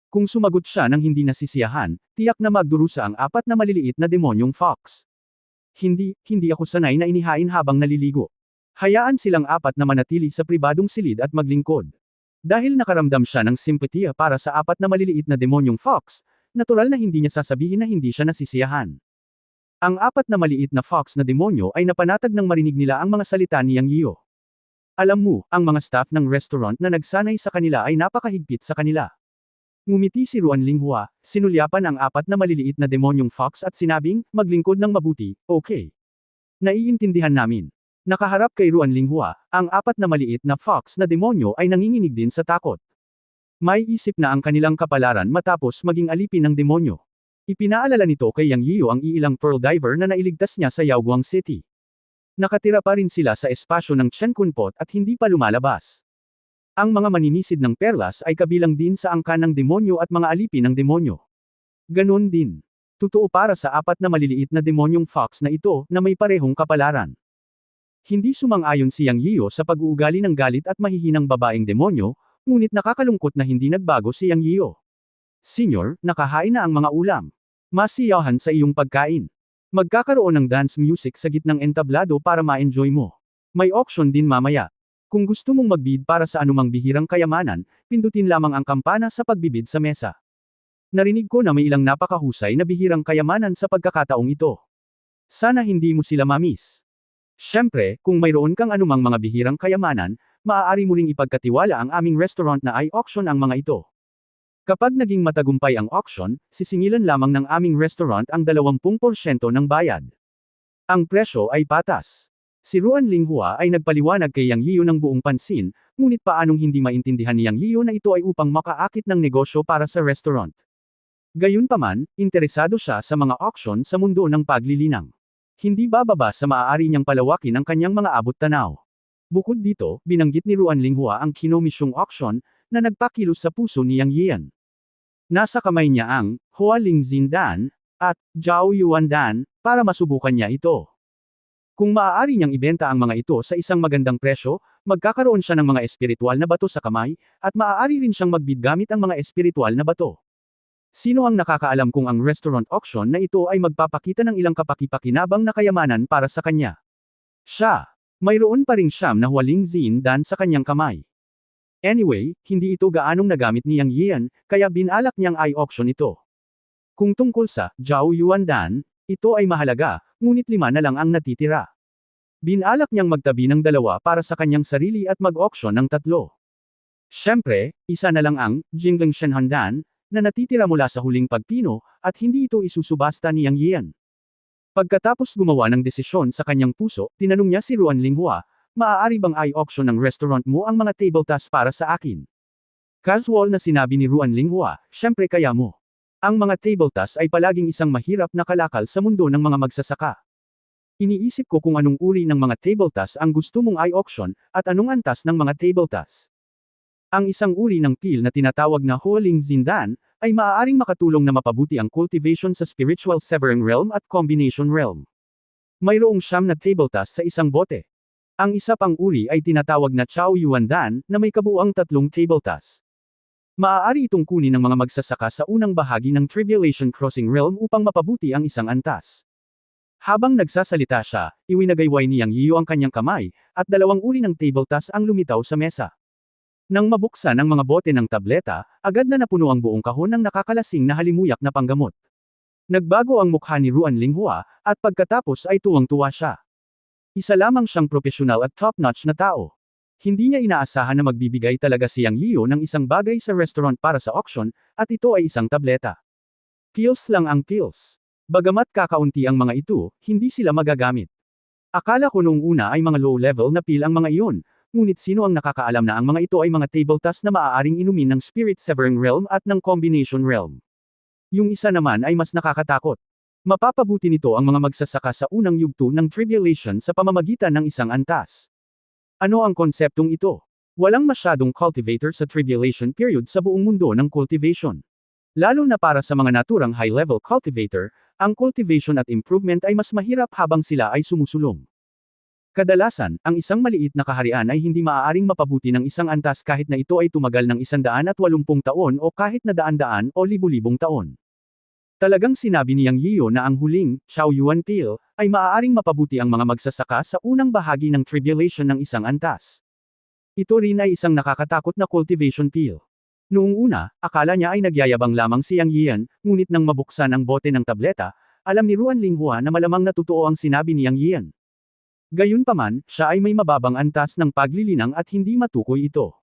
Kung sumagot siya ng hindi nasisiyahan, tiyak na magdurusa ang 4 na maliliit na demonyong fox. Hindi ako sanay na inihain habang naliligo. Hayaan silang 4 na manatili sa pribadong silid at maglingkod. Dahil nakaramdam siya ng simpatiya para sa 4 na maliliit na demonyong fox, natural na hindi niya sasabihin na hindi siya nasisiyahan. Ang 4 na maliit na fox na demonyo ay napanatag nang marinig nila ang mga salita ni Yang Yiu. Alam mo, ang mga staff ng restaurant na nagsanay sa kanila ay napakahigpit sa kanila. Ngumiti si Ruan Linghua, sinulyapan ang 4 na maliliit na demonyong fox at sinabing, maglingkod ng mabuti, okay. Naiintindihan namin. Nakaharap kay Ruan Linghua, ang 4 na maliit na fox na demonyo ay nanginginig din sa takot. May isip na ang kanilang kapalaran matapos maging alipin ng demonyo. Ipinaalala nito kay Yang Yiu ang iilang pearl diver na nailigtas niya sa Yaoguang City. Nakatira pa rin sila sa espasyo ng Chen Kunpot at hindi pa lumalabas. Ang mga maninisid ng perlas ay kabilang din sa angkan ng demonyo at mga alipin ng demonyo. Ganon din. Totoo para sa 4 na maliliit na demonyong fox na ito na may parehong kapalaran. Hindi sumang-ayon si Yang Yiu sa pag-uugali ng galit at mahihinang babaeng demonyo, ngunit nakakalungkot na hindi nagbago si Yang Yiu. Senyor, nakahain na ang mga ulam. Masiyahan sa iyong pagkain. Magkakaroon ng dance music sa gitnang entablado para ma-enjoy mo. May auction din mamaya. Kung gusto mong magbid para sa anumang bihirang kayamanan, pindutin lamang ang kampana sa pagbibid sa mesa. Narinig ko na may ilang napakahusay na bihirang kayamanan sa pagkakataong ito. Sana hindi mo sila ma-miss. Siyempre, kung mayroon kang anumang mga bihirang kayamanan, maaari mo ring ipagkatiwala ang aming restaurant na i-auction ang mga ito. Kapag naging matagumpay ang auction, sisingilan lamang ng aming restaurant ang 20% ng bayad. Ang presyo ay patas. Si Ruan Linghua ay nagpaliwanag kay Yang Yiu ng buong pansin, ngunit paanong hindi maintindihan ni Yang Yiu na ito ay upang makaakit ng negosyo para sa restaurant. Gayunpaman, interesado siya sa mga auction sa mundo ng paglilinang. Hindi bababa sa maaari niyang palawakin ang kanyang mga abot-tanaw. Bukod dito, binanggit ni Ruan Linghua ang kinomisyong auction, na nagpakilos sa puso ni Yang Yian. Nasa kamay niya ang Hua Lingzin Dan at Zhao Yuan Dan para masubukan niya ito. Kung maaari niyang ibenta ang mga ito sa isang magandang presyo, magkakaroon siya ng mga espiritual na bato sa kamay, at maaari rin siyang magbid gamit ang mga espiritual na bato. Sino ang nakakaalam kung ang restaurant auction na ito ay magpapakita ng ilang kapaki-pakinabang na kayamanan para sa kanya? Siya. Mayroon pa ring siyam na Hua Lingzin Dan sa kanyang kamay. Anyway, hindi ito gaanong nagamit ni Yang Yian, kaya binalak niyang i-auction ito. Kung tungkol sa Zhao Yuan Dan, ito ay mahalaga, ngunit 5 na lang ang natitira. Binalak niyang magtabi ng 2 para sa kanyang sarili at mag-auction ng 3. Siyempre, isa na lang ang Jingling Shenhan Dan, na natitira mula sa huling pagpino, at hindi ito isusubasta ni Yang Yian. Pagkatapos gumawa ng desisyon sa kanyang puso, tinanong niya si Ruan Linghua, maaari bang i-auction ng restaurant mo ang mga table tasks para sa akin? Casual na sinabi ni Ruan Linghua, syempre kaya mo. Ang mga table tasks ay palaging isang mahirap na kalakal sa mundo ng mga magsasaka. Iniisip ko kung anong uri ng mga table tasks ang gusto mong i-auction, at anong antas ng mga table tasks. Ang isang uri ng pil na tinatawag na Hualing Zindan, ay maaaring makatulong na mapabuti ang cultivation sa spiritual severing realm at combination realm. Mayroong 9 na table tasks sa isang bote. Ang isa pang uri ay tinatawag na Chao Yuan Dan, na may kabuuang 3 table tasks. Maaari itong kunin ng mga magsasaka sa unang bahagi ng Tribulation Crossing Realm upang mapabuti ang isang antas. Habang nagsasalita siya, iwinagayway ni Yang Yiyu ang kanyang kamay, at 2 uri ng table task ang lumitaw sa mesa. Nang mabuksan ang mga bote ng tableta, agad na napuno ang buong kahon ng nakakalasing na halimuyak na panggamot. Nagbago ang mukha ni Ruan Linghua, at pagkatapos ay tuwang-tuwa siya. Isa lamang siyang profesional at top-notch na tao. Hindi niya inaasahan na magbibigay talaga si Yang Yiyu ng isang bagay sa restaurant para sa auction, at ito ay isang tableta. Pills lang ang pills. Bagamat kakaunti ang mga ito, hindi sila magagamit. Akala ko noong una ay mga low-level na pill ang mga iyon, ngunit sino ang nakakaalam na ang mga ito ay mga table tasks na maaaring inumin ng Spirit Severing Realm at ng Combination Realm. Yung isa naman ay mas nakakatakot. Mapapabuti nito ang mga magsasaka sa unang yugto ng Tribulation sa pamamagitan ng isang antas. Ano ang konseptong ito? Walang masyadong cultivator sa Tribulation period sa buong mundo ng cultivation. Lalo na para sa mga naturang high-level cultivator, ang cultivation at improvement ay mas mahirap habang sila ay sumusulong. Kadalasan, ang isang maliit na kaharian ay hindi maaaring mapabuti ng isang antas kahit na ito ay tumagal ng 180 taon o kahit na daan-daan o libu-libong taon. Talagang sinabi ni Yang Yiyu na ang huling, Chao Yuan Pill, ay maaaring mapabuti ang mga magsasaka sa unang bahagi ng tribulation ng isang antas. Ito rin ay isang nakakatakot na cultivation pill. Noong una, akala niya ay nagyayabang lamang si Yang Yian, ngunit nang mabuksan ang bote ng tableta, alam ni Ruan Linghua na malamang na totoo ang sinabi ni Yang Yian. Gayunpaman, siya ay may mababang antas ng paglilinang at hindi matukoy ito.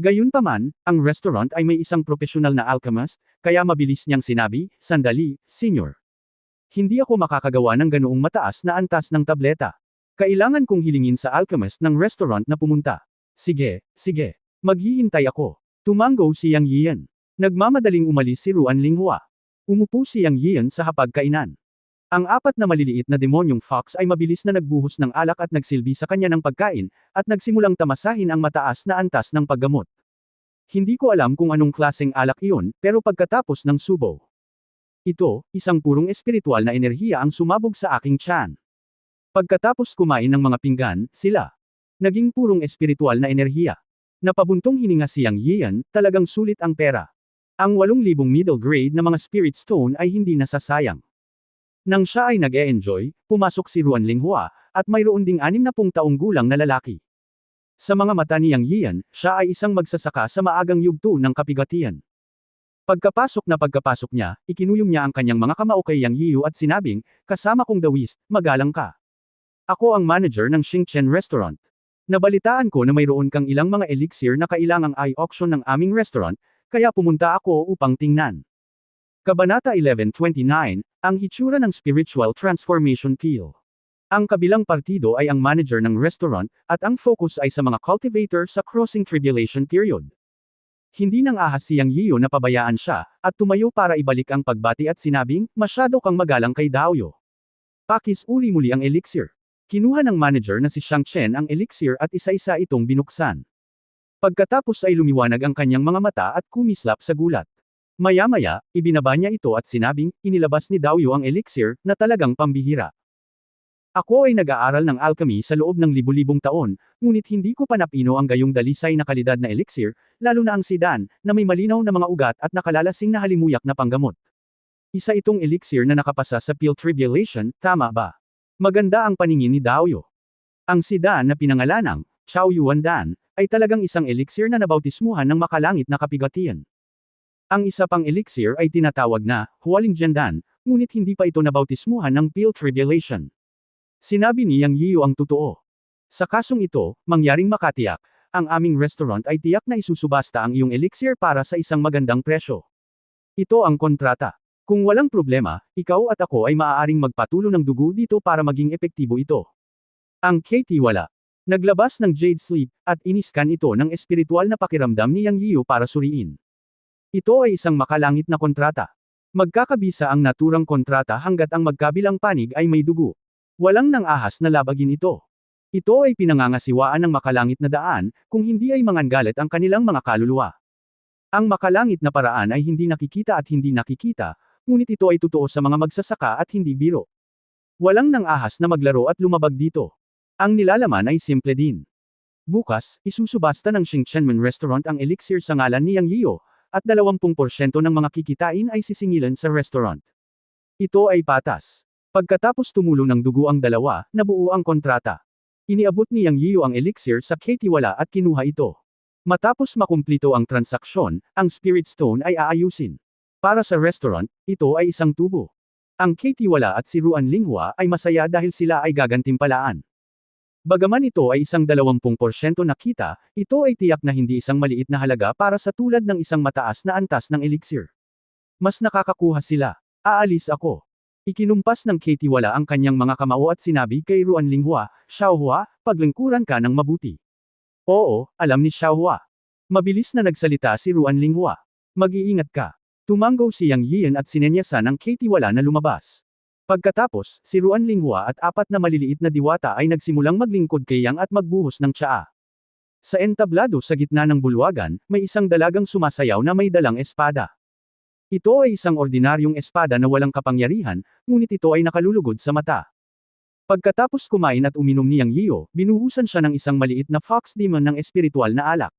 Gayunpaman, ang restaurant ay may isang profesional na alchemist, kaya mabilis niyang sinabi, "Sandali, senyor. Hindi ako makakagawa ng ganoong mataas na antas ng tableta. Kailangan kong hilingin sa alchemist ng restaurant na pumunta." "Sige, sige. Maghihintay ako." Tumango si Yang Yian. Nagmamadaling umalis si Ruan Linghua. Umupo si Yang Yian sa hapagkainan. Ang 4 na maliliit na demonyong fox ay mabilis na nagbuhos ng alak at nagsilbi sa kanya ng pagkain, at nagsimulang tamasahin ang mataas na antas ng paggamot. Hindi ko alam kung anong klaseng alak iyon, pero pagkatapos ng subo. Ito, isang purong espiritual na enerhiya ang sumabog sa aking tiyan. Pagkatapos kumain ng mga pinggan, sila. Naging purong espiritual na enerhiya. Napabuntong hininga si Yang Yian, talagang sulit ang pera. Ang 8,000 middle grade na mga spirit stone ay hindi nasasayang. Nang siya ay nag-e-enjoy, pumasok si Ruan Linghua, at mayroon ding 60 taong gulang na lalaki. Sa mga mata ni Yang Yian, siya ay isang magsasaka sa maagang yugto ng kapigatian. Pagkapasok niya, ikinuyom niya ang kanyang mga kamao kay Yang Yiyu at sinabing, "Kasama kong Dawist, magalang ka. Ako ang manager ng Xingchen Restaurant. Nabalitaan ko na mayroon kang ilang mga elixir na kailangang i-auction ng aming restaurant, kaya pumunta ako upang tingnan." Kabanata 1129, ang hitsura ng Spiritual Transformation Pill. Ang kabilang partido ay ang manager ng restaurant, at ang focus ay sa mga cultivator sa Crossing Tribulation Period. Hindi nang ahas si Yang Yiyu na pabayaan siya, at tumayo para ibalik ang pagbati at sinabing, "Masyado kang magalang kay Daoyo. Pakis-uri muli ang elixir." Kinuha ng manager na si Shang Chen ang elixir at isa-isa itong binuksan. Pagkatapos ay lumiwanag ang kanyang mga mata at kumislap sa gulat. Maya-maya, ibinaba niya ito at sinabing, inilabas ni Daoyo ang elixir, na talagang pambihira. "Ako ay nag-aaral ng alchemy sa loob ng libu-libong taon, ngunit hindi ko pa napino ang gayong dalisay na kalidad na elixir, lalo na ang sidan, na may malinaw na mga ugat at nakalalasing na halimuyak na panggamot. Isa itong elixir na nakapasa sa Pill Tribulation, tama ba?" Maganda ang paningin ni Daoyo. Ang sidan na pinangalanang, Chao Yuan Dan, ay talagang isang elixir na nabautismuhan ng makalangit na kapigatian. Ang isa pang elixir ay tinatawag na, Hualing Jiandan, ngunit hindi pa ito nabautismuhan ng Pill Tribulation. Sinabi ni Yang Yiyu ang totoo. Sa kasong ito, mangyaring makatiyak, ang aming restaurant ay tiyak na isusubasta ang iyong elixir para sa isang magandang presyo. Ito ang kontrata. Kung walang problema, ikaw at ako ay maaaring magpatulo ng dugo dito para maging epektibo ito. Ang Katie wala. Naglabas ng Jade Sleep, at iniskan ito ng espiritual na pakiramdam ni Yang Yiyu para suriin. Ito ay isang makalangit na kontrata. Magkakabisa ang naturang kontrata hanggat ang magkabilang panig ay may dugo. Walang nang ahas na labagin ito. Ito ay pinangangasiwaan ng makalangit na daan, kung hindi ay mangangalit ang kanilang mga kaluluwa. Ang makalangit na paraan ay hindi nakikita at hindi nakikita, ngunit ito ay totoo sa mga magsasaka at hindi biro. Walang nang ahas na maglaro at lumabag dito. Ang nilalaman ay simple din. Bukas, isusubasta ng Shingchenmen Restaurant ang elixir sa ngalan ni Yang Yiyo, at 20% ng mga kikitain ay sisingilan sa restaurant. Ito ay patas. Pagkatapos tumulong ng dugo ang dalawa, nabuo ang kontrata. Iniabot ni Yang Yiyo ang elixir sa Katie Wala at kinuha ito. Matapos makumplito ang transaksyon, ang Spirit Stone ay aayusin. Para sa restaurant, ito ay isang tubo. Ang Katie Wala at si Ruan Linghua ay masaya dahil sila ay gagantimpalaan. Bagaman ito ay isang 20% na kita, ito ay tiyak na hindi isang maliit na halaga para sa tulad ng isang mataas na antas ng elixir. Mas nakakakuha sila. Aalis ako. Ikinumpas ng Katie Wala ang kanyang mga kamao at sinabi kay Ruan Linghua, Xiaohua, paglingkuran ka ng mabuti. Oo, alam ni Xiaohua. Mabilis na nagsalita si Ruan Linghua. Mag-iingat ka. Tumanggo si Yang Yian at sinenyasan ng Katie Wala na lumabas. Pagkatapos, si Ruan Linghua at 4 na maliliit na diwata ay nagsimulang maglingkod kay Yang at magbuhos ng tsaa. Sa entablado sa gitna ng bulwagan, may isang dalagang sumasayaw na may dalang espada. Ito ay isang ordinaryong espada na walang kapangyarihan, ngunit ito ay nakalulugod sa mata. Pagkatapos kumain at uminom ni Yang Yiyo, binuhusan siya ng isang maliit na fox demon ng espiritual na alak.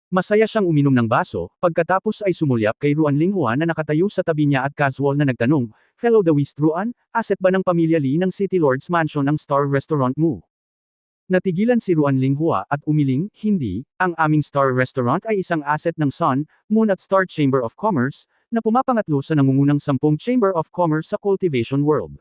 Masaya siyang uminom ng baso, pagkatapos ay sumulyap kay Ruan Linghua na nakatayo sa tabi niya at casual na nagtanong, Fellow Daoist Ruan, asset ba ng pamilya Lee ng City Lord's Mansion ang Star Restaurant mo? Natigilan si Ruan Linghua at umiling, hindi, ang aming Star Restaurant ay isang asset ng Sun, Moon at Star Chamber of Commerce, na pumapangatlo sa nangungunang 10 Chamber of Commerce sa Cultivation World.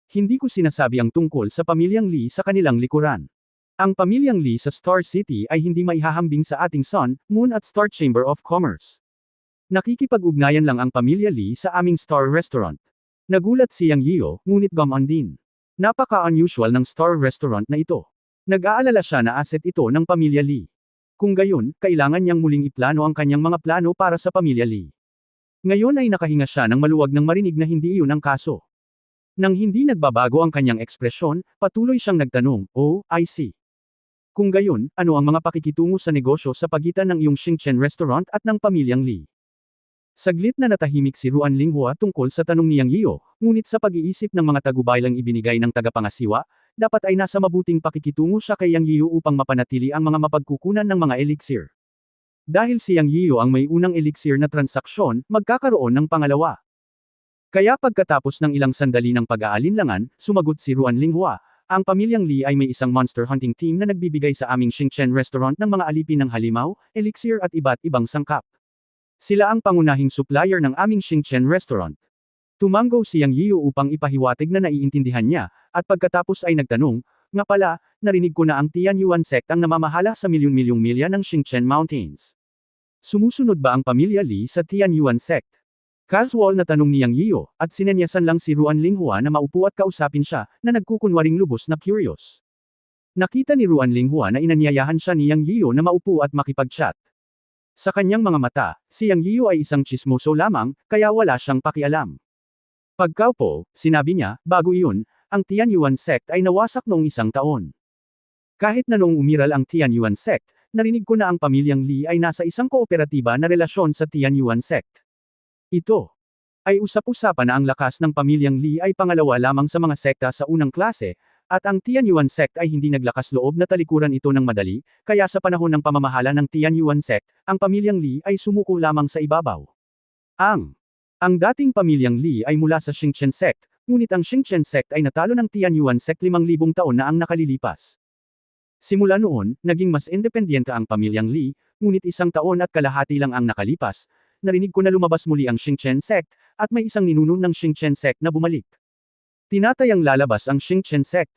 Hindi ko sinasabi ang tungkol sa pamilyang Lee sa kanilang likuran. Ang pamilyang Lee sa Star City ay hindi maihahambing sa ating Sun, Moon at Star Chamber of Commerce. Nakikipag-ugnayan lang ang pamilya Lee sa aming Star Restaurant. Nagulat si Yang Yiyo, ngunit gaman din. Napaka-unusual ng Star Restaurant na ito. Nag-aalala siya na asset ito ng pamilya Lee. Kung gayon, kailangan niyang muling iplano ang kanyang mga plano para sa pamilya Lee. Ngayon ay nakahinga siya ng maluwag nang marinig na hindi iyon ang kaso. Nang hindi nagbabago ang kanyang ekspresyon, patuloy siyang nagtanong, Oh, I see. Kung gayon, ano ang mga pakikitungo sa negosyo sa pagitan ng iyong Shingchen Restaurant at ng pamilyang Lee? Saglit na natahimik si Ruan Linghua tungkol sa tanong ni Yang Yiyo, ngunit sa pag-iisip ng mga tagubaylang ibinigay ng tagapangasiwa, dapat ay nasa mabuting pakikitungo siya kay Yang Yiyo upang mapanatili ang mga mapagkukunan ng mga elixir. Dahil si Yang Yiyo ang may unang elixir na transaksyon, magkakaroon ng pangalawa. Kaya pagkatapos ng ilang sandali ng pag-aalinlangan, sumagot si Ruan Linghua, ang pamilyang Lee ay may isang monster hunting team na nagbibigay sa aming Shingchen Restaurant ng mga alipin ng halimaw, elixir at iba't ibang sangkap. Sila ang pangunahing supplier ng aming Shingchen Restaurant. Tumanggo si Yang Yiyo upang ipahiwatig na naiintindihan niya, at pagkatapos ay nagtanong, nga pala, narinig ko na ang Tianyuan sect ang namamahala sa milyon-milyong milya ng Shingchen Mountains. Sumusunod ba ang pamilya Lee sa Tianyuan sect? Casual na tanong ni Yang Yiyo, at sinenyasan lang si Ruan Linghua na maupo at kausapin siya, na nagkukunwaring lubos na curious. Nakita ni Ruan Linghua na inanyayahan siya ni Yang Yiyo na maupo at makipag-chat. Sa kanyang mga mata, si Yang Yiyo ay isang chismoso lamang, kaya wala siyang pakialam. Pagkaupo, sinabi niya, bago iyon, ang Tianyuan sect ay nawasak noong 1 taon. Kahit na noong umiral ang Tianyuan sect, narinig ko na ang pamilyang Lee ay nasa isang kooperatiba na relasyon sa Tianyuan sect. Ito ay usap-usapan na ang lakas ng pamilyang Lee ay pangalawa lamang sa mga sekta sa unang klase, at ang Tianyuan sect ay hindi naglakas loob na talikuran ito ng madali, kaya sa panahon ng pamamahala ng Tianyuan sect, ang pamilyang Lee ay sumuko lamang sa ibabaw. Ang dating pamilyang Lee ay mula sa Shingchen sect, ngunit ang Shingchen sect ay natalo ng Tianyuan sect 5,000 taon na ang nakalilipas. Simula noon, naging mas independyente ang pamilyang Lee, ngunit 1 taon at kalahati lang ang nakalipas, narinig ko na lumabas muli ang Shingchen sect, at may isang ninuno ng Shingchen sect na bumalik. Tinatayang lalabas ang Shingchen sect.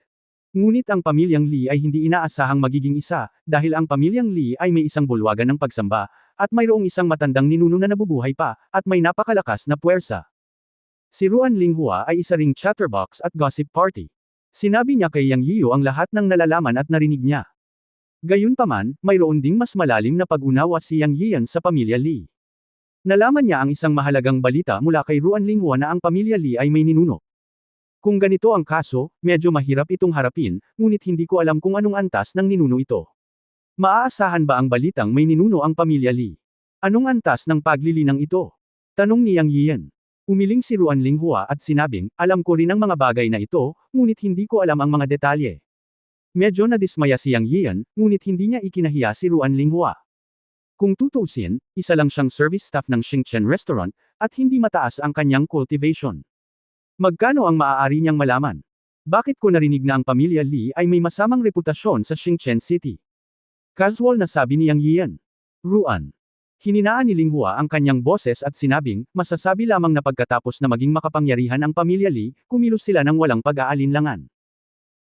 Ngunit ang pamilyang Lee ay hindi inaasahang magiging isa, dahil ang pamilyang Lee ay may isang bulwagan ng pagsamba, at mayroong isang matandang ninuno na nabubuhay pa, at may napakalakas na puwersa. Si Ruan Linghua ay isa ring chatterbox at gossip party. Sinabi niya kay Yang Yiyo ang lahat ng nalalaman at narinig niya. Gayunpaman, mayroon ding mas malalim na pag-unawa si Yang Yian sa pamilya Lee. Nalaman niya ang isang mahalagang balita mula kay Ruan Linghua na ang pamilya Lee ay may ninuno. Kung ganito ang kaso, medyo mahirap itong harapin, ngunit hindi ko alam kung anong antas ng ninuno ito. Maaasahan ba ang balitang may ninuno ang pamilya Li? Anong antas ng paglilinang ito? Tanong ni Yang Yian. Umiling si Ruan Linghua at sinabing, alam ko rin ang mga bagay na ito, ngunit hindi ko alam ang mga detalye. Medyo nadismaya si Yang Yian, ngunit hindi niya ikinahiya si Ruan Linghua. Kung tutuusin, isa lang siyang service staff ng Xingchen Restaurant, at hindi mataas ang kanyang cultivation. Magkano ang maaari niyang malaman? Bakit ko narinig na ang pamilya Li ay may masamang reputasyon sa Xingchen City? Casual na sabi ni Yang Yian. Ruan. Hininaan ni Linghua ang kanyang boses at sinabing, masasabi lamang na pagkatapos na maging makapangyarihan ang pamilya Li, kumilos sila ng walang pag-aalinlangan.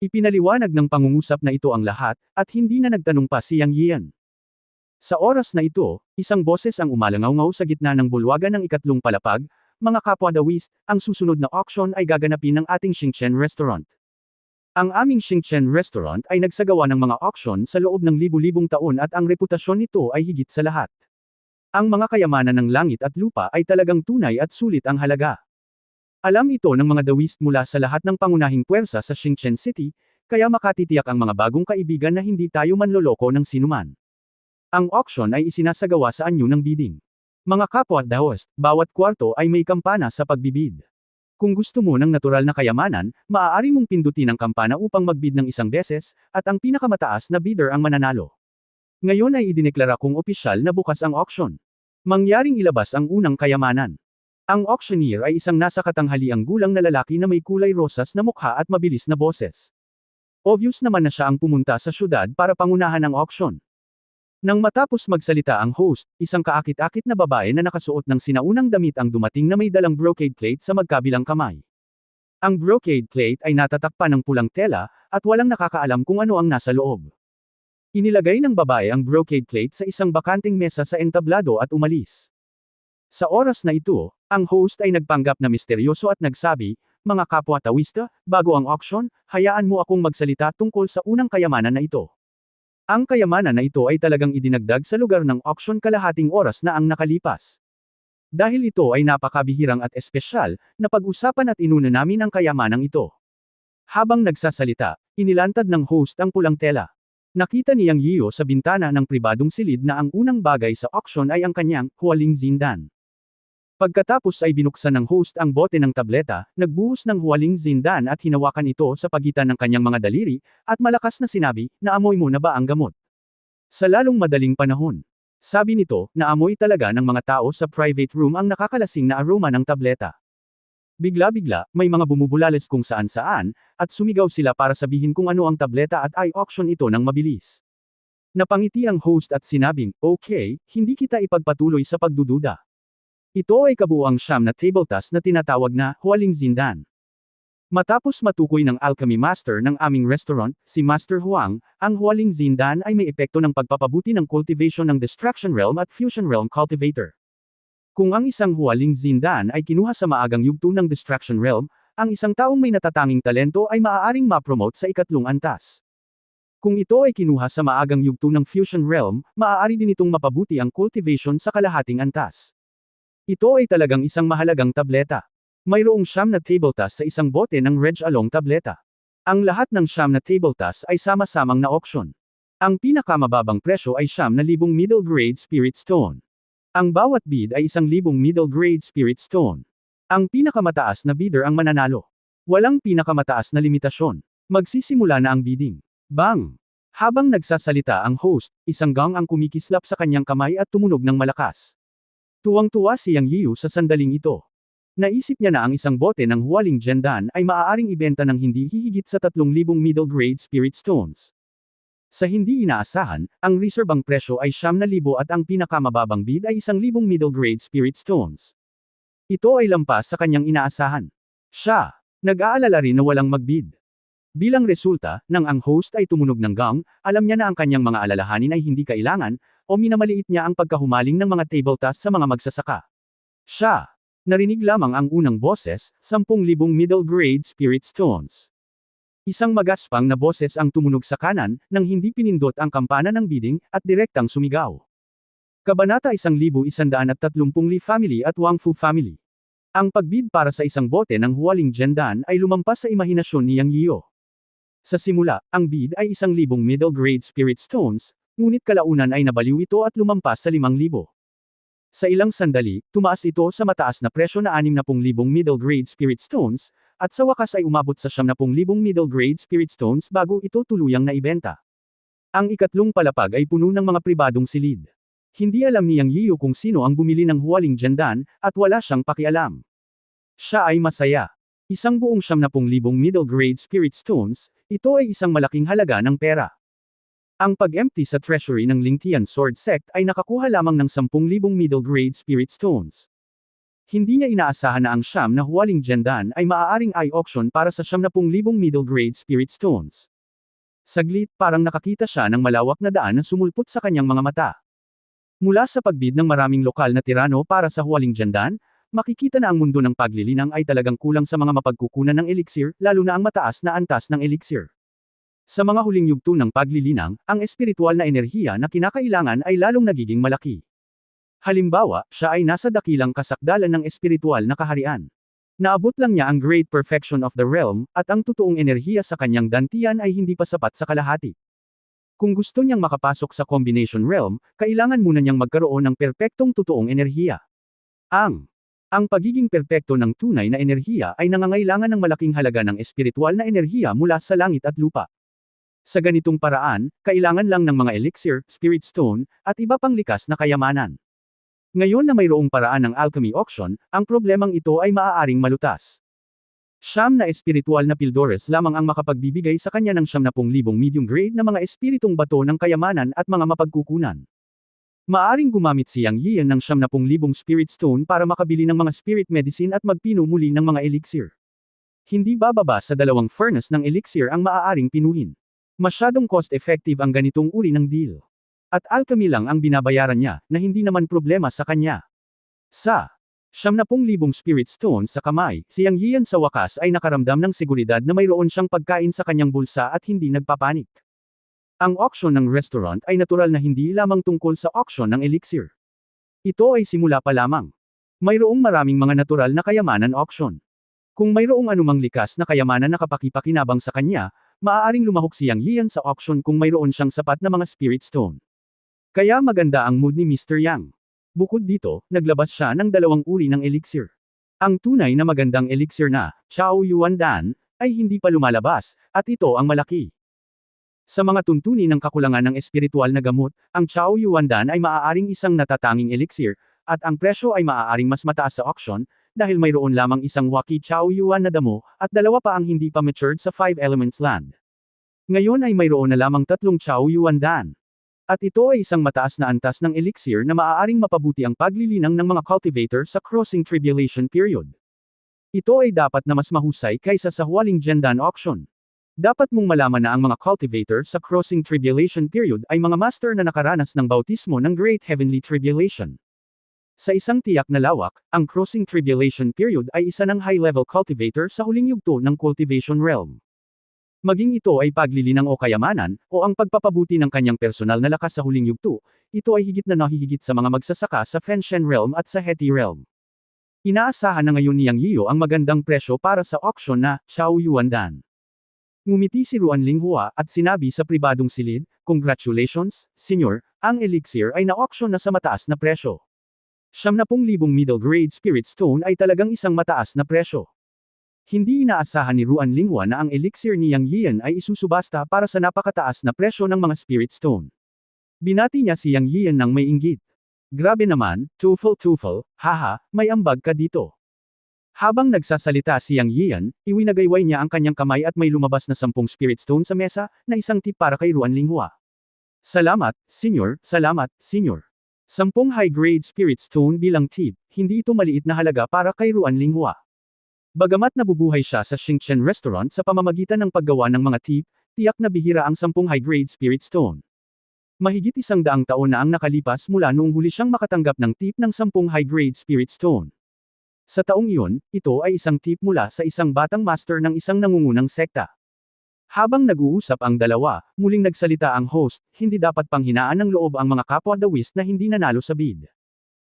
Ipinaliwanag ng pangungusap na ito ang lahat, at hindi na nagtanong pa si Yang Yian. Sa oras na ito, isang boses ang umalangaw-ngaw sa gitna ng bulwagan ng ikatlong palapag, mga kapwa Daoist, ang susunod na auction ay gaganapin ng ating Xingchen Restaurant. Ang aming Xingchen Restaurant ay nagsagawa ng mga auction sa loob ng libu-libong taon at ang reputasyon nito ay higit sa lahat. Ang mga kayamanan ng langit at lupa ay talagang tunay at sulit ang halaga. Alam ito ng mga Daoist mula sa lahat ng pangunahing puwersa sa Xingchen City, kaya makatitiyak ang mga bagong kaibigan na hindi tayo manloloko ng sinuman. Ang auction ay isinasagawa sa anyo ng bidding. Mga kapwa Daoist, bawat kwarto ay may kampana sa pagbibid. Kung gusto mo ng natural na kayamanan, maaari mong pindutin ang kampana upang magbid ng isang beses, at ang pinakamataas na bidder ang mananalo. Ngayon ay idineklara kong opisyal na bukas ang auction. Mangyaring ilabas ang unang kayamanan. Ang auctioneer ay isang nasa katanghaliang gulang na lalaki na may kulay rosas na mukha at mabilis na boses. Obvious naman na siya ang pumunta sa syudad para pangunahan ang auction. Nang matapos magsalita ang host, isang kaakit-akit na babae na nakasuot ng sinaunang damit ang dumating na may dalang brocade plate sa magkabilang kamay. Ang brocade plate ay natatakpan ng pulang tela, at walang nakakaalam kung ano ang nasa loob. Inilagay ng babae ang brocade plate sa isang bakanting mesa sa entablado at umalis. Sa oras na ito, ang host ay nagpanggap na misteryoso at nagsabi, mga kapwa Taoista, bago ang auction, hayaan mo akong magsalita tungkol sa unang kayamanan na ito. Ang kayamanan na ito ay talagang idinagdag sa lugar ng auction kalahating oras na ang nakalipas. Dahil ito ay napakabihirang at espesyal, napag-usapan at inuna namin ang kayamanang ito. Habang nagsasalita, inilantad ng host ang pulang tela. Nakita ni Yang Yiyo sa bintana ng pribadong silid na ang unang bagay sa auction ay ang kanyang huwaling zindan. Pagkatapos ay binuksan ng host ang bote ng tableta, nagbuhos ng huwaling zindan at hinawakan ito sa pagitan ng kanyang mga daliri, at malakas na sinabi, naamoy mo na ba ang gamot? Sa lalong madaling panahon. Sabi nito, naamoy talaga ng mga tao sa private room ang nakakalasing na aroma ng tableta. Bigla-bigla, may mga bumubulales kung saan-saan, at sumigaw sila para sabihin kung ano ang tableta at i-auction ito ng mabilis. Napangiti ang host at sinabing, okay, hindi kita ipagpatuloy sa pagdududa. Ito ay kabuuang siyam na table task na tinatawag na huwaling zindan. Matapos matukoy ng alchemy master ng aming restaurant, si Master Huang, ang huwaling zindan ay may epekto ng pagpapabuti ng cultivation ng Destruction Realm at Fusion Realm Cultivator. Kung ang isang huwaling zindan ay kinuha sa maagang yugto ng Destruction Realm, ang isang taong may natatanging talento ay maaaring ma-promote sa ikatlong antas. Kung ito ay kinuha sa maagang yugto ng Fusion Realm, maaari din itong mapabuti ang cultivation sa kalahating antas. Ito ay talagang isang mahalagang tableta. Mayroong siyam na table task sa isang bote ng Reg Along tableta. Ang lahat ng siyam na table task ay sama-samang na auction. Ang pinakamababang presyo ay 9,000 middle grade spirit stone. Ang bawat bid ay 1,000 middle grade spirit stone. Ang pinakamataas na bidder ang mananalo. Walang pinakamataas na limitasyon. Magsisimula na ang bidding. Bang! Habang nagsasalita ang host, isang gong ang kumikislap sa kanyang kamay at tumunog ng malakas. Tuwang-tuwa si Yang Yiyu sa sandaling ito. Naisip niya na ang isang bote ng huwaling zindan ay maaaring ibenta ng hindi hihigit sa 3,000 middle grade spirit stones. Sa hindi inaasahan, ang reserbang presyo ay 9,000 at ang pinakamababang bid ay 1,000 middle grade spirit stones. Ito ay lampas sa kanyang inaasahan. Siya, nag-aalala rin na walang magbid. Bilang resulta, nang ang host ay tumunog ng gong, alam niya na ang kanyang mga alalahanin ay hindi kailangan, o minamaliit niya ang pagkahumaling ng mga table task sa mga magsasaka. Siya, narinig lamang ang unang boses, 10,000 middle grade spirit stones. Isang magaspang na boses ang tumunog sa kanan, nang hindi pinindot ang kampana ng bidding, at direktang sumigaw. Kabanata 1130 Li Family at Wang Fu Family. Ang pagbid para sa isang bote ng Hualing Gendan ay lumampas sa imahinasyon ni Yang Yiyo. Sa simula, ang bid ay 1,000 middle grade spirit stones, ngunit kalaunan ay nabaliw ito at lumampas sa 5,000. Sa ilang sandali, tumaas ito sa mataas na presyo na 60,000 middle grade spirit stones, at sa wakas ay umabot sa 70,000 middle grade spirit stones bago ito tuluyang naibenta. Ang ikatlong palapag ay puno ng mga pribadong silid. Hindi alam ni Yang Yiyo kung sino ang bumili ng Hualing Gendan, at wala siyang pakialam. Siya ay masaya. Isang buong 70,000 middle grade spirit stones, ito ay isang malaking halaga ng pera. Ang pag-empty sa treasury ng Lingtian Sword Sect ay nakakuha lamang ng 10,000 middle grade spirit stones. Hindi niya inaasahan na ang siyam na Hualing Gendan ay maaaring i-auction para sa 70,000 middle grade spirit stones. Saglit, parang nakakita siya ng malawak na daan na sumulpot sa kanyang mga mata. Mula sa pagbid ng maraming lokal na tirano para sa Hualing Gendan, makikita na ang mundo ng paglilinang ay talagang kulang sa mga mapagkukunan ng elixir, lalo na ang mataas na antas ng elixir. Sa mga huling yugto ng paglilinang, ang espiritual na enerhiya na kinakailangan ay lalong nagiging malaki. Halimbawa, siya ay nasa dakilang kasakdalan ng espiritual na kaharian. Naabot lang niya ang great perfection of the realm, at ang totoong enerhiya sa kanyang dantian ay hindi pa sapat sa kalahati. Kung gusto niyang makapasok sa combination realm, kailangan muna niyang magkaroon ng perpektong totoong enerhiya. Ang pagiging perpekto ng tunay na enerhiya ay nangangailangan ng malaking halaga ng espiritual na enerhiya mula sa langit at lupa. Sa ganitong paraan, kailangan lang ng mga elixir, spirit stone, at iba pang likas na kayamanan. Ngayon na mayroong paraan ng alchemy auction, ang problemang ito ay maaaring malutas. Siyam na espiritual na pildores lamang ang makapagbibigay sa kanya ng 70,000 medium grade na mga espiritong bato ng kayamanan at mga mapagkukunan. Maaring gumamit si Yang Yiyan ng 70,000 spirit stone para makabili ng mga spirit medicine at magpino muli ng mga elixir. Hindi bababa sa 2 furnace ng elixir ang maaaring pinuhin. Masyadong cost-effective ang ganitong uri ng deal. At alchemy lang ang binabayaran niya, na hindi naman problema sa kanya. Sa 70,000 spirit stone sa kamay, si Yang Yiyan sa wakas ay nakaramdam ng seguridad na mayroon siyang pagkain sa kanyang bulsa at hindi nagpapanik. Ang auction ng restaurant ay natural na hindi lamang tungkol sa auction ng elixir. Ito ay simula pa lamang. Mayroong maraming mga natural na kayamanan auction. Kung mayroong anumang likas na kayamanan na kapakipakinabang sa kanya, maaaring lumahok si Yang Yiyan sa auction kung mayroon siyang sapat na mga spirit stone. Kaya maganda ang mood ni Mr. Yang. Bukod dito, naglabas siya ng 2 uri ng elixir. Ang tunay na magandang elixir na Chao Yuan Dan ay hindi pa lumalabas, at ito ang malaki. Sa mga tuntunin ng kakulangan ng espiritual na gamot, ang Chao Yuan Dan ay maaaring isang natatanging elixir, at ang presyo ay maaaring mas mataas sa auction, dahil mayroon lamang isang Waki Chao Yuan na damo, at 2 pa ang hindi pa matured sa 5 elements land. Ngayon ay mayroon na lamang 3 Chao Yuan Dan. At ito ay isang mataas na antas ng elixir na maaaring mapabuti ang paglilinang ng mga cultivator sa crossing tribulation period. Ito ay dapat na mas mahusay kaysa sa Hualing Gendan auction. Dapat mong malaman na ang mga cultivator sa crossing tribulation period ay mga master na nakaranas ng bautismo ng Great Heavenly Tribulation. Sa isang tiyak na lawak, ang crossing tribulation period ay isa ng high-level cultivator sa huling yugto ng cultivation realm. Maging ito ay paglilinang o kayamanan, o ang pagpapabuti ng kanyang personal na lakas sa huling yugto, ito ay higit na nahihigit sa mga magsasaka sa Fenshen realm at sa Heti realm. Inaasahan na ngayon ni Yang Yiyo ang magandang presyo para sa auction na Chao Yuan Dan. Ngumiti si Ruan Linghua at sinabi sa pribadong silid, "Congratulations, Senyor, ang elixir ay na-auction na sa mataas na presyo. 70,000 middle grade spirit stone ay talagang isang mataas na presyo." Hindi inaasahan ni Ruan Linghua na ang elixir ni Yang Yiyan ay isusubasta para sa napakataas na presyo ng mga spirit stone. Binati niya si Yang Yiyan ng may inggit. "Grabe naman, Tufel, haha, may ambag ka dito." Habang nagsasalita si Yang Yiyan, iwinagayway niya ang kanyang kamay at may lumabas na 10 spirit stone sa mesa, na isang tip para kay Ruan Linghua. "Salamat, Senyor, salamat, Senyor." 10 high-grade spirit stone bilang tip, hindi ito maliit na halaga para kay Ruan Linghua. Bagamat nabubuhay siya sa Xingchen Restaurant sa pamamagitan ng paggawa ng mga tip, tiyak na bihira ang 10 high-grade spirit stone. Mahigit 100 taon na ang nakalipas mula noong huli siyang makatanggap ng tip ng 10 high-grade spirit stone. Sa taong iyon, ito ay isang tip mula sa isang batang master ng isang nangungunang sekta. Habang nag-uusap ang dalawa, muling nagsalita ang host, "Hindi dapat panghinaan ng loob ang mga kapwa dawis na hindi nanalo sa bid.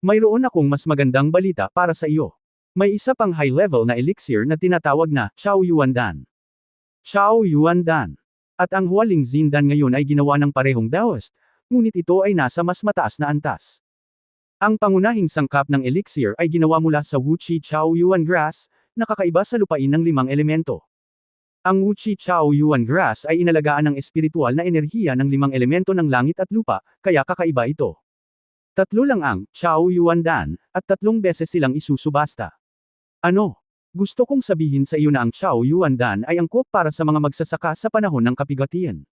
Mayroon akong mas magandang balita para sa iyo. May isa pang high-level na elixir na tinatawag na Chao Yuan Dan. Chao Yuan Dan. At ang Hualing Zindan ngayon ay ginawa ng parehong Daoist, ngunit ito ay nasa mas mataas na antas. Ang pangunahing sangkap ng elixir ay ginawa mula sa Wuchi Chao Yuan Grass, na kakaiba sa lupain ng 5 elemento. Ang Wuchi Chao Yuan Grass ay inalagaan ng espiritual na enerhiya ng 5 elemento ng langit at lupa, kaya kakaiba ito. 3 lang ang Chao Yuan Dan, at 3 beses silang isusubasta. Ano? Gusto kong sabihin sa iyo na ang Chao Yuan Dan ay angkop para sa mga magsasaka sa panahon ng kabigatian.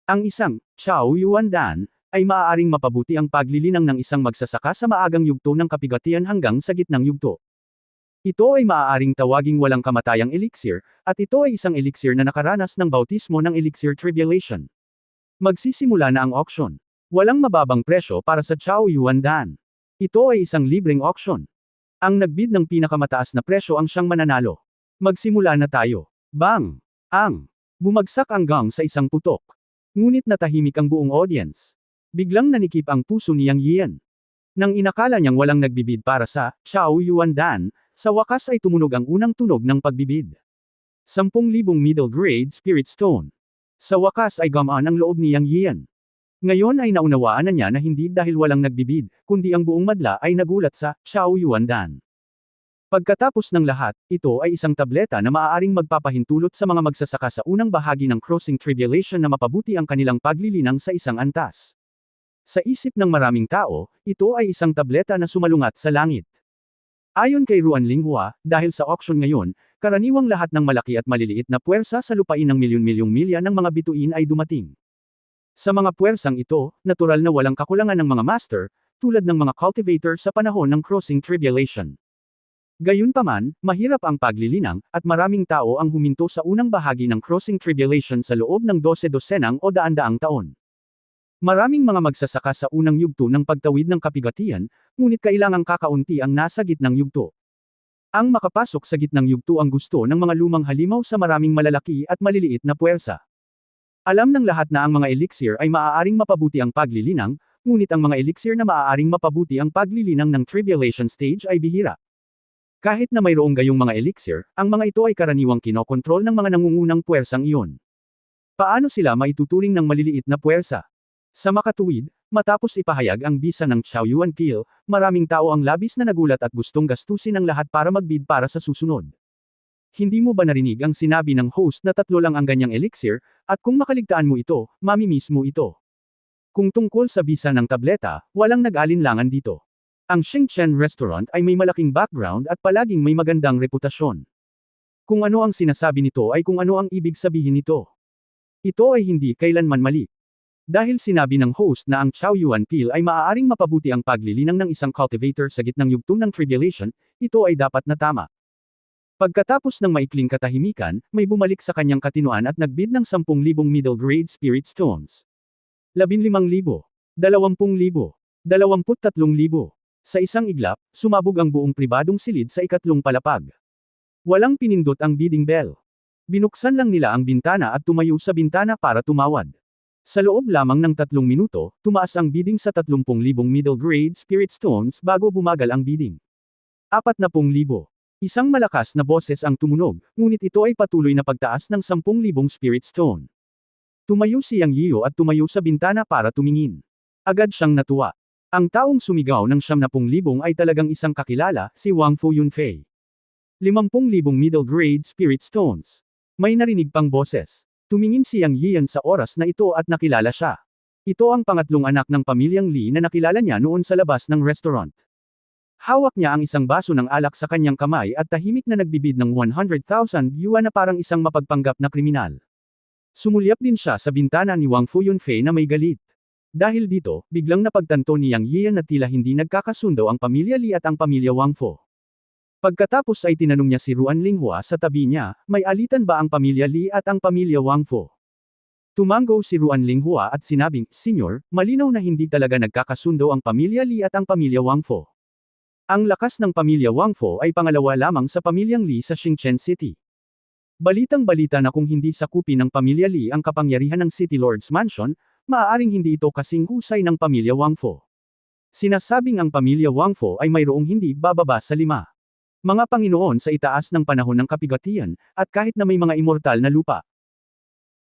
Ang isang Chao Yuan Dan ay maaaring mapabuti ang paglilinang ng isang magsasaka sa maagang yugto ng kabigatian hanggang sa gitnang yugto. Ito ay maaaring tawaging walang kamatayang elixir, at ito ay isang elixir na nakaranas ng bautismo ng elixir tribulation. Magsisimula na ang auction. Walang mababang presyo para sa Chao Yuan Dan. Ito ay isang libreng auction. Ang nagbid ng pinakamataas na presyo ang siyang mananalo. Magsimula na tayo. Bang! Ang! Bumagsak ang gong sa isang putok. Ngunit natahimik ang buong audience. Biglang nanikip ang puso ni Yang Yian. Nang inakala niyang walang nagbibid para sa Chao Yuan Dan, sa wakas ay tumunog ang unang tunog ng pagbibid. 10,000 middle grade spirit stone. Sa wakas ay gumaan ang loob ni Yang Yian. Ngayon ay naunawaan na niya na hindi dahil walang nagbibid, kundi ang buong madla ay nagulat sa Chao Yuan Dan. Pagkatapos ng lahat, ito ay isang tableta na maaaring magpapahintulot sa mga magsasaka sa unang bahagi ng crossing tribulation na mapabuti ang kanilang paglilinang sa isang antas. Sa isip ng maraming tao, ito ay isang tableta na sumalungat sa langit. Ayon kay Ruan Linghua, dahil sa auction ngayon, karaniwang lahat ng malaki at maliliit na puwersa sa lupain ng milyon-milyong milya ng mga bituin ay dumating. Sa mga puwersang ito, natural na walang kakulangan ng mga master, tulad ng mga cultivator sa panahon ng crossing tribulation. Gayunpaman, mahirap ang paglilinang, at maraming tao ang huminto sa unang bahagi ng crossing tribulation sa loob ng 12 dosenang o daan-daang taon. Maraming mga magsasaka sa unang yugto ng pagtawid ng kabigatian, ngunit kailangang kakaunti ang nasa gitnang yugto. Ang makapasok sa gitnang yugto ang gusto ng mga lumang halimaw sa maraming malalaki at maliliit na puwersa. Alam ng lahat na ang mga elixir ay maaaring mapabuti ang paglilinang, ngunit ang mga elixir na maaaring mapabuti ang paglilinang ng tribulation stage ay bihira. Kahit na mayroong gayong mga elixir, ang mga ito ay karaniwang kinokontrol ng mga nangungunang puwersang iyon. Paano sila maituturing ng maliliit na puwersa? Sa makatuwid, matapos ipahayag ang bisa ng Chao Yuan Pil, maraming tao ang labis na nagulat at gustong gastusin ang lahat para magbid para sa susunod. Hindi mo ba narinig ang sinabi ng host na 3 lang ang ganyang elixir, at kung makaligtaan mo ito, mamimiss mo ito. Kung tungkol sa bisa ng tableta, walang nag-alinlangan dito. Ang Shengchen Restaurant ay may malaking background at palaging may magandang reputasyon. Kung ano ang sinasabi nito ay kung ano ang ibig sabihin nito. Ito ay hindi kailanman mali. Dahil sinabi ng host na ang Chao Yuan Pil ay maaaring mapabuti ang paglilinang ng isang cultivator sa gitnang yugto ng tribulation, ito ay dapat na tama. Pagkatapos ng maikling katahimikan, may bumalik sa kanyang katinoan at nagbid ng 10,000 middle grade spirit stones. 15,000, 20,000, 23,000. Sa isang iglap, sumabog ang buong pribadong silid sa ikatlong palapag. Walang pinindot ang bidding bell. Binuksan lang nila ang bintana at tumayo sa bintana para tumawad. Sa loob lamang ng 3 minuto, tumaas ang bidding sa 30,000 middle grade spirit stones bago bumagal ang bidding. 40,000. Isang malakas na boses ang tumunog, ngunit ito ay patuloy na pagtaas ng 10,000 spirit stone. Tumayo si Yang Yiyo at tumayo sa bintana para tumingin. Agad siyang natuwa. Ang taong sumigaw ng 70,000 ay talagang isang kakilala, si Wang Fu Yunfei. 50,000 middle grade spirit stones. May narinig pang boses. Tumingin si Yang Yian sa oras na ito at nakilala siya. Ito ang pangatlong anak ng pamilyang Li na nakilala niya noon sa labas ng restaurant. Hawak niya ang isang baso ng alak sa kanyang kamay at tahimik na nagbibid ng 100,000 yuan na parang isang mapagpanggap na kriminal. Sumulyap din siya sa bintana ni Wang Fu Yunfei na may galit. Dahil dito, biglang napagtanto ni Yang Yian na tila hindi nagkakasundo ang pamilya Li at ang pamilya Wang Fu. Pagkatapos ay tinanong niya si Ruan Linghua sa tabi niya, may alitan ba ang pamilya Li at ang pamilya Wang Fu? Tumango si Ruan Linghua at sinabing, Senyor, malinaw na hindi talaga nagkakasundo ang pamilya Li at ang pamilya Wang Fu. Ang lakas ng pamilya Wang Fu ay pangalawa lamang sa pamilyang Li sa Shingchen City. Balitang-balita na kung hindi sakupin ng pamilya Li ang kapangyarihan ng City Lord's Mansion, maaaring hindi ito kasing husay ng pamilya Wang Fu. Sinasabing ang pamilya Wang Fu ay mayroong hindi bababa sa 5. Mga Panginoon sa itaas ng panahon ng kapigatian, at kahit na may mga immortal na lupa.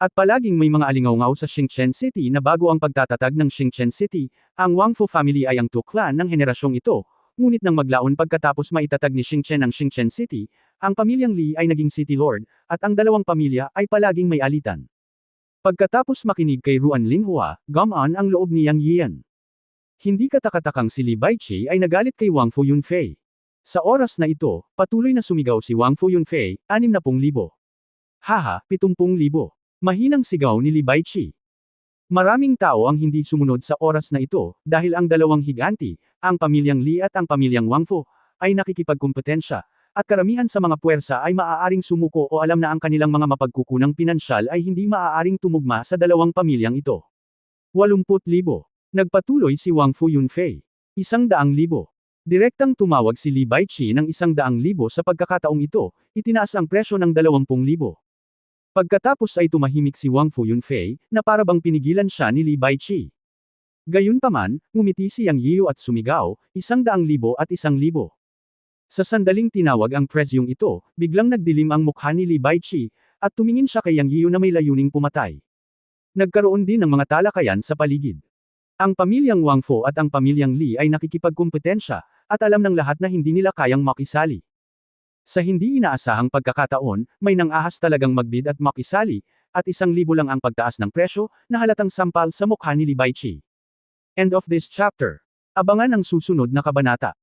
At palaging may mga alingaungaw sa Xingchen City na bago ang pagtatatag ng Xingchen City, ang Wangfu family ay ang tuklan ng henerasyong ito, ngunit nang maglaon pagkatapos maitatag ni Xingchen ang Xingchen City, ang pamilyang Li ay naging City Lord, at ang dalawang pamilya ay palaging may alitan. Pagkatapos makinig kay Ruan Linghua, gumaan ang loob ni Yang Yian. Hindi katakatakang si Li Baichi ay nagalit kay Wangfu Yunfei. Sa oras na ito, patuloy na sumigaw si Wangfu Yunfei, 60,000. Haha, 70,000. Mahinang sigaw ni Li Baichi. Maraming tao ang hindi sumunod sa oras na ito, dahil ang dalawang higanti, ang pamilyang Li at ang pamilyang Wangfu, ay nakikipagkumpetensya, at karamihan sa mga puwersa ay maaaring sumuko o alam na ang kanilang mga mapagkukunang pinansyal ay hindi maaaring tumugma sa dalawang pamilyang ito. 80,000. Nagpatuloy si Wangfu Yunfei. 100,000. Direktang tumawag si Li Baichi ng 100,000 sa pagkakataong ito, itinaas ang presyo ng 20,000. Pagkatapos ay tumahimik si Wangfu Yunfei, na parabang pinigilan siya ni Li Baichi. Gayunpaman, ngumiti si Yang Yiu at sumigaw, 100,000 at 1,000. Sa sandaling tinawag ang presyong ito, biglang nagdilim ang mukha ni Li Baichi, at tumingin siya kay Yang Yiu na may layuning pumatay. Nagkaroon din ng mga talakayan sa paligid. Ang pamilyang Wangfu at ang pamilyang Li ay nakikipagkumpetensya, at alam ng lahat na hindi nila kayang makisali. Sa hindi inaasahang pagkakataon, may nang-ahas talagang magbid at makisali, at 1,000 lang ang pagtaas ng presyo, na halatang sampal sa mukha ni Li Baichi. End of this chapter. Abangan ang susunod na kabanata.